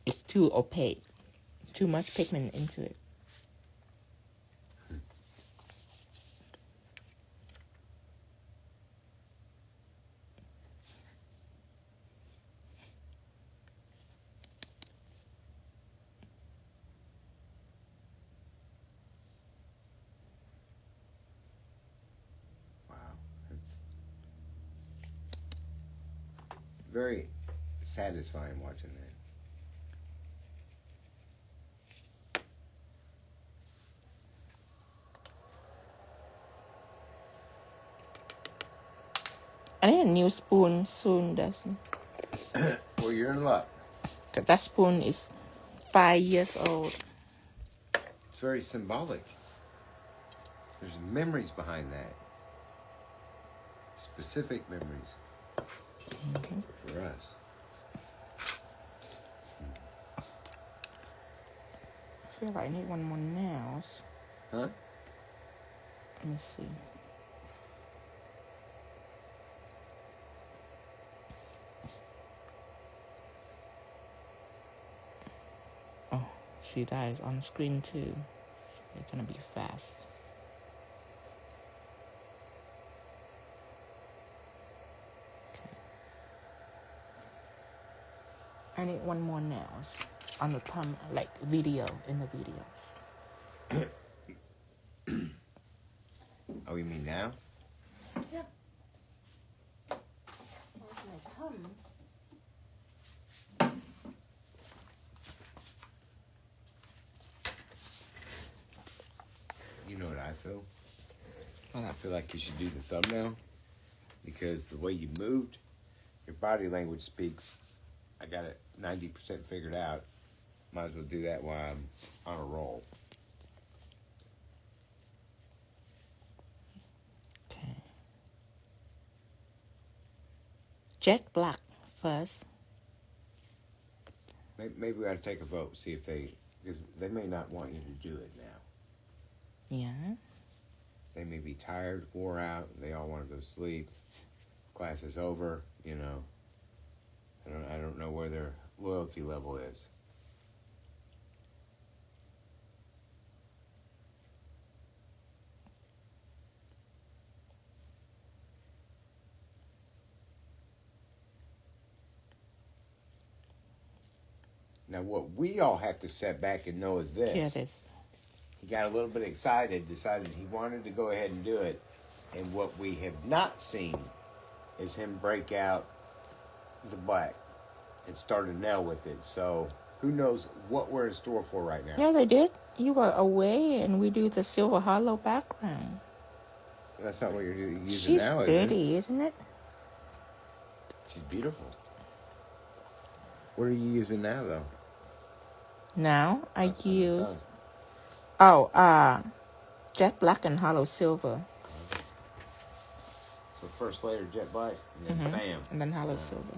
It's too opaque. Too much pigment into it. Wow. It's very satisfying watching that. I need a new spoon soon, doesn't? Well, you're in luck. Because that spoon is 5 years old. It's very symbolic. There's memories behind that. Specific memories. For us. I feel like I need one more nails. Huh? Let me see. Oh, see, that is on screen too. So it's gonna be fast. Okay. I need one more nails on the thumb, like video in the videos. Oh, you mean now? Yeah. Where's my thumbs? You know what I feel? I feel like you should do the thumbnail because the way you moved, your body language speaks I got it 90% figured out. Might as well do that while I'm on a roll. Okay. Jet black first. Maybe we ought to take a vote, see if because they may not want you to do it now. Yeah. They may be tired, wore out, they all want to go to sleep. Class is over, you know. I don't know where their loyalty level is. Now, what we all have to set back and know is this. Here it is. He got a little bit excited, decided he wanted to go ahead and do it. And what we have not seen is him break out the black and start a nail with it. So, who knows what we're in store for right now. Yeah, they did. You were away and we do the silver hollow background. That's not what you're using She's now, pretty, isn't it? She's beautiful. What are you using now, though? Now I That's use jet black and hollow silver. So first layer jet black, and then bam. And then hollow silver.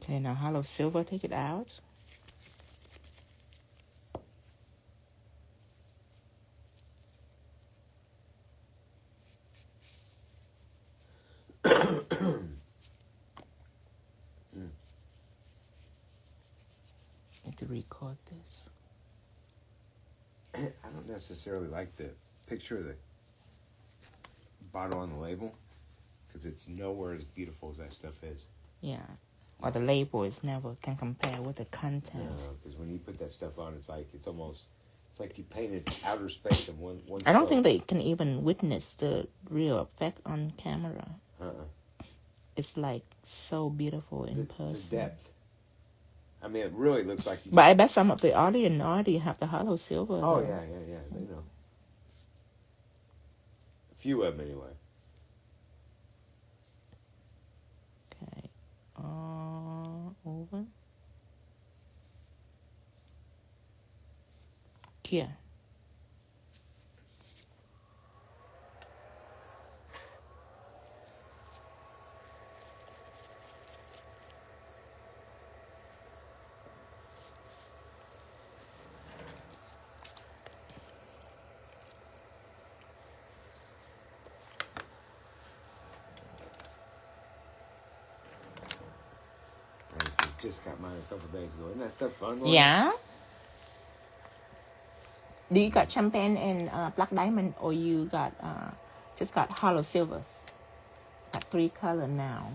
Okay, now hollow silver, take it out. Need to record this. I don't necessarily like the picture of the bottle on the label because it's nowhere as beautiful as that stuff is. Yeah. Or the label is never can compare with the content. Because when you put that stuff on, it's like you painted outer space in one. I don't think they can even witness the real effect on camera. It's like so beautiful in person. The depth. I mean, it really looks like. But I bet some of the audience already have the hollow silver. Oh yeah. They know. A few of them anyway. Okay. Over. Here. Just got mine a couple days ago. Isn't that stuff fun? Yeah. Do you got champagne and black diamond, or you got just got hollow silvers? Got 3 color now.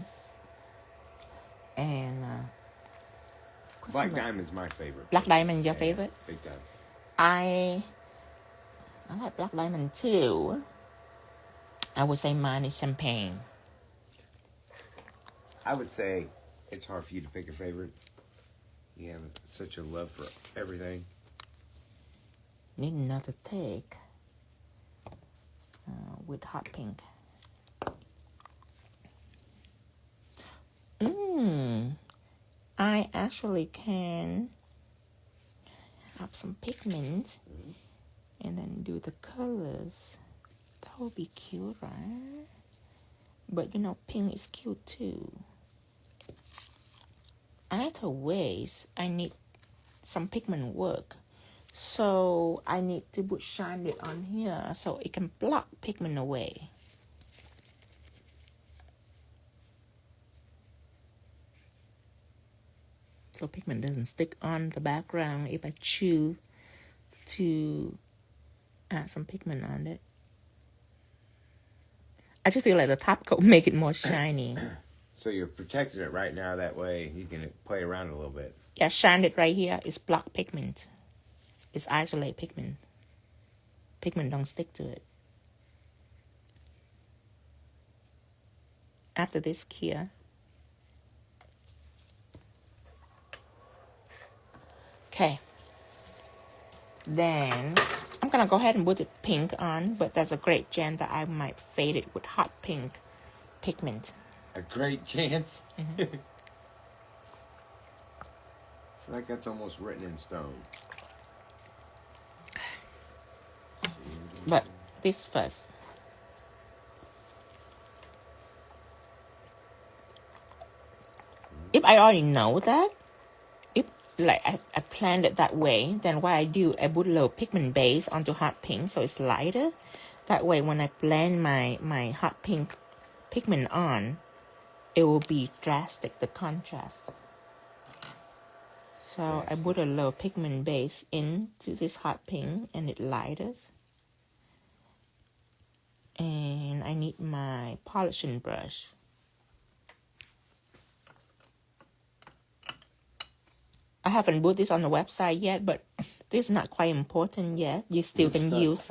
And black diamond's my favorite. Black diamond your favorite? Big time. I like black diamond too. I would say mine is champagne. I would say it's hard for you to pick a favorite. You have such a love for everything. Need another take with hot pink. I actually can have some pigment and then do the colors. That would be cute, right? But you know, pink is cute too. Either ways, I need some pigment work. So I need to shine it on here so it can block pigment away. So pigment doesn't stick on the background if I choose to add some pigment on it. I just feel like the top coat make it more shiny. So you're protecting it right now. That way you can play around a little bit. Yeah, shine it right here. It's block pigment. It's isolate pigment. Pigment don't stick to it. After this cure. Okay. Then I'm gonna go ahead and put the pink on, but there's a great chance that I might fade it with hot pink pigment. A great chance. Mm-hmm. I feel like that's almost written in stone. But this first. If I already know that, if like I planned it that way, then what I do, I put a little pigment base onto hot pink so it's lighter. That way when I blend my hot pink pigment on, it will be drastic, the contrast. So I put a little pigment base into this hot pink and it lightens. And I need my polishing brush. I haven't put this on the website yet, but this is not quite important yet. You still can use,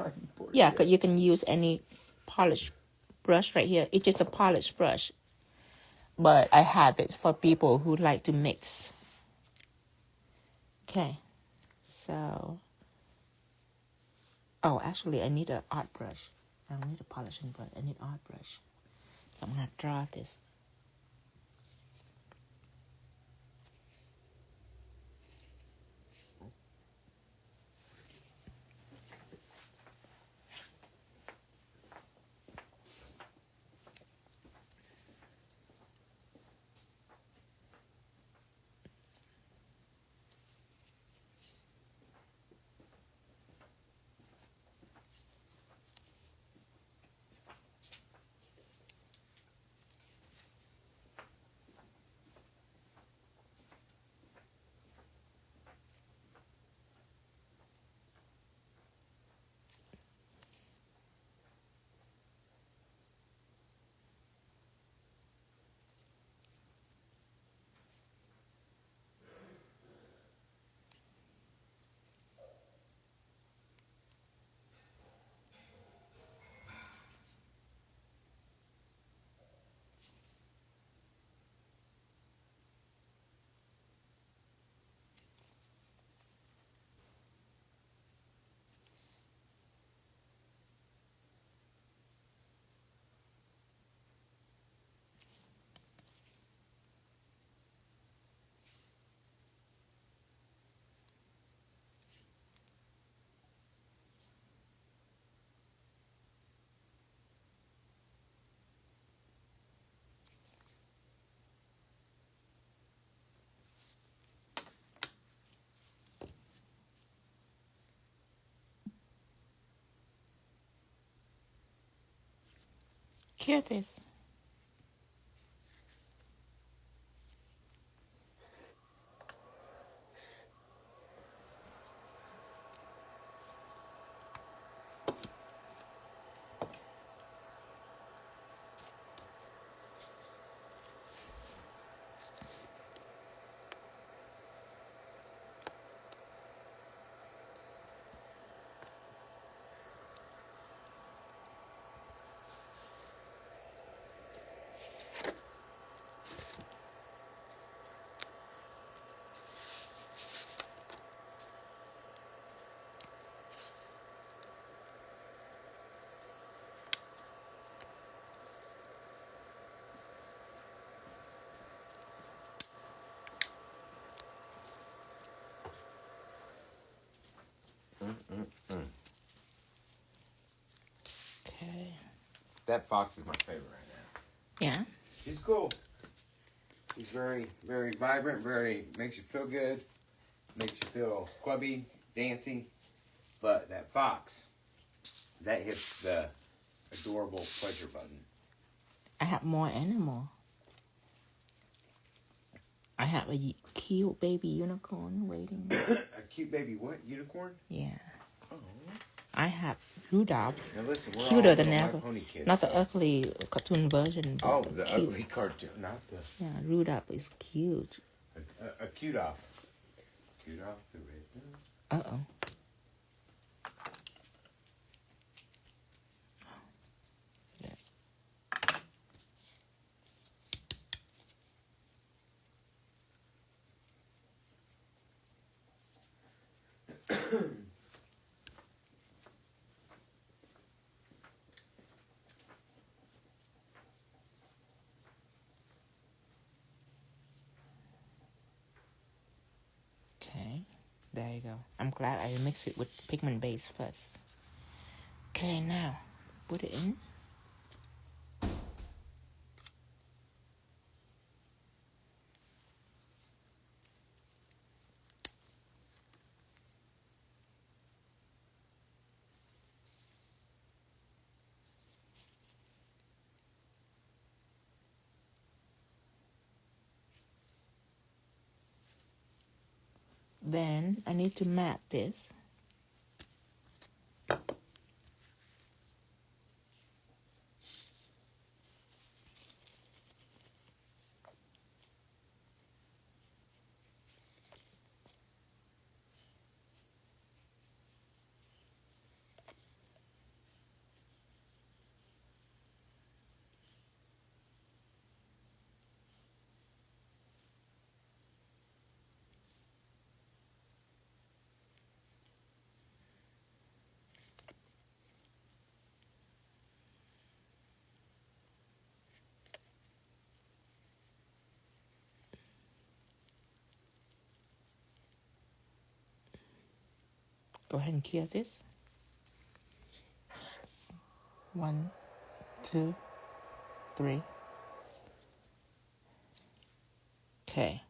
yeah, you can use any polish brush right here. It's just a polish brush, but I have it for people who like to mix. Okay, so, oh, actually I need an art brush. I don't need a polishing brush, I need an art brush. I'm gonna draw this. Cure this. Okay. That fox is my favorite right now. Yeah. She's cool. She's very, very vibrant, very, makes you feel good, makes you feel clubby, dancy. But that fox, that hits the adorable pleasure button. I have more animal. I have a cute baby unicorn waiting. A cute baby what? Unicorn? Yeah. Oh. I have Rudolph. Now listen, we're Cuter all than Little My ever. Pony kids. Not so. the ugly cartoon version. But Oh, the cute. ugly cartoon, not the... Yeah, Rudolph is cute. A cute off. Cute off the red. Uh-oh. Okay, there you go. I'm glad I mixed it with pigment base first. Okay, now put it in. Then I need to matte this. Go ahead and clear this. 1, 2, 3. Okay.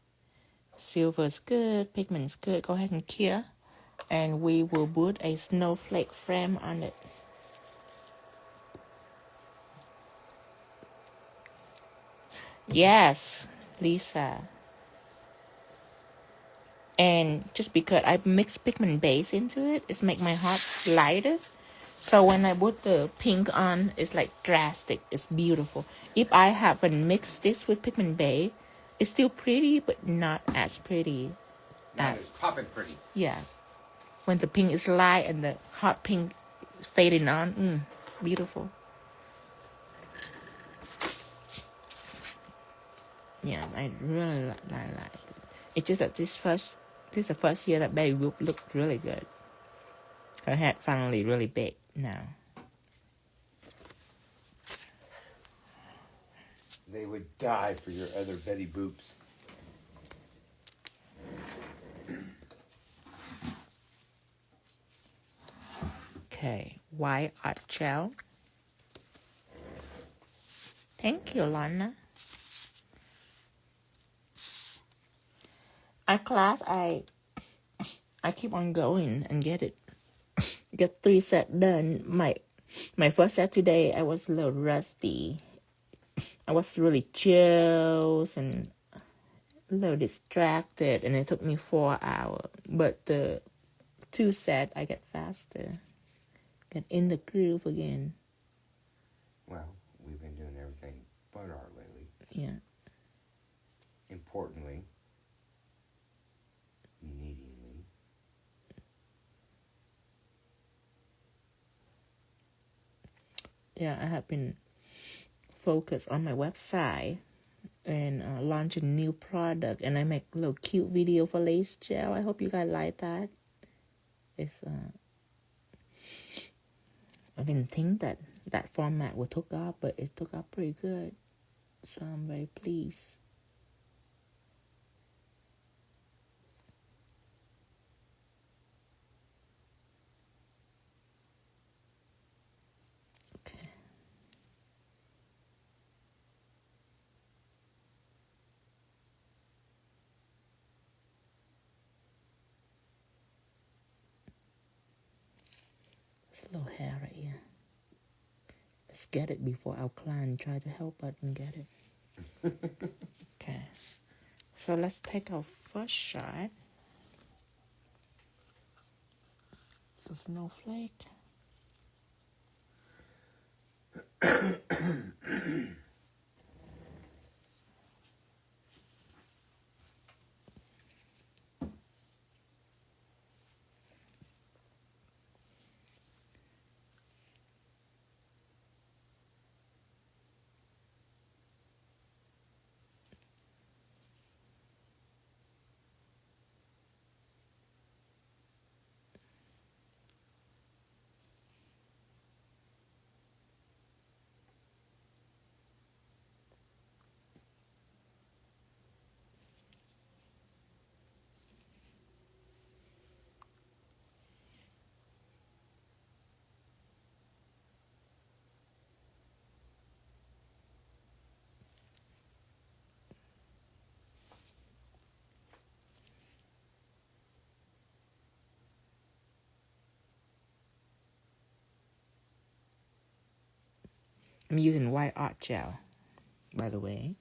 Silver's good, pigment's good. Go ahead and clear. And we will put a snowflake frame on it. Yes, Lisa. And just because I mix pigment base into it, it's make my heart lighter. So when I put the pink on, it's like drastic. It's beautiful. If I haven't mixed this with pigment base, it's still pretty, but not as pretty. Not as popping pretty. Yeah. When the pink is light and the hot pink fading on, beautiful. Yeah, I really like it. It's just that this is the first year that Baby Boop looked really good. Her head finally really big now. They would die for your other Betty Boops. Okay, white art gel. Thank you, Lana. Art class, I keep on going and get 3 sets done. My first set today, I was a little rusty. I was really chills and a little distracted, and it took me 4 hours. But the 2 sets, I get faster. Get in the groove again. Well, we've been doing everything but art lately. Yeah. Importantly, needingly. Yeah, I have been focused on my website and launching new product, and I make a little cute video for lace gel. I hope you guys like that. It's I didn't think that format would took off, but it took off pretty good, so I'm very pleased. Okay. There's a little hair right here. Let's get it before our client try to help us and get it. Okay. So let's take our first shot. It's a snowflake. I'm using white art gel, by the way.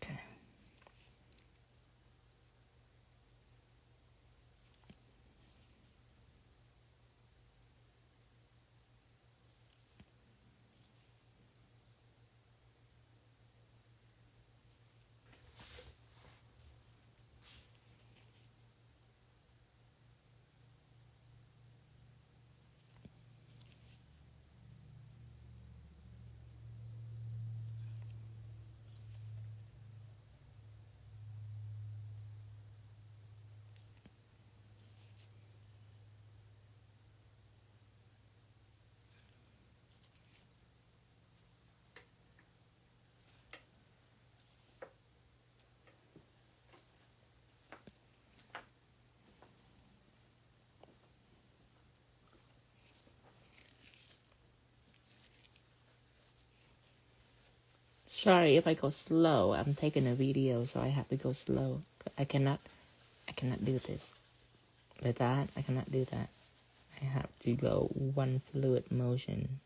Okay. Sorry if I go slow. I'm taking a video, so I have to go slow. I cannot do this. With that, I cannot do that. I have to go one fluid motion.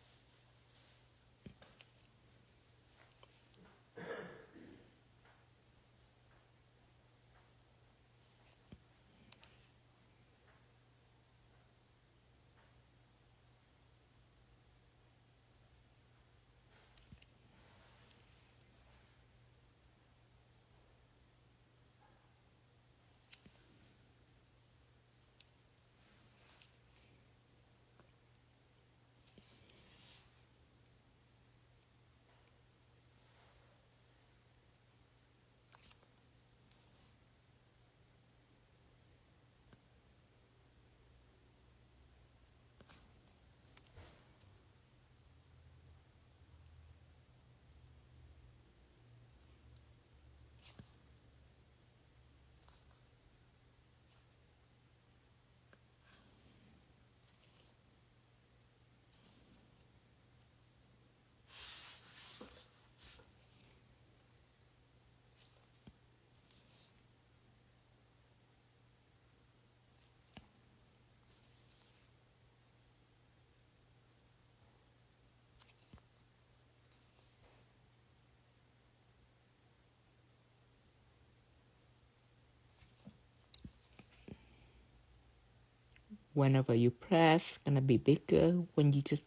Whenever you press, gonna be bigger. When you just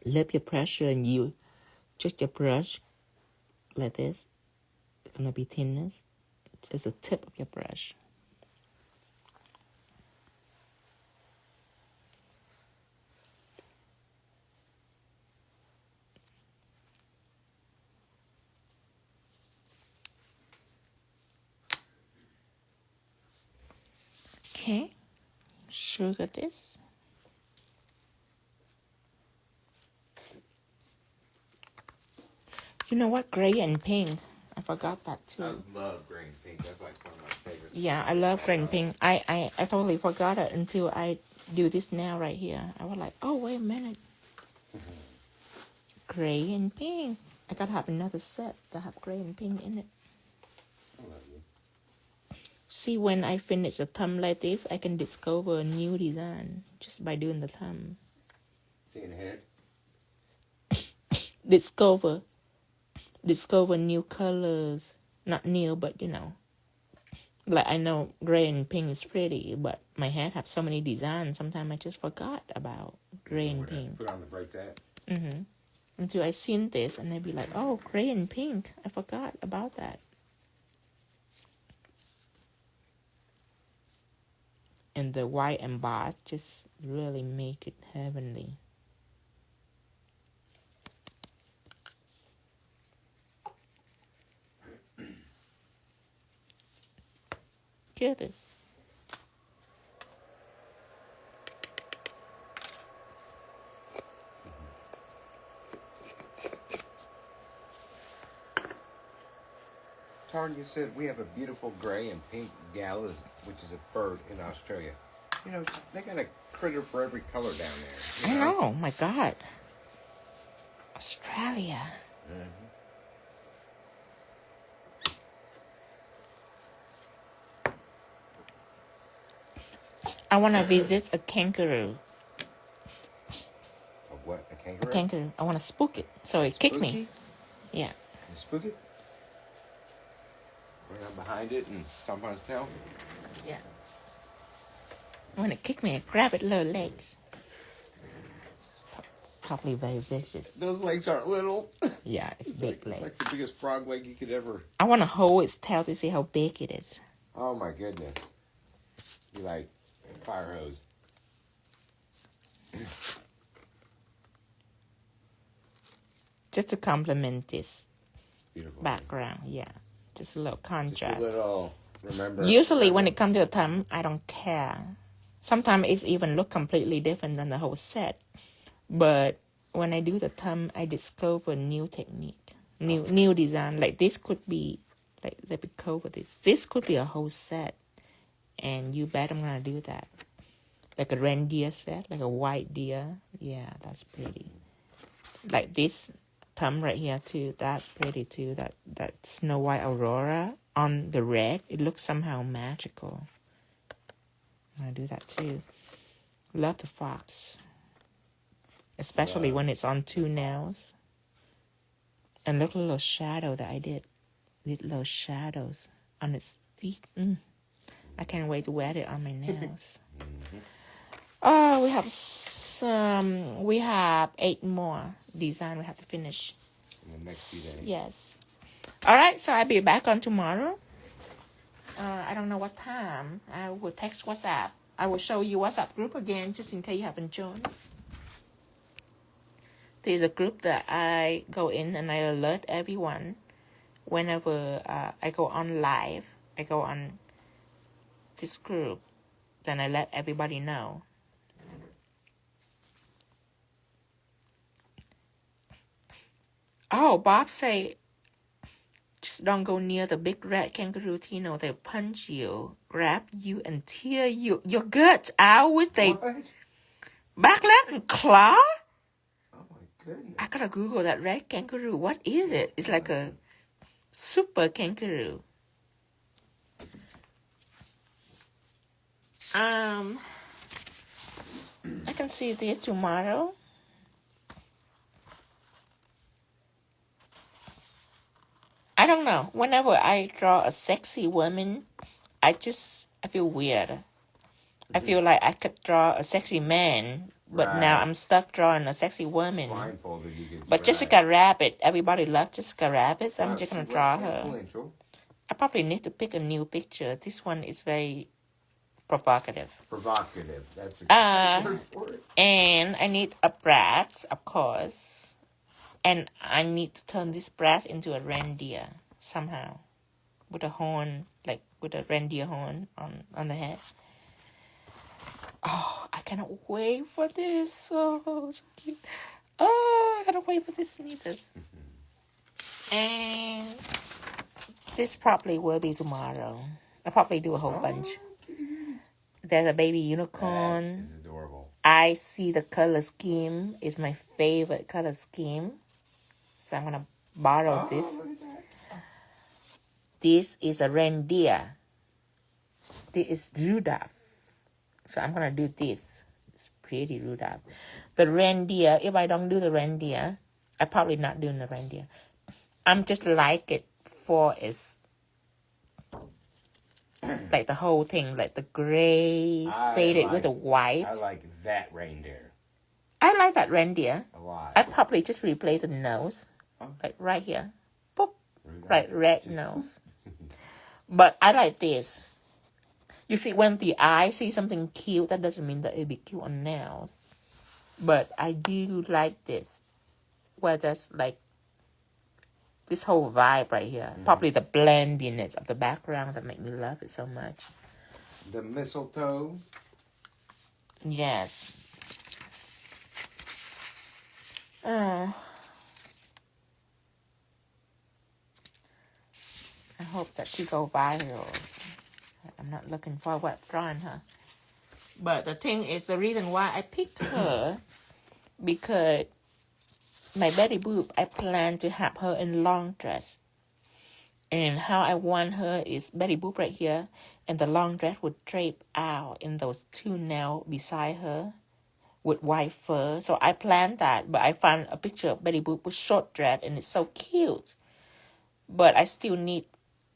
lift your pressure and you just your brush like this, it's gonna be thinness. Just the tip of your brush. Okay, sugar this. You know what? Gray and pink. I forgot that too. I love gray and pink. That's like one of my favorites. Yeah, I love gray and pink. I totally forgot it until I do this now right here. I was like, oh, wait a minute. Gray and pink. I gotta have another set that have gray and pink in it. I love you. See, when I finish a thumb like this, I can discover a new design just by doing the thumb. Seeing ahead? Discover new colors. Not new, but you know. Like I know gray and pink is pretty, but my hand have so many designs. Sometimes I just forgot about gray and pink. Put on the brakes at. Until I seen this and I'd be like, oh, gray and pink. I forgot about that. And the white emboss just really make it heavenly. Hear this. Tarn, you said we have a beautiful gray and pink gal, which is a bird in Australia. You know, they got a critter for every color down there. I know, my God. Australia. I want to visit a kangaroo. A what? A kangaroo? A kangaroo. I want to spook it so it kick me. Yeah. You spook it? Run out behind it and stomp on its tail? Yeah. When it kick me, I grab its little legs. Probably very vicious. Those legs aren't little. Yeah, it's big legs. It's like the biggest frog leg you could ever... I want to hold its tail to see how big it is. Oh my goodness. You like fire hose. Just to complement this Beautiful. background, yeah. Just a little contrast. Just a little, remember. Usually when it comes to a thumb, I don't care. Sometimes it's even look completely different than the whole set. But when I do the thumb, I discover new technique, new design. Like this could be, like let me cover this. This could be a whole set. And you bet I'm gonna do that. Like a reindeer set, like a white deer. Yeah, that's pretty. Like this thumb right here too, that's pretty too. That Snow White Aurora on the red, it looks somehow magical. I'm gonna do that too. Love the fox. Especially when it's on two nails. And look at the little shadow that I did. Little shadows on its feet. I can't wait to wear it on my nails. Oh, we have 8 more design we have to finish. In the next few days. Yes. All right, so I'll be back on tomorrow. I don't know what time. I will text WhatsApp. I will show you WhatsApp group again, just in case you haven't joined. There's a group that I go in and I alert everyone whenever I go on live. I go on this group, then I let everybody know. Oh, Bob say, just don't go near the big red kangaroo, Tino. They'll punch you, grab you, and tear your guts out with their back leg and claw. Oh my goodness. I gotta Google that red kangaroo. What is it? It's like a super kangaroo. I can see this tomorrow. I don't know. Whenever I draw a sexy woman, I feel weird. I feel like I could draw a sexy man, but now I'm stuck drawing a sexy woman. Blindfolded, you could But try. Jessica Rabbit, everybody loves Jessica Rabbit, so I'm just gonna draw her. Influential. I probably need to pick a new picture. This one is very provocative. Provocative. That's a good word for it. And I need a brass, of course. And I need to turn this brass into a reindeer somehow. With a horn, like with a reindeer horn on the head. Oh, I cannot wait for this. Oh, so cute. Oh, I cannot wait for this sneezes. And this probably will be tomorrow. I'll probably do a whole bunch. There's a baby unicorn. That is adorable. I see the color scheme is my favorite color scheme. So I'm going to borrow this. Look at that. This is a reindeer. This is Rudolph. So I'm going to do this. It's pretty Rudolph. The reindeer, if I don't do the reindeer, I'm probably not doing the reindeer. I'm just like it for its, like the whole thing, like the gray faded with the white. I like that reindeer I like that reindeer. a lot. I probably just replace the nose. Like right here. Boop. Right, red nose. But I like this. You see, when the eye sees something cute, that doesn't mean that it'll be cute on nails. But I do like this. Where there's like this whole vibe right here. Probably the blendiness of the background that make me love it so much. The mistletoe. Yes. I hope that she go viral. I'm not looking forward to drawing her. But the thing is, the reason why I picked her, because my Betty Boop, I plan to have her in long dress. And how I want her is Betty Boop right here, and the long dress would drape out in those two nails beside her with white fur. So I planned that, but I found a picture of Betty Boop with short dress, and it's so cute. But I still need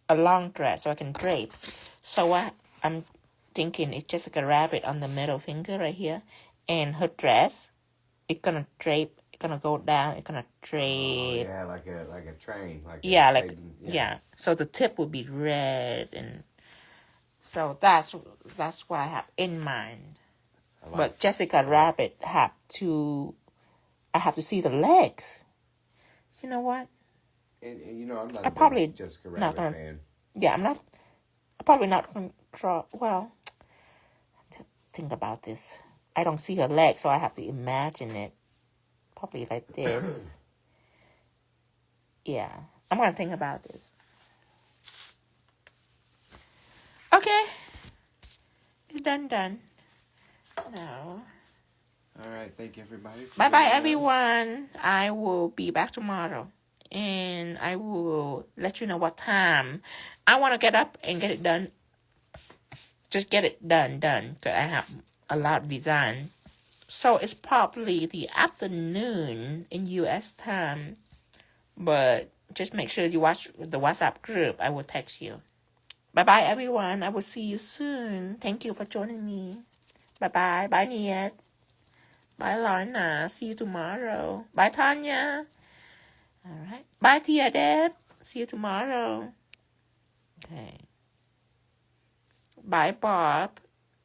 a long dress so I can drape. So what I'm thinking is Jessica Rabbit on the middle finger right here, and her dress, it's gonna drape, it's gonna go down, it's gonna drape. Oh, yeah, like a train. Yeah. So the tip will be red, and so that's what I have in mind. But Jessica Rabbit I have to see the legs. You know what? And you know, I'm not I probably a big Jessica Rabbit fan. Yeah, I'm probably not going to draw. Well, think about this. I don't see her legs, so I have to imagine it. Probably like this. Yeah, I'm going to think about this. Okay. It's done. Now. All right, thank you, everybody. Bye-bye, everyone. I will be back tomorrow. And I will let you know what time. I want to get up and get it done. Just get it done. Because I have a lot of design. So it's probably the afternoon in U.S. time. But just make sure you watch the WhatsApp group. I will text you. Bye-bye, everyone. I will see you soon. Thank you for joining me. Bye-bye. Bye, Niet. Bye, Lorna. See you tomorrow. Bye, Tanya. All right. Bye, Tia Deb. See you tomorrow. Okay. Bye, Bob.